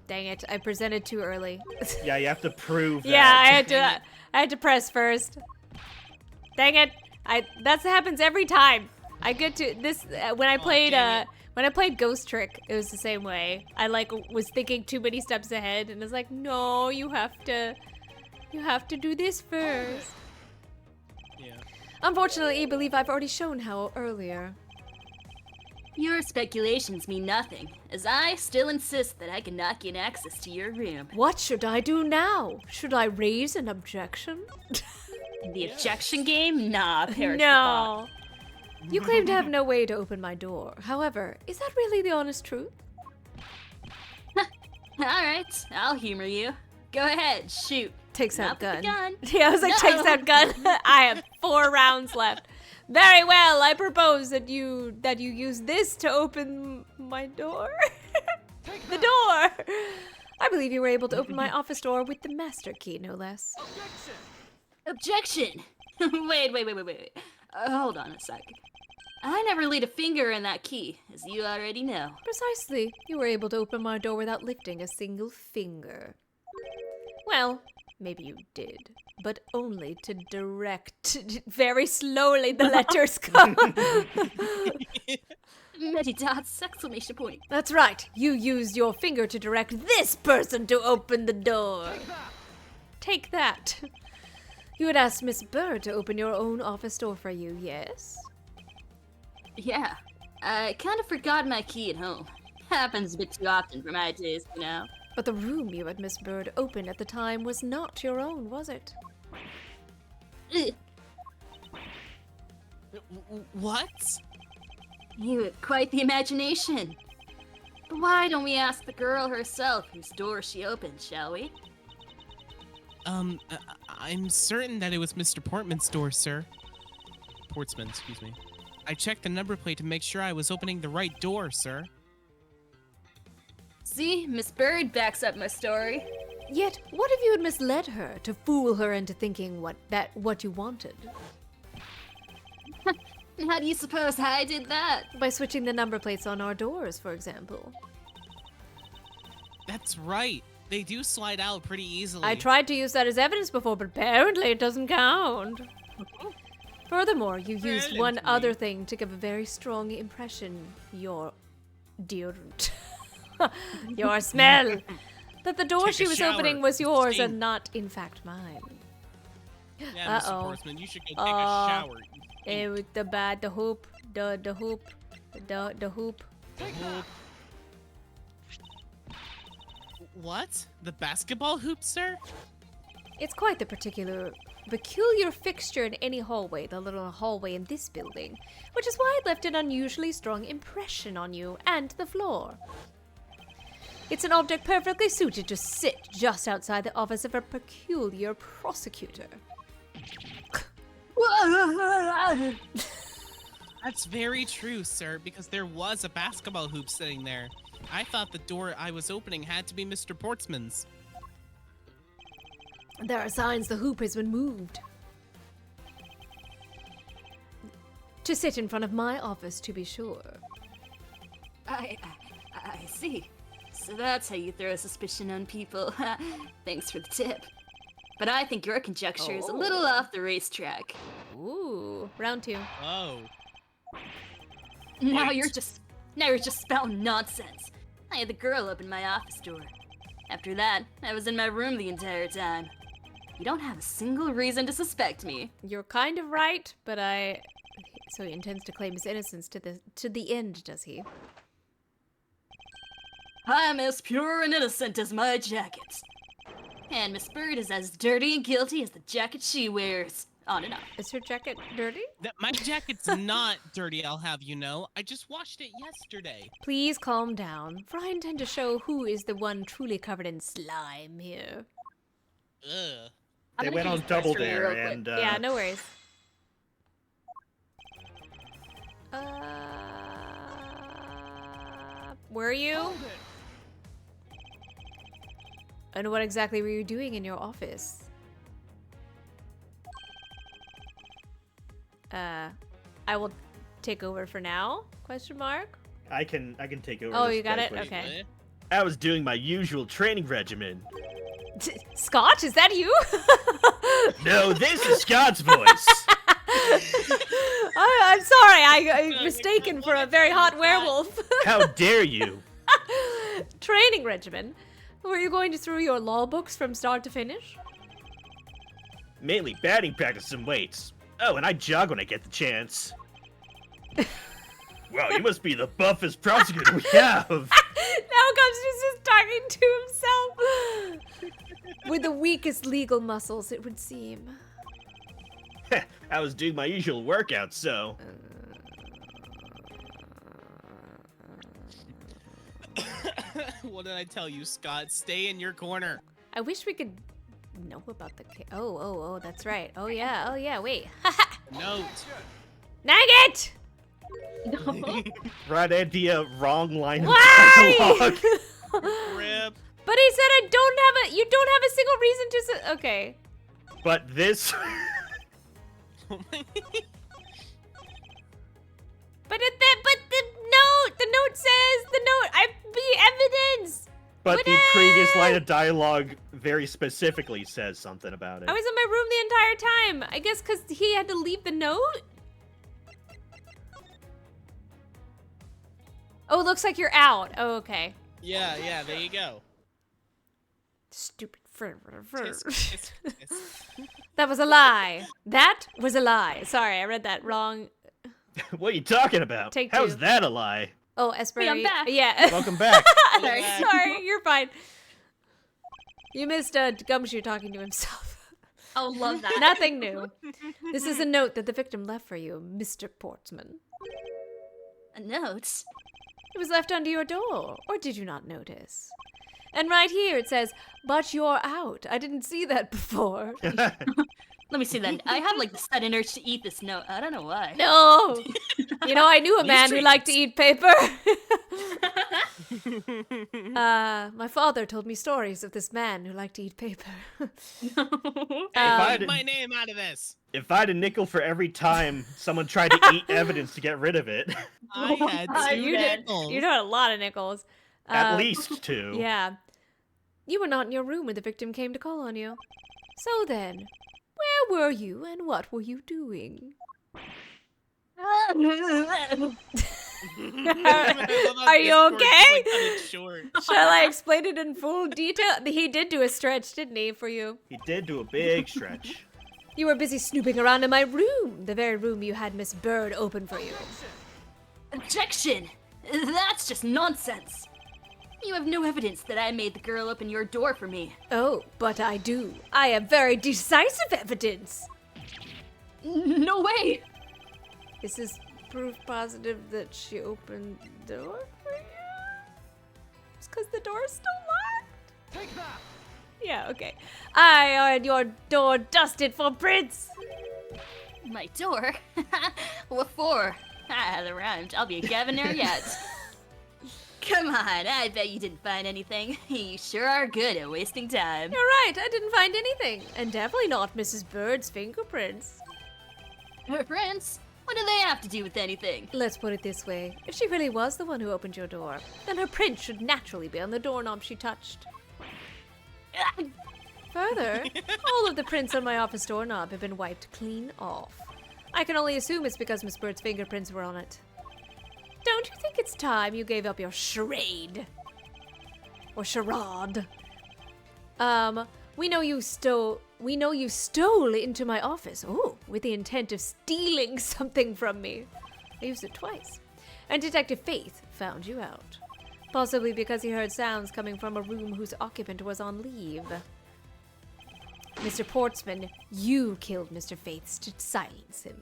Dang it, I presented too early. Yeah, you have to prove that. Yeah, I had to press first. Dang it. That happens every time. I get to this when I played Ghost Trick, it was the same way. I was thinking too many steps ahead and it's like, "No, you have to do this first." Yeah. Unfortunately, I believe I've already shown how earlier. Your speculations mean nothing, as I still insist that I cannot gain access to your room. What should I do now? Should I raise an objection? The objection game? Nah, perish the No. You claim to have no way to open my door. However, is that really the honest truth? thought. Alright, I'll humor you. Go ahead, shoot. Takes Not out with gun. the gun. Yeah, I was like, No. takes out gun. I have 4 rounds left. Very well. I propose that you use this to open my door. The door. I believe you were able to open my office door with the master key, no less. Objection! Wait. Hold on a sec. I never laid a finger on that key, as you already know. Precisely. You were able to open my door without lifting a single finger. Well, maybe you did, but only to direct very slowly the letters come. Many dots, exclamation point. That's right. You used your finger to direct this person to open the door. Take that. You had asked Miss Bird to open your own office door for you, yes? Yeah, I kind of forgot my key at home. Happens a bit too often for my taste, you know. But the room you had Miss Bird open at the time was not your own, was it? Ugh, What? you have quite the imagination. But why don't we ask the girl herself whose door she opened, shall we? I'm certain that it was Mr. Portman's door, sir. Portsman, excuse me. I checked the number plate to make sure I was opening the right door, sir. See, Miss Bird backs up my story. Yet, what if you had misled her to fool her into thinking what you wanted? How do you suppose I did that? By switching the number plates on our doors, for example. That's right. They do slide out pretty easily. I tried to use that as evidence before, but apparently it doesn't count. Furthermore, you used one other thing to give a very strong impression. Your deodorant. Your smell. That the door Take she a was shower. opening was yours Stink. and not, in fact, mine. Yeah, Mr. Uh-oh. Portsman, you should go take a shower. With the hoop, the hoop. The hoop. What? The basketball hoop, sir? It's quite the peculiar fixture in any hallway, the little hallway in this building, which is why it left an unusually strong impression on you and the floor. It's an object perfectly suited to sit just outside the office of a peculiar prosecutor. That's very true, sir, because there was a basketball hoop sitting there. I thought the door I was opening had to be Mr. Portsman's. There are signs the hoop has been moved. To sit in front of my office, to be sure. I see. So that's how you throw suspicion on people. Thanks for the tip. But I think your conjecture is a little off the racetrack. Ooh, round 2. Oh. Now Wait. you're just spouting nonsense. I had the girl open my office door. After that, I was in my room the entire time. You don't have a single reason to suspect me. You're kind of right, but so he intends to claim his innocence to the end, does he? I'm as pure and innocent as my jacket. And Miss Bird is as dirty and guilty as the jacket she wears. On and on. Is her jacket dirty? My jacket's not dirty, I'll have you know. I just washed it yesterday. Please calm down, for I intend to show who is the one truly covered in slime here. Ugh. They I'm went gonna on use Double press for you Dare, real quick. and Yeah, no worries. Were you? And what exactly were you doing in your office? I will take over for now? Question mark? I can take over. Oh, this you got very it? quick. Okay. I was doing my usual training regimen. Scott, is that you? No, this is Scott's voice. I'm sorry, I'm mistaken for a very hot werewolf. How dare you? Training regimen? Were you going through your law books from start to finish? Mainly batting practice and weights. Oh, and I jog when I get the chance. Wow, you must be the buffest prosecutor we have. Now Gums is just talking to himself. With the weakest legal muscles, it would seem. I was doing my usual workout, so. What did I tell you, Scott? Stay in your corner. I wish we could know about the case. Oh, that's right. Oh yeah, wait. Note. Nugget! Right idea, wrong line of Why? dialogue. Rip. But he said you don't have a single reason to say, okay. But this, But the previous line of dialogue very specifically says something about it. I was in my room the entire time. I guess because he had to leave the note? Oh, it looks like you're out. Oh, okay. Yeah, there you go. Stupid Tisk, tisk, tisk. That was a lie. That was a lie. Sorry, I read that wrong. What are you talking about? Take How's two. that a lie? Oh, Espurr. Wait, I'm back. Yeah. Welcome back. Sorry, you're fine. You missed Gumshoe talking to himself. I'll love that. Nothing new. This is a note that the victim left for you, Mr. Portsman. A note? It was left under your door, or did you not notice? And right here it says, "But you're out." I didn't see that before. Let me see then. I have like the sudden urge to eat this note. I don't know why. No! You know, I knew a man who liked to eat paper. My father told me stories of this man who liked to eat paper. Hey, keep my name out of this. If I had a nickel for every time someone tried to eat evidence to get rid of it, I had two nickels. You're doing a lot of nickels. at least 2. Yeah. You were not in your room when the victim came to call on you. So then, where were you and what were you doing? Are you okay? Shall I explain it in full detail? He did do a stretch, didn't he, for you? He did do a big stretch. You were busy snooping around in my room, the very room you had Miss Bird open for you. Objection! That's just nonsense. You have no evidence that I made the girl open your door for me. Oh, but I do. I have very decisive evidence. No way! This is proof positive that she opened the door for you? It's because the door's still locked? Take that! Yeah, okay. I had your door dusted for prints. My door? What for? Ah, that rhymed. I'll be a Gaviner yet. Come on, I bet you didn't find anything. You sure are good at wasting time. You're right, I didn't find anything. And definitely not Mrs. Bird's fingerprints. Her prints? What do they have to do with anything? Let's put it this way. If she really was the one who opened your door, then her print should naturally be on the doorknob she touched. Further, all of the prints on my office doorknob have been wiped clean off. I can only assume it's because Miss Bird's fingerprints were on it. Don't you think it's time you gave up your charade? Or charade? We know you stole into my office. Oh, with the intent of stealing something from me. I used it twice. And Detective Faith found you out. Possibly because he heard sounds coming from a room whose occupant was on leave. Mr. Portsman, you killed Mr. Faith to silence him.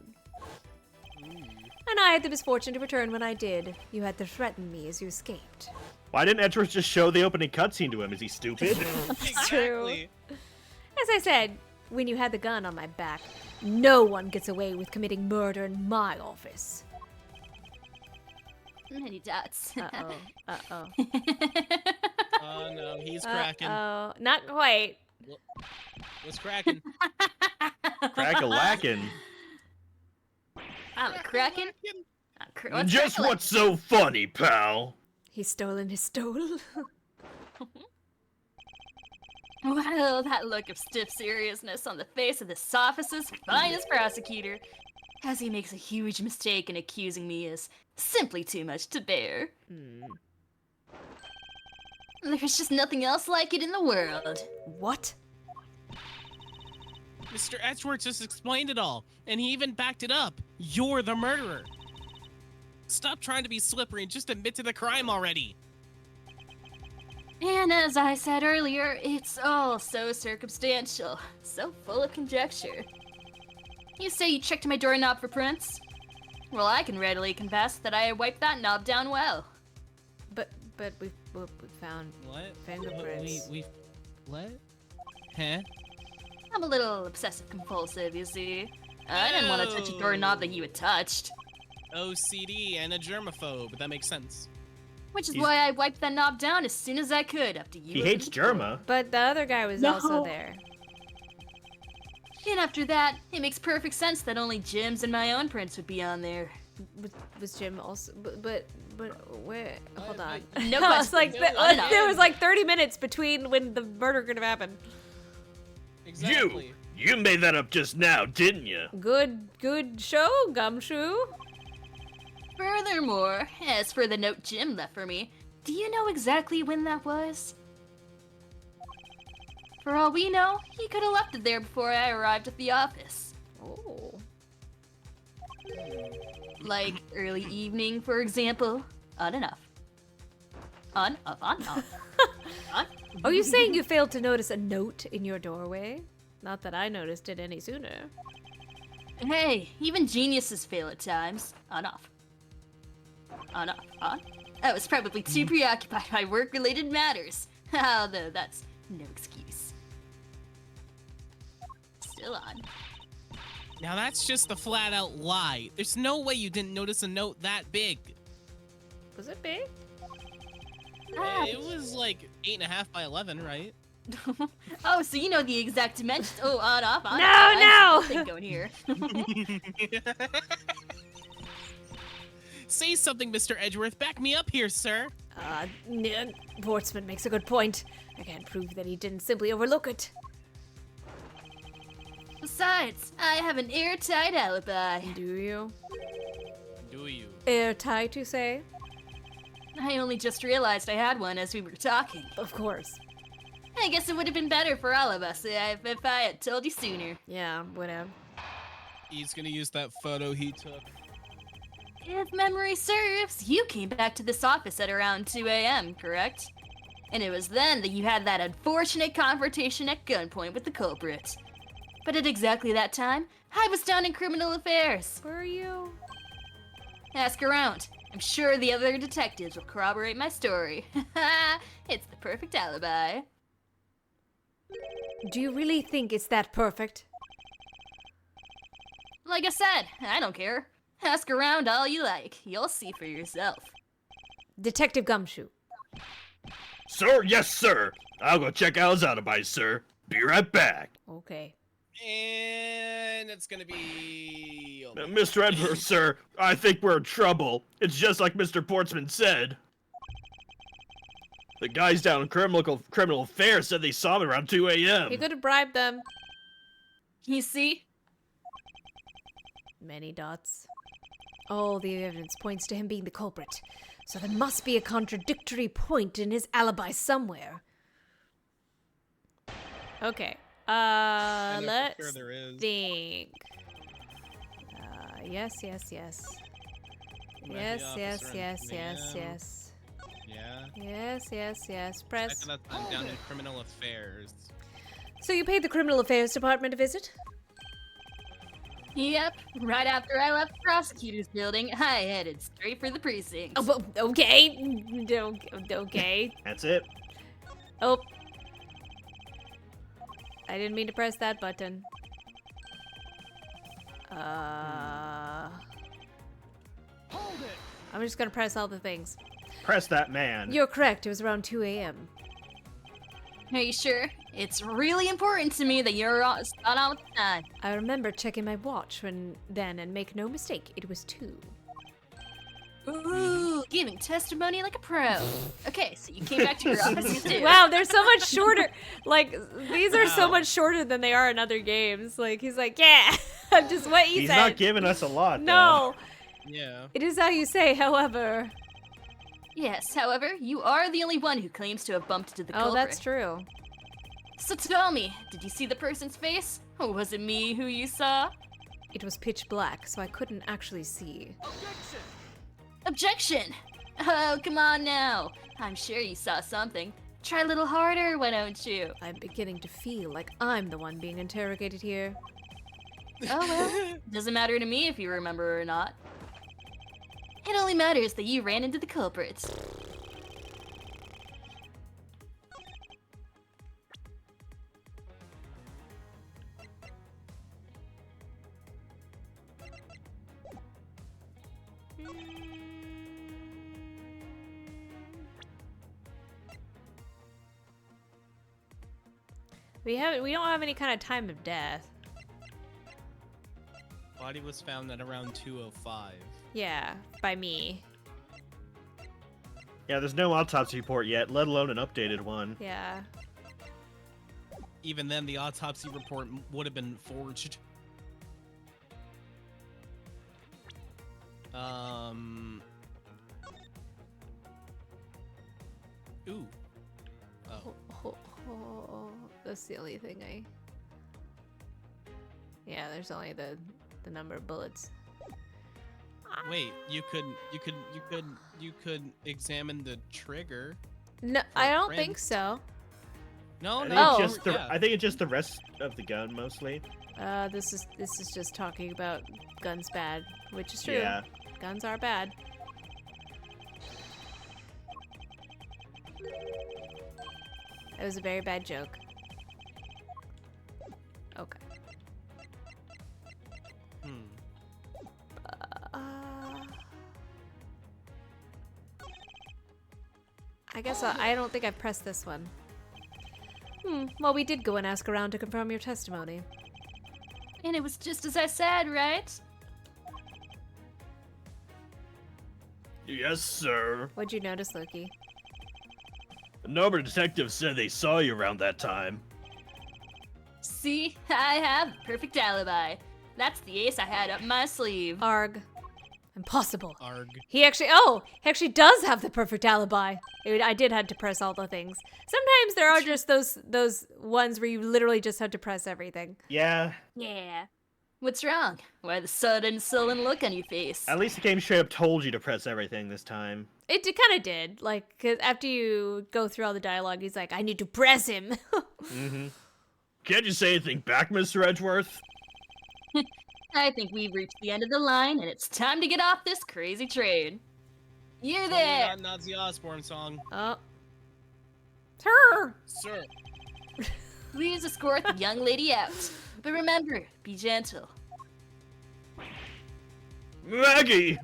And I had the misfortune to return when I did. You had to threaten me as you escaped. Why didn't Edgeworth just show the opening cutscene to him? Is he stupid? Exactly. As I said, when you had the gun on my back, no one gets away with committing murder in my office. Many dots. Uh-oh. Uh-oh. Oh no, he's cracking. Uh-oh. Not quite. What's cracking? Crack-a-lackin'. I'm a kraken. What's Just crack-a-lack? what's so funny, pal? He's stolen his stole. Well, that look of stiff seriousness on the face of this office's finest prosecutor, as he makes a huge mistake in accusing me, is simply too much to bear. There's just nothing else like it in the world. What? Mr. Edgeworth just explained it all, and he even backed it up. You're the murderer. Stop trying to be slippery and just admit to the crime already. And as I said earlier, it's all so circumstantial, so full of conjecture. You say you checked my doorknob for prints? Well, I can readily confess that I wiped that knob down well. But we found What? fingerprints. We what? Huh? I'm a little obsessive-compulsive, you see. I didn't want to touch a doorknob that you had touched. OCD and a germaphobe. That makes sense. Which is why I wiped that knob down as soon as I could after you He opened hates the door. Germa. But the other guy was also there. And after that, it makes perfect sense that only Jim's and my own prints would be on there. Was Jim also? But where? Hold on. No I was like, question. there was like 30 minutes between when the murder could have happened. Exactly. You made that up just now, didn't you? Good show, Gumshoe. Furthermore, as for the note Jim left for me, do you know exactly when that was? For all we know, he could have left it there before I arrived at the office. Oh. Like early evening, for example. On and off. On, off, on, off. On. Are you saying you failed to notice a note in your doorway? Not that I noticed it any sooner. Hey, even geniuses fail at times. On, off. On, off, on. I was probably too preoccupied by work-related matters. Although that's no excuse. Still on. Now that's just a flat-out lie. There's no way you didn't notice a note that big. Was it big? It was like 8.5 by 11, right? Oh, so you know the exact dimensions. Oh, on, off, on, No, off. I no! see the thing going here. Say something, Mr. Edgeworth. Back me up here, sir. Portsman makes a good point. I can't prove that he didn't simply overlook it. Besides, I have an airtight alibi. Do you? Do you? Airtight, you say? I only just realized I had one as we were talking. Of course. I guess it would have been better for all of us if I had told you sooner. Yeah, whatever. He's gonna use that photo he took. If memory serves, you came back to this office at around 2 a.m., correct? And it was then that you had that unfortunate confrontation at gunpoint with the culprit. But at exactly that time, I was down in criminal affairs. Were you? Ask around. I'm sure the other detectives will corroborate my story. It's the perfect alibi. Do you really think it's that perfect? Like I said, I don't care. Ask around all you like. You'll see for yourself. Detective Gumshoe. Sir, yes, sir. I'll go check out his alibi, sir. Be right back. Okay. And it's gonna be... Mr. Edward, sir, I think we're in trouble. It's just like Mr. Portsman said. The guys down in criminal affairs said they saw him around 2 a.m. He could have bribed them. You see? Many dots. All the evidence points to him being the culprit. So there must be a contradictory point in his alibi somewhere. Okay. Let's sure there is. think. Yes. Yes, Met the yes, officer yes, in yes, command. yes. Yeah. Yes. Press. Second time down in criminal affairs. So you paid the Criminal Affairs Department a visit? Yep. Right after I left the prosecutor's building, I headed straight for the precinct. Oh, well, okay. Okay. That's it. Oh. I didn't mean to press that button. I'm just gonna press all the things. Press that man. You're correct. It was around 2 a.m. Are you sure? It's really important to me that you're on with the time. I remember checking my watch then, and make no mistake, it was 2. Ooh, giving testimony like a pro. Okay, so you came back to your office too. Wow, they're so much shorter. Like, these are so much shorter than they are in other games. Like, he's like, yeah, just what you He's said. not giving us a lot. No, Yeah. it is how you say, however. Yes, however, you are the only one who claims to have bumped into the culprit. Oh, that's true. So tell me, did you see the person's face? Or was it me who you saw? It was pitch black, so I couldn't actually see. Objection! Oh, come on now. I'm sure you saw something. Try a little harder, why don't you? I'm beginning to feel like I'm the one being interrogated here. Oh well, doesn't matter to me if you remember or not. It only matters that you ran into the culprits. We don't have any kind of time of death. Body was found at around 2:05. Yeah, by me. Yeah, there's no autopsy report yet, let alone an updated one. Yeah. Even then, the autopsy report would have been forged. Ooh. Oh. That's the only thing I... Yeah, there's only the number of bullets. Wait, you could examine the trigger. No, I don't Friend. think so. No, I no. think, Oh. it's just the, yeah. I think it's just the rest of the gun, mostly. This is just talking about guns bad, which is true. Yeah. Guns are bad. It was a very bad joke. Okay. I guess I don't think I've pressed this one. Well, we did go and ask around to confirm your testimony. And it was just as I said, right? Yes, sir. What'd you notice, Loki? A number of detectives said they saw you around that time. See, I have a perfect alibi. That's the ace I had up my sleeve. Arg. Impossible. Arg. He actually does have the perfect alibi. I did have to press all the things. Sometimes there are just those ones where you literally just have to press everything. Yeah, Yeah. What's wrong? Why the sudden sullen look on your face? at least the game straight up told you to press everything this time. It kind of did. Like, 'cause after you go through all the dialogue, he's like, I need to press him. Mm-hmm. Can't you say anything back, Mr. Edgeworth? I think we've reached the end of the line, and it's time to get off this crazy train. You there! That Nazi Osborne song. Oh. Her! Sir. Please escort the young lady out. But remember, be gentle. Maggie!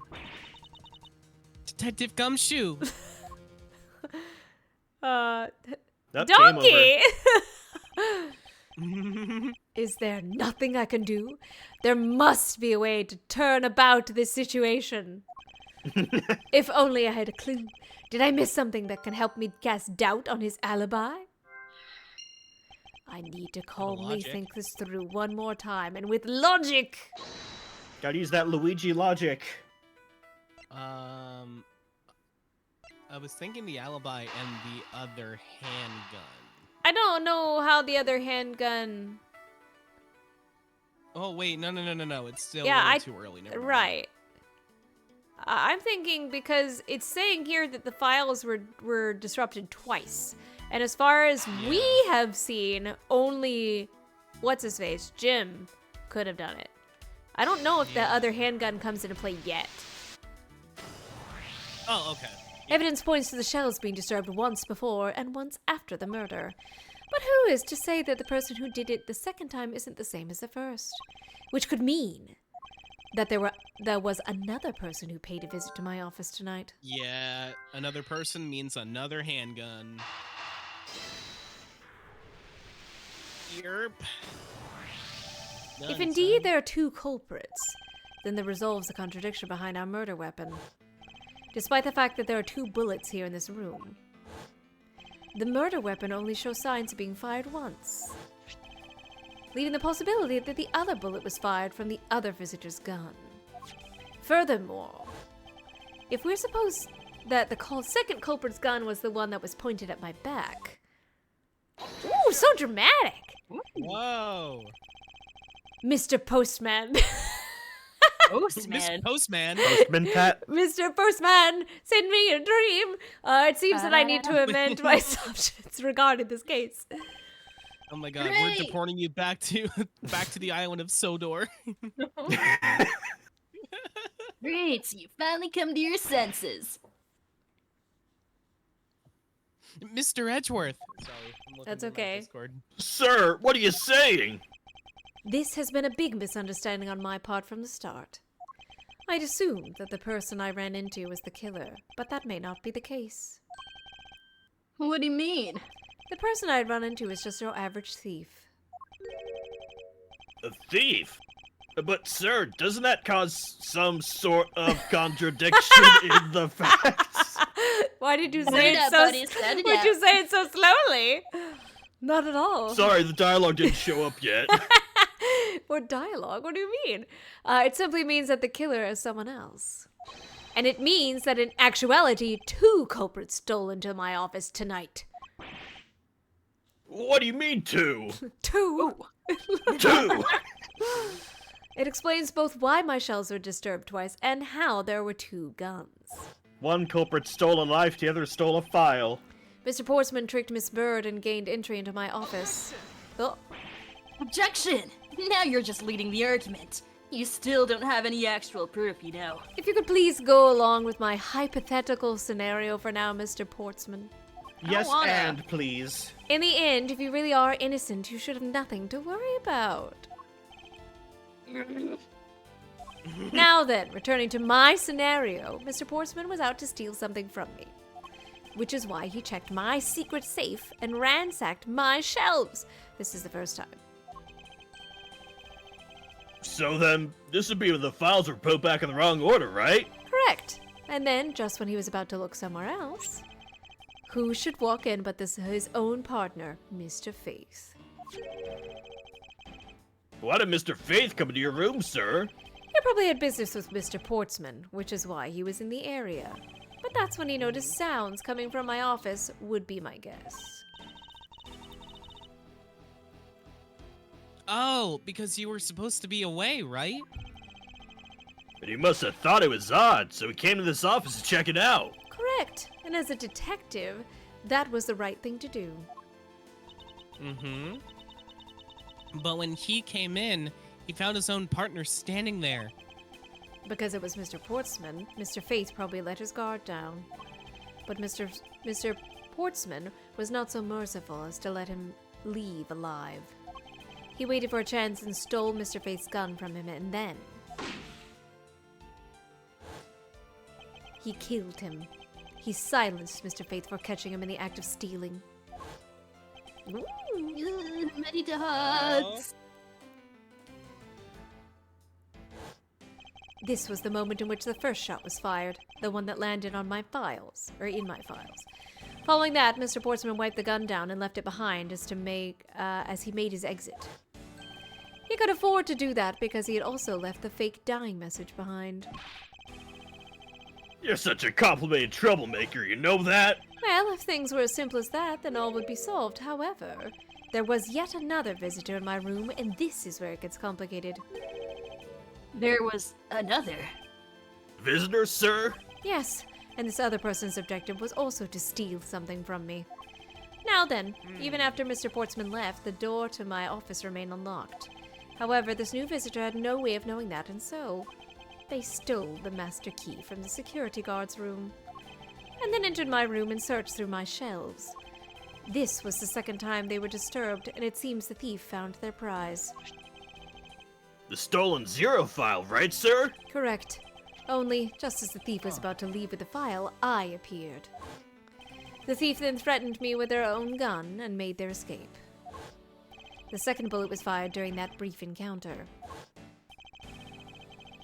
Detective Gumshoe. Nope, game Donkey! over. Is there nothing I can do? There must be a way to turn about this situation. If only I had a clue. Did I miss something that can help me cast doubt on his alibi? I need to calmly Logic. think this through one more time, and with logic! Gotta use that Luigi logic. I was thinking the alibi and the other handgun. I don't know how the other handgun... Oh wait, no. It's still Yeah, a little too early. Never mind. Right. I'm thinking because it's saying here that the files were disrupted twice. And as far as we have seen, only what's-his-face, Jim, could have done it. I don't know if the other handgun comes into play yet. Oh, okay. Evidence points to the shells being disturbed once before and once after the murder. But who is to say that the person who did it the second time isn't the same as the first? Which could mean that there was another person who paid a visit to my office tonight. Yeah, another person means another handgun. Yerp. If Done, indeed son. there are two culprits, then that resolves the contradiction behind our murder weapon. Despite the fact that there are 2 bullets here in this room, the murder weapon only shows signs of being fired once, leaving the possibility that the other bullet was fired from the other visitor's gun. Furthermore, if we're supposed that the second culprit's gun was the one that was pointed at my back... Ooh, so dramatic! Whoa. Mr. Postman. Miss Postman. Postman. Postman Pat. Mr. Postman, send me a dream. It seems that I need to amend my assumptions regarding this case. Oh my god, Great. we're deporting you back to the island of Sodor. Great, so you finally come to your senses. Mr. Edgeworth. Sorry, I'm looking That's at my okay. Discord. Sir, what are you saying? This has been a big misunderstanding on my part from the start. I'd assumed that the person I ran into was the killer, but that may not be the case. What do you mean? The person I'd run into is just your average thief. A thief? But sir, doesn't that cause some sort of contradiction in the facts? Why did you Set say it it up, so? buddy, set it Why'd up. you say it so slowly? Not at all. Sorry, the dialogue didn't show up yet. What dialogue? What do you mean? It simply means that the killer is someone else. And it means that in actuality, 2 culprits stole into my office tonight. What do you mean 2? 2? 2? It explains both why my shelves were disturbed twice and how there were 2 guns. One culprit stole a life, the other stole a file. Mr. Portsman tricked Miss Bird and gained entry into my office. Oh, Objection! Now you're just leading the argument. You still don't have any actual proof, you know. if you could please go along with my hypothetical scenario for now, Mr. Portsman. Yes, wanna. and please. In the end, if you really are innocent, you should have nothing to worry about. Now then, returning to my scenario, Mr. Portsman was out to steal something from me. Which is why he checked my secret safe and ransacked my shelves. This is the first time. So then, this would be when the files were put back in the wrong order, right? Correct. And then, just when he was about to look somewhere else, who should walk in but his own partner, Mr. Faith? Why did Mr. Faith come into your room, sir? He probably had business with Mr. Portsman, which is why he was in the area. But that's when he noticed sounds coming from my office, would be my guess. Oh, because you were supposed to be away, right? But he must have thought it was odd, so he came to this office to check it out. Correct. And as a detective, that was the right thing to do. Mm-hmm. But when he came in, he found his own partner standing there. Because it was Mr. Portsman, Mr. Faith probably let his guard down. But Mr. Portsman was not so merciful as to let him leave alive. He waited for a chance and stole Mr. Faith's gun from him, and then he killed him. He silenced Mr. Faith for catching him in the act of stealing. Ready to hugs. This was the moment in which the first shot was fired, the one that landed on my files, or in my files. Following that, Mr. Portsman wiped the gun down and left it behind as he made his exit. He could afford to do that because he had also left the fake dying message behind. You're such a complicated troublemaker, you know that? Well, if things were as simple as that, then all would be solved. However, there was yet another visitor in my room, and this is where it gets complicated. There was another. Visitor, sir? Yes, and this other person's objective was also to steal something from me. Now then, even after Mr. Portsman left, the door to my office remained unlocked. However, this new visitor had no way of knowing that, and so they stole the master key from the security guard's room, and then entered my room and searched through my shelves. This was the second time they were disturbed, and it seems the thief found their prize. The stolen 0 file, right, sir? Correct. Only, just as the thief was about to leave with the file, I appeared. The thief then threatened me with their own gun and made their escape. The second bullet was fired during that brief encounter.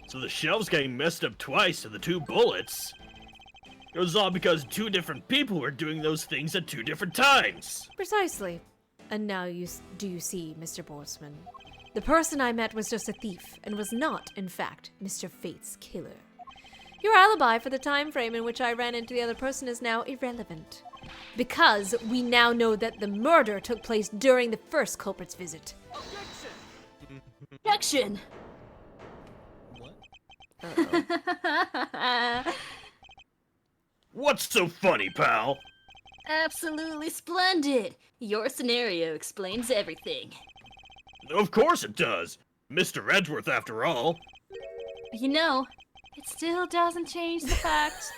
So the shelves getting messed up twice and the 2 bullets. It was all because 2 different people were doing those things at 2 different times. Precisely. And now do you see, Mr. Portsman? The person I met was just a thief, and was not, in fact, Mr. Faith's killer. Your alibi for the time frame in which I ran into the other person is now irrelevant. Because we now know that the murder took place during the first culprit's visit. Objection! What? What's so funny, pal? Absolutely splendid. Your scenario explains everything. Of course it does. Mr. Edgeworth, after all. You know, it still doesn't change the fact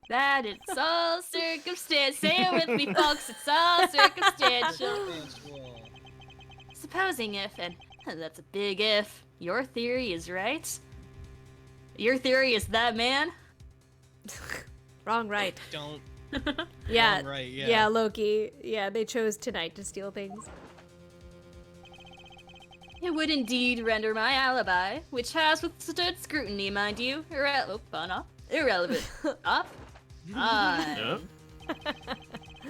that it's all circumstance. Say it with me, folks. It's all circumstantial. Supposing if, and that's a big if, your theory is right. Your theory is that man? Wrong, right. Don't. Yeah. Wrong, right, yeah. Yeah, Loki. Yeah, they chose tonight to steal things. It would indeed render my alibi, which has withstood scrutiny, mind you, irrelevant. Off? On. Yeah.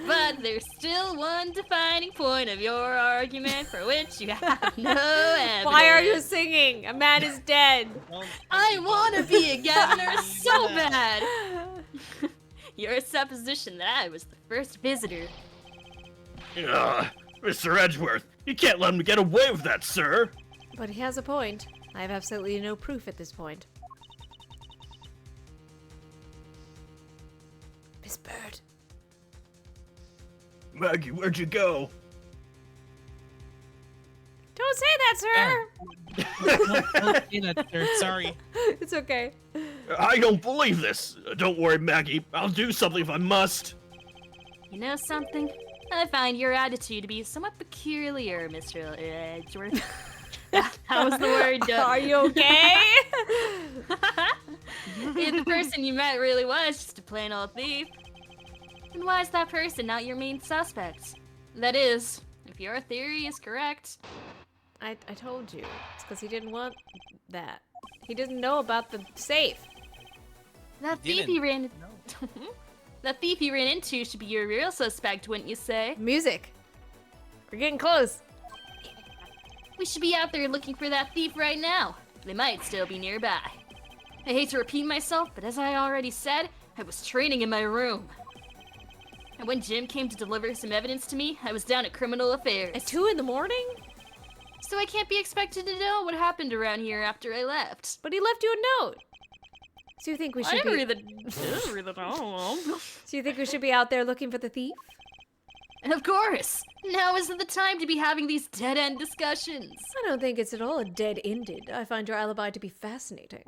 But there's still one defining point of your argument for which you have no evidence. Why are you singing? A man is dead. I want to be a governor so bad! Your supposition that I was the first visitor. Mr. Edgeworth, you can't let him get away with that, sir. But he has a point. I have absolutely no proof at this point. Miss Bird. Maggie, where'd you go? Don't say that, sir! Don't say that, sir. Sorry. It's okay. I don't believe this. Don't worry, Maggie. I'll do something if I must. You know something? I find your attitude to be somewhat peculiar, Mr. Edgeworth. That was the word. Are you okay? If the person you met really was just a plain old thief, then why is that person not your main suspect? That is, if your theory is correct. I told you. It's because he didn't want that. He didn't know about the safe. That thief he ran. That thief you ran into should be your real suspect, wouldn't you say? Music. We're getting close. We should be out there looking for that thief right now. They might still be nearby. I hate to repeat myself, but as I already said, I was training in my room. And when Jim came to deliver some evidence to me, I was down at Criminal Affairs. At 2 in the morning? So I can't be expected to know what happened around here after I left. But he left you a note. So you think we I should didn't be? read the. So you think we should be out there looking for the thief? Of course! Now isn't the time to be having these dead-end discussions. I don't think it's at all dead-ended. I find your alibi to be fascinating.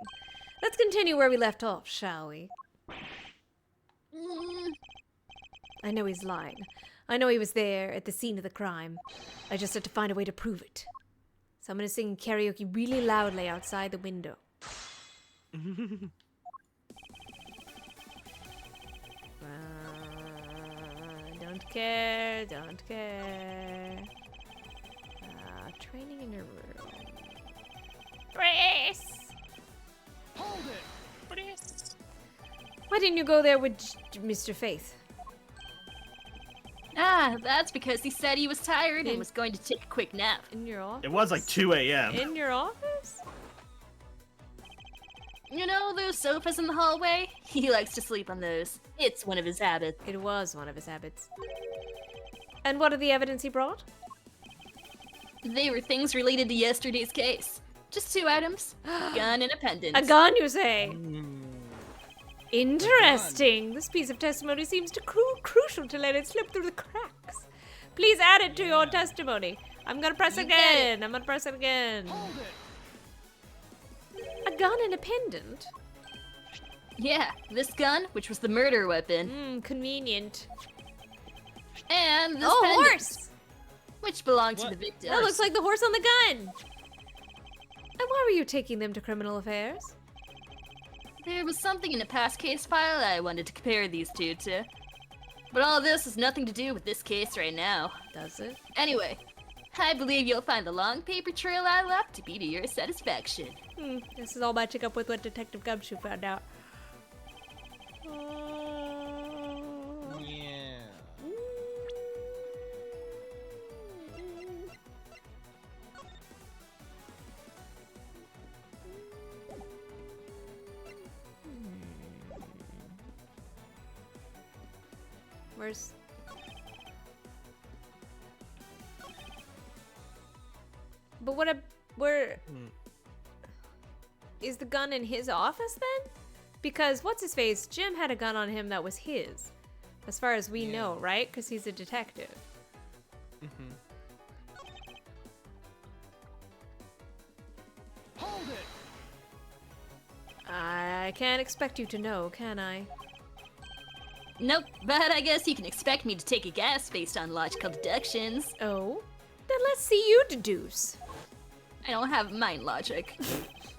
Let's continue where we left off, shall we? I know he's lying. I know he was there at the scene of the crime. I just had to find a way to prove it. So I'm gonna sing karaoke really loudly outside the window. Don't care, don't care. Training in your room. Brace! Hold it. Brace. Why didn't you go there with Mr. Faith? Ah, that's because he said he was tired and was going to take a quick nap. In your office? It was like 2 a.m. In your office? You know those sofas in the hallway? He likes to sleep on those. It's one of his habits. It was one of his habits. And what are the evidence he brought? They were things related to yesterday's case. Just 2 items. Gun and a pendant. A gun, you say? Interesting. This piece of testimony seems too crucial to let it slip through the cracks. Please add it to your testimony. I'm gonna press again. I'm gonna press it again. A gun and a pendant? Yeah, this gun, which was the murder weapon. Convenient. And this Oh, pendant, horse! which belonged to What? the victim. That looks like the horse on the gun. And why were you taking them to criminal affairs? There was something in a past case file I wanted to compare these two to. But all this has nothing to do with this case right now. Does it? Anyway, I believe you'll find the long paper trail I left to be to your satisfaction. This is all matching up with what Detective Gumshoe found out. Yeah. Where's... But what a... Where... Is the gun in his office then? Because what's-his-face, Jim had a gun on him that was his. As far as we know, right? Because he's a detective. Hold it. I can't expect you to know, can I? Nope, but I guess you can expect me to take a guess based on logical deductions. Oh? Then let's see you deduce. I don't have mind logic.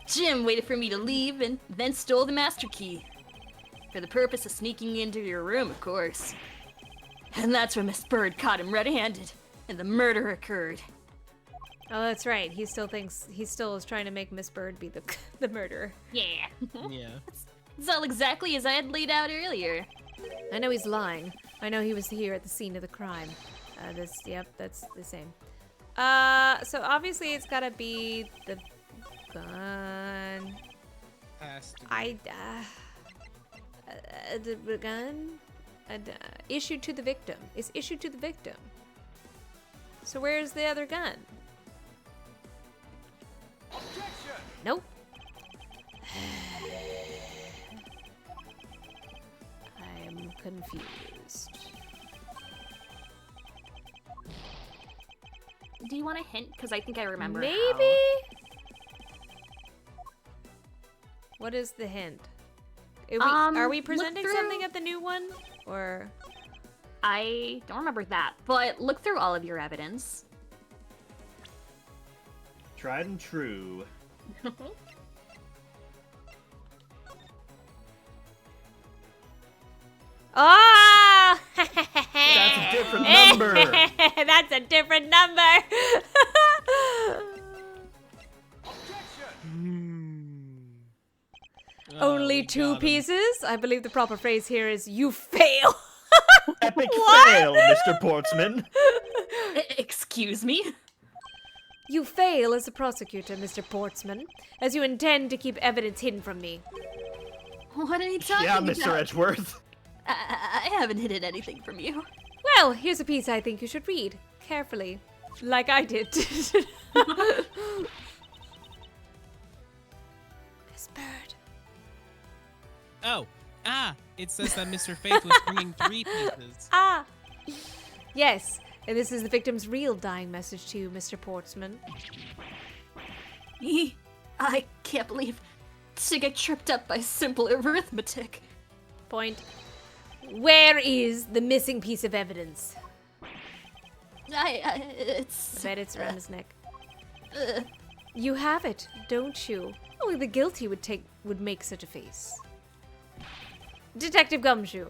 Jim waited for me to leave and then stole the master key. For the purpose of sneaking into your room, of course. And that's when Miss Bird caught him red-handed, and the murder occurred. Oh, that's right. He still is trying to make Miss Bird be the murderer. Yeah. Yeah. It's all exactly as I had laid out earlier. I know he's lying. I know he was here at the scene of the crime. Yep, that's the same. So obviously it's gotta be the gun. Has to be. The gun issued to the victim. It's issued to the victim. So where's the other gun? Nope. I'm confused. Do you want a hint? Because I think I remember. Maybe? What is the hint? Are we look presenting through- something at the new one? Or I don't remember that, but look through all of your evidence. Tried and true. oh! That's a different number. That's a different number. Only we two got him. pieces? I believe the proper phrase here is you fail. Epic What? fail, Mr. Portsman. Excuse me? You fail as a prosecutor, Mr. Portsman, as you intend to keep evidence hidden from me. What are you talking Yeah, about? Mr. Edgeworth. I haven't hidden anything from you. Well, here's a piece I think you should read carefully, like I did. Miss Bird. Oh, it says that Mr. Faith was bringing 3 pieces. Ah! Yes, and this is the victim's real dying message to you, Mr. Portsman. I can't believe to get tripped up by simple arithmetic. Point. Where is the missing piece of evidence? It's... I bet it's around his neck. You have it, don't you? Only the guilty would make such a face. Detective Gumshoe.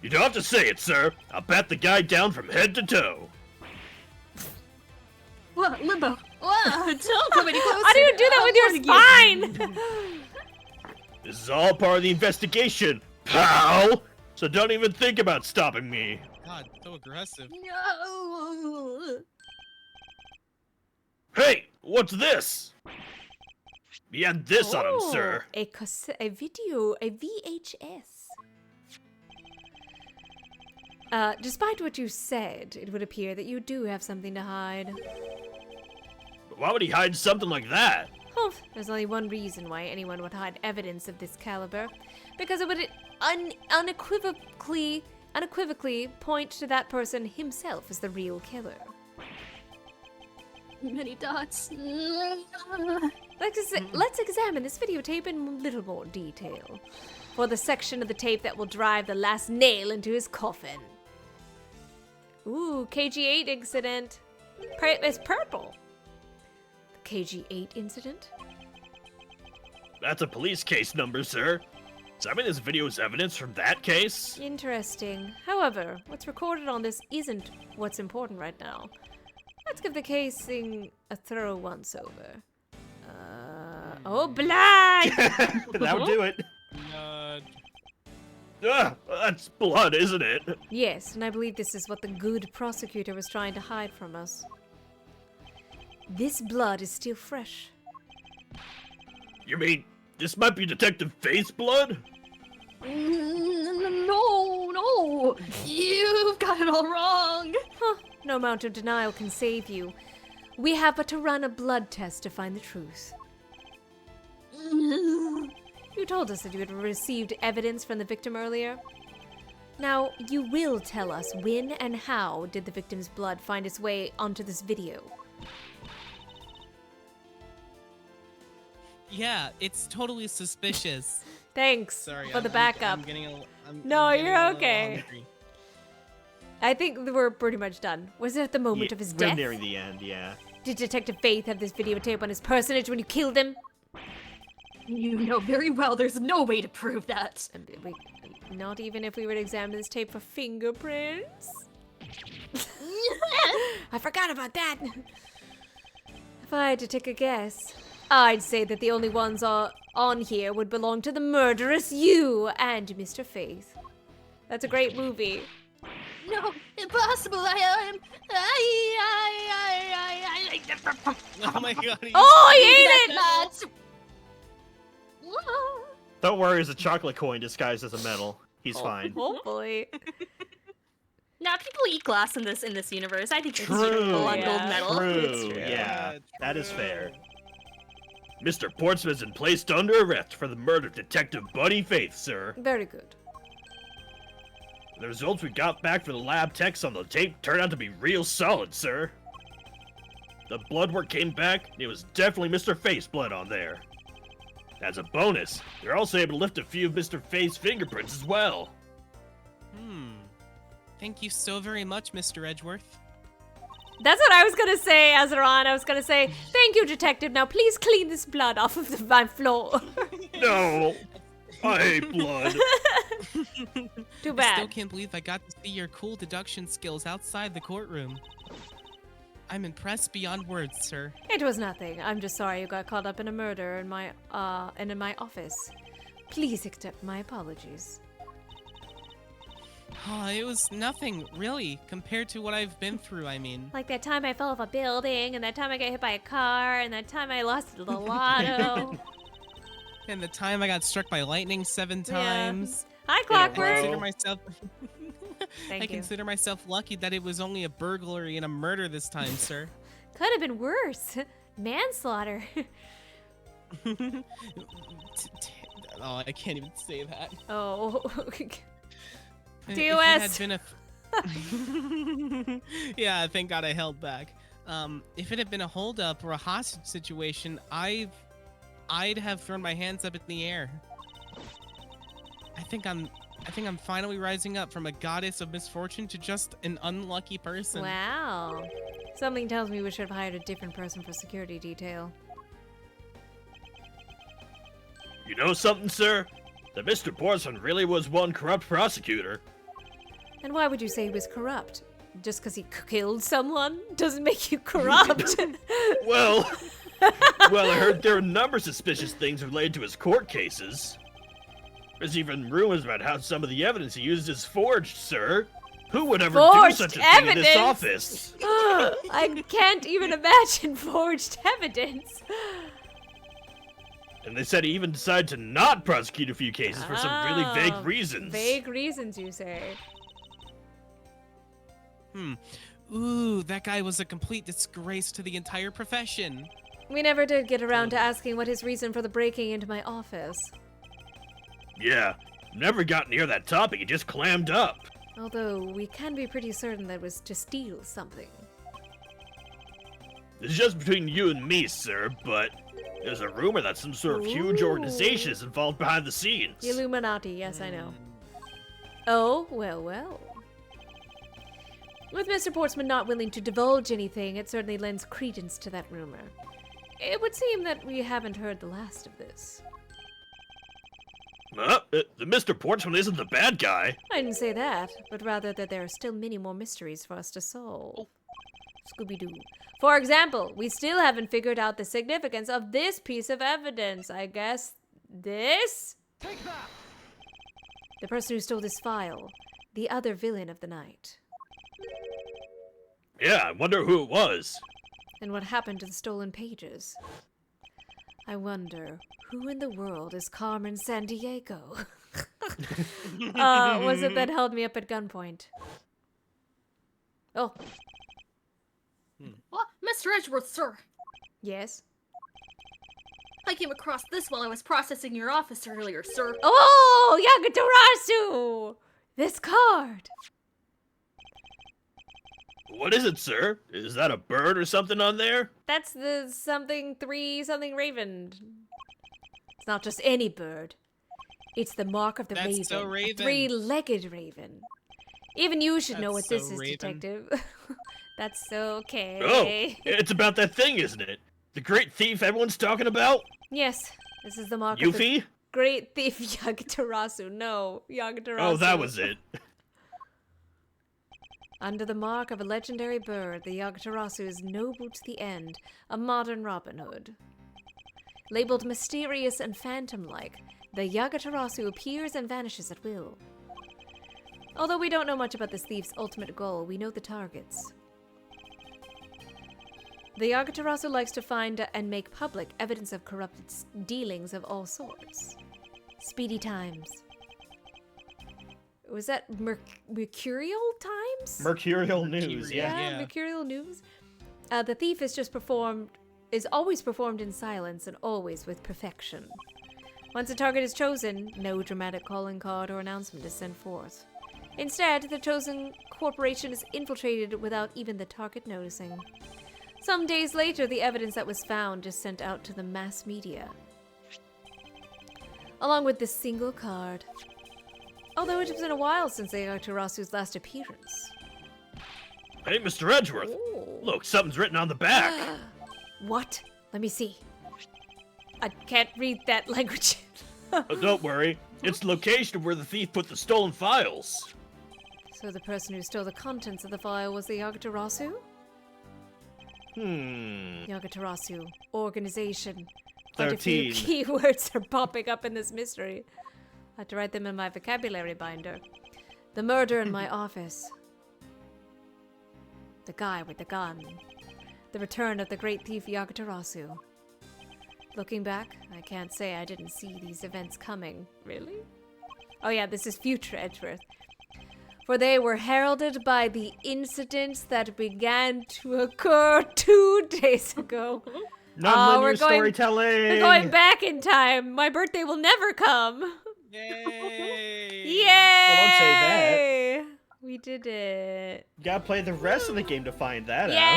You don't have to say it, sir. I'll bat the guy down from head to toe. Whoa, Limbo! Whoa, don't come any closer! How do you do that with your spine? This is all part of the investigation, pal! So don't even think about stopping me. God, so aggressive. No! Hey, what's this? He had this on him, sir. A video, a VHS. Despite what you said, it would appear that you do have something to hide. But why would he hide something like that? Humph, there's only one reason why anyone would hide evidence of this caliber. Because it would unequivocally point to that person himself as the real killer. Many dots. Let's examine this videotape in a little more detail. For the section of the tape that will drive the last nail into his coffin. Ooh, KG8 incident. It's purple. The KG8 incident? That's a police case number, sir. Some of this video is evidence from that case? Interesting. However, what's recorded on this isn't what's important right now. Let's give the casing a thorough once-over. Oh, blood! That would do it. That's blood, isn't it? Yes, and I believe this is what the good prosecutor was trying to hide from us. This blood is still fresh. You mean, this might be Detective Faith's blood? No! You've got it all wrong! Huh, no amount of denial can save you. We have but to run a blood test to find the truth. You told us that you had received evidence from the victim earlier. Now, you will tell us when and how did the victim's blood find its way onto this video. Yeah, it's totally suspicious. Thanks Sorry, for the backup. I'm getting a, No, I'm getting you're a little okay. hungry. I think we're pretty much done. Was it at the moment of his We're death? nearing the end, yeah. Did Detective Faith have this videotape on his personage when you killed him? You know very well there's no way to prove that. Not even if we were to examine this tape for fingerprints? I forgot about that. If I had to take a guess, I'd say that the only ones on here would belong to the murderous you and Mr. Faith. That's a great movie. No, impossible. Oh my god. Oh, I ate it! Don't worry, it's a chocolate coin disguised as a medal. He's fine. Hopefully. Now, people eat glass in this universe. I think it's True. full on Yeah. gold medal. True. true. Yeah, that is fair. Mr. Portsmouth's been placed under arrest for the murder of Detective Buddy Faith, sir. Very good. The results we got back for the lab techs on the tape turned out to be real solid, sir. The blood work came back, and it was definitely Mr. Faith's blood on there. As a bonus, they're also able to lift a few of Mr. Faith's fingerprints as well. Thank you so very much, Mr. Edgeworth. That's what I was gonna say, Azeron. I was gonna say, thank you, detective. Now please clean this blood off of my floor. No! I hate blood. Too I bad. still can't believe I got to see your cool deduction skills outside the courtroom. I'm impressed beyond words, sir. It was nothing. I'm just sorry you got caught up in a murder in my office. Please accept my apologies. Oh, it was nothing, really, compared to what I've been through, I mean. Like that time I fell off a building, and that time I got hit by a car, and that time I lost the lotto. And the time I got struck by lightning 7 Yeah. times. Hi, I Clockwork. consider myself... Thank I you. consider myself lucky that it was only a burglary and a murder this time, sir. Could have been worse. Manslaughter. Oh, I can't even say that. Oh. If TOS. it had been a... Yeah, thank God I held back. If it had been a holdup or a hostage situation, I'd have thrown my hands up in the air. I think I'm finally rising up from a goddess of misfortune to just an unlucky person. Wow. Something tells me we should have hired a different person for security detail. You know something, sir? That Mr. Portsmouth really was one corrupt prosecutor. And why would you say he was corrupt? Just because he killed someone doesn't make you corrupt. Well, I heard there were a number of suspicious things related to his court cases. There's even rumors about how some of the evidence he used is forged, sir. Who would ever do Forged such a thing in this evidence? office? I can't even imagine forged evidence. And they said he even decided to not prosecute a few cases for some really vague Ah, reasons. Vague reasons, you say? Ooh, that guy was a complete disgrace to the entire profession. We never did get around to asking what his reason for the breaking into my office. Yeah, never got near that topic, it just clammed up. Although, we can be pretty certain that it was to steal something. This is just between you and me, sir, but there's a rumor that some sort of huge organization is involved behind the scenes. The Illuminati, yes, I know. Oh, well, well. With Mr. Portsmouth not willing to divulge anything, it certainly lends credence to that rumor. It would seem that we haven't heard the last of this. The Mr. Portsmouth isn't the bad guy. I didn't say that, but rather that there are still many more mysteries for us to solve. Scooby-Doo. For example, we still haven't figured out the significance of this piece of evidence. I guess this? Take that! The person who stole this file. The other villain of the night. Yeah, I wonder who it was. And what happened to the stolen pages? I wonder, who in the world is Carmen Sandiego? Was it that held me up at gunpoint? Oh, What? Mr. Edgeworth, sir. yes. I came across this while I was processing your office earlier, sir. Oh, Yagatarasu! This card. What is it, sir? Is that a bird or something on there? That's the something raven. It's not just any bird. It's the mark of the That's raven. so A Raven. three-legged raven. Even you should know That's what this so is, Raven. detective. That's okay. Oh, it's about that thing, isn't it? The great thief everyone's talking about? Yes, this is the mark of the Yuffie? great thief Yagatarasu. No, Yagatarasu. Oh, that was it. Under the mark of a legendary bird, the Yagatarasu is noble to the end, a modern Robin Hood. Labeled mysterious and phantom-like, the Yagatarasu appears and vanishes at will. Although we don't know much about this thief's ultimate goal, we know the targets. The Yagatarasu likes to find and make public evidence of corrupted dealings of all sorts. Speedy times. Was that Mercurial Times? Mercurial News, yeah. Yeah. Mercurial News. The thief is always performed in silence and always with perfection. Once a target is chosen, no dramatic calling card or announcement is sent forth. Instead, the chosen corporation is infiltrated without even the target noticing. Some days later, the evidence that was found is sent out to the mass media, along with this single card. Although it has been a while since the Yagarasu's last appearance. Hey, Mr. Edgeworth. Oh. Look, something's written on the back. What? Let me see. I can't read that language. Don't worry. It's the location of where the thief put the stolen files. So the person who stole the contents of the file was the Yagatarasu? Yagatarasu. Organization. Quite a few 13. keywords are popping up in this mystery. I have to write them in my vocabulary binder. The murder in my office. The guy with the gun. The return of the great thief Yagatarasu. Looking back, I can't say I didn't see these events coming. Really? Oh yeah, this is future Edgeworth. For they were heralded by the incidents that began to occur 2 days ago. Non-linear storytelling! We're going back in time. My birthday will never come. Yay! Yay! Well, don't say that. We did it. You gotta play the rest of the game to find that out.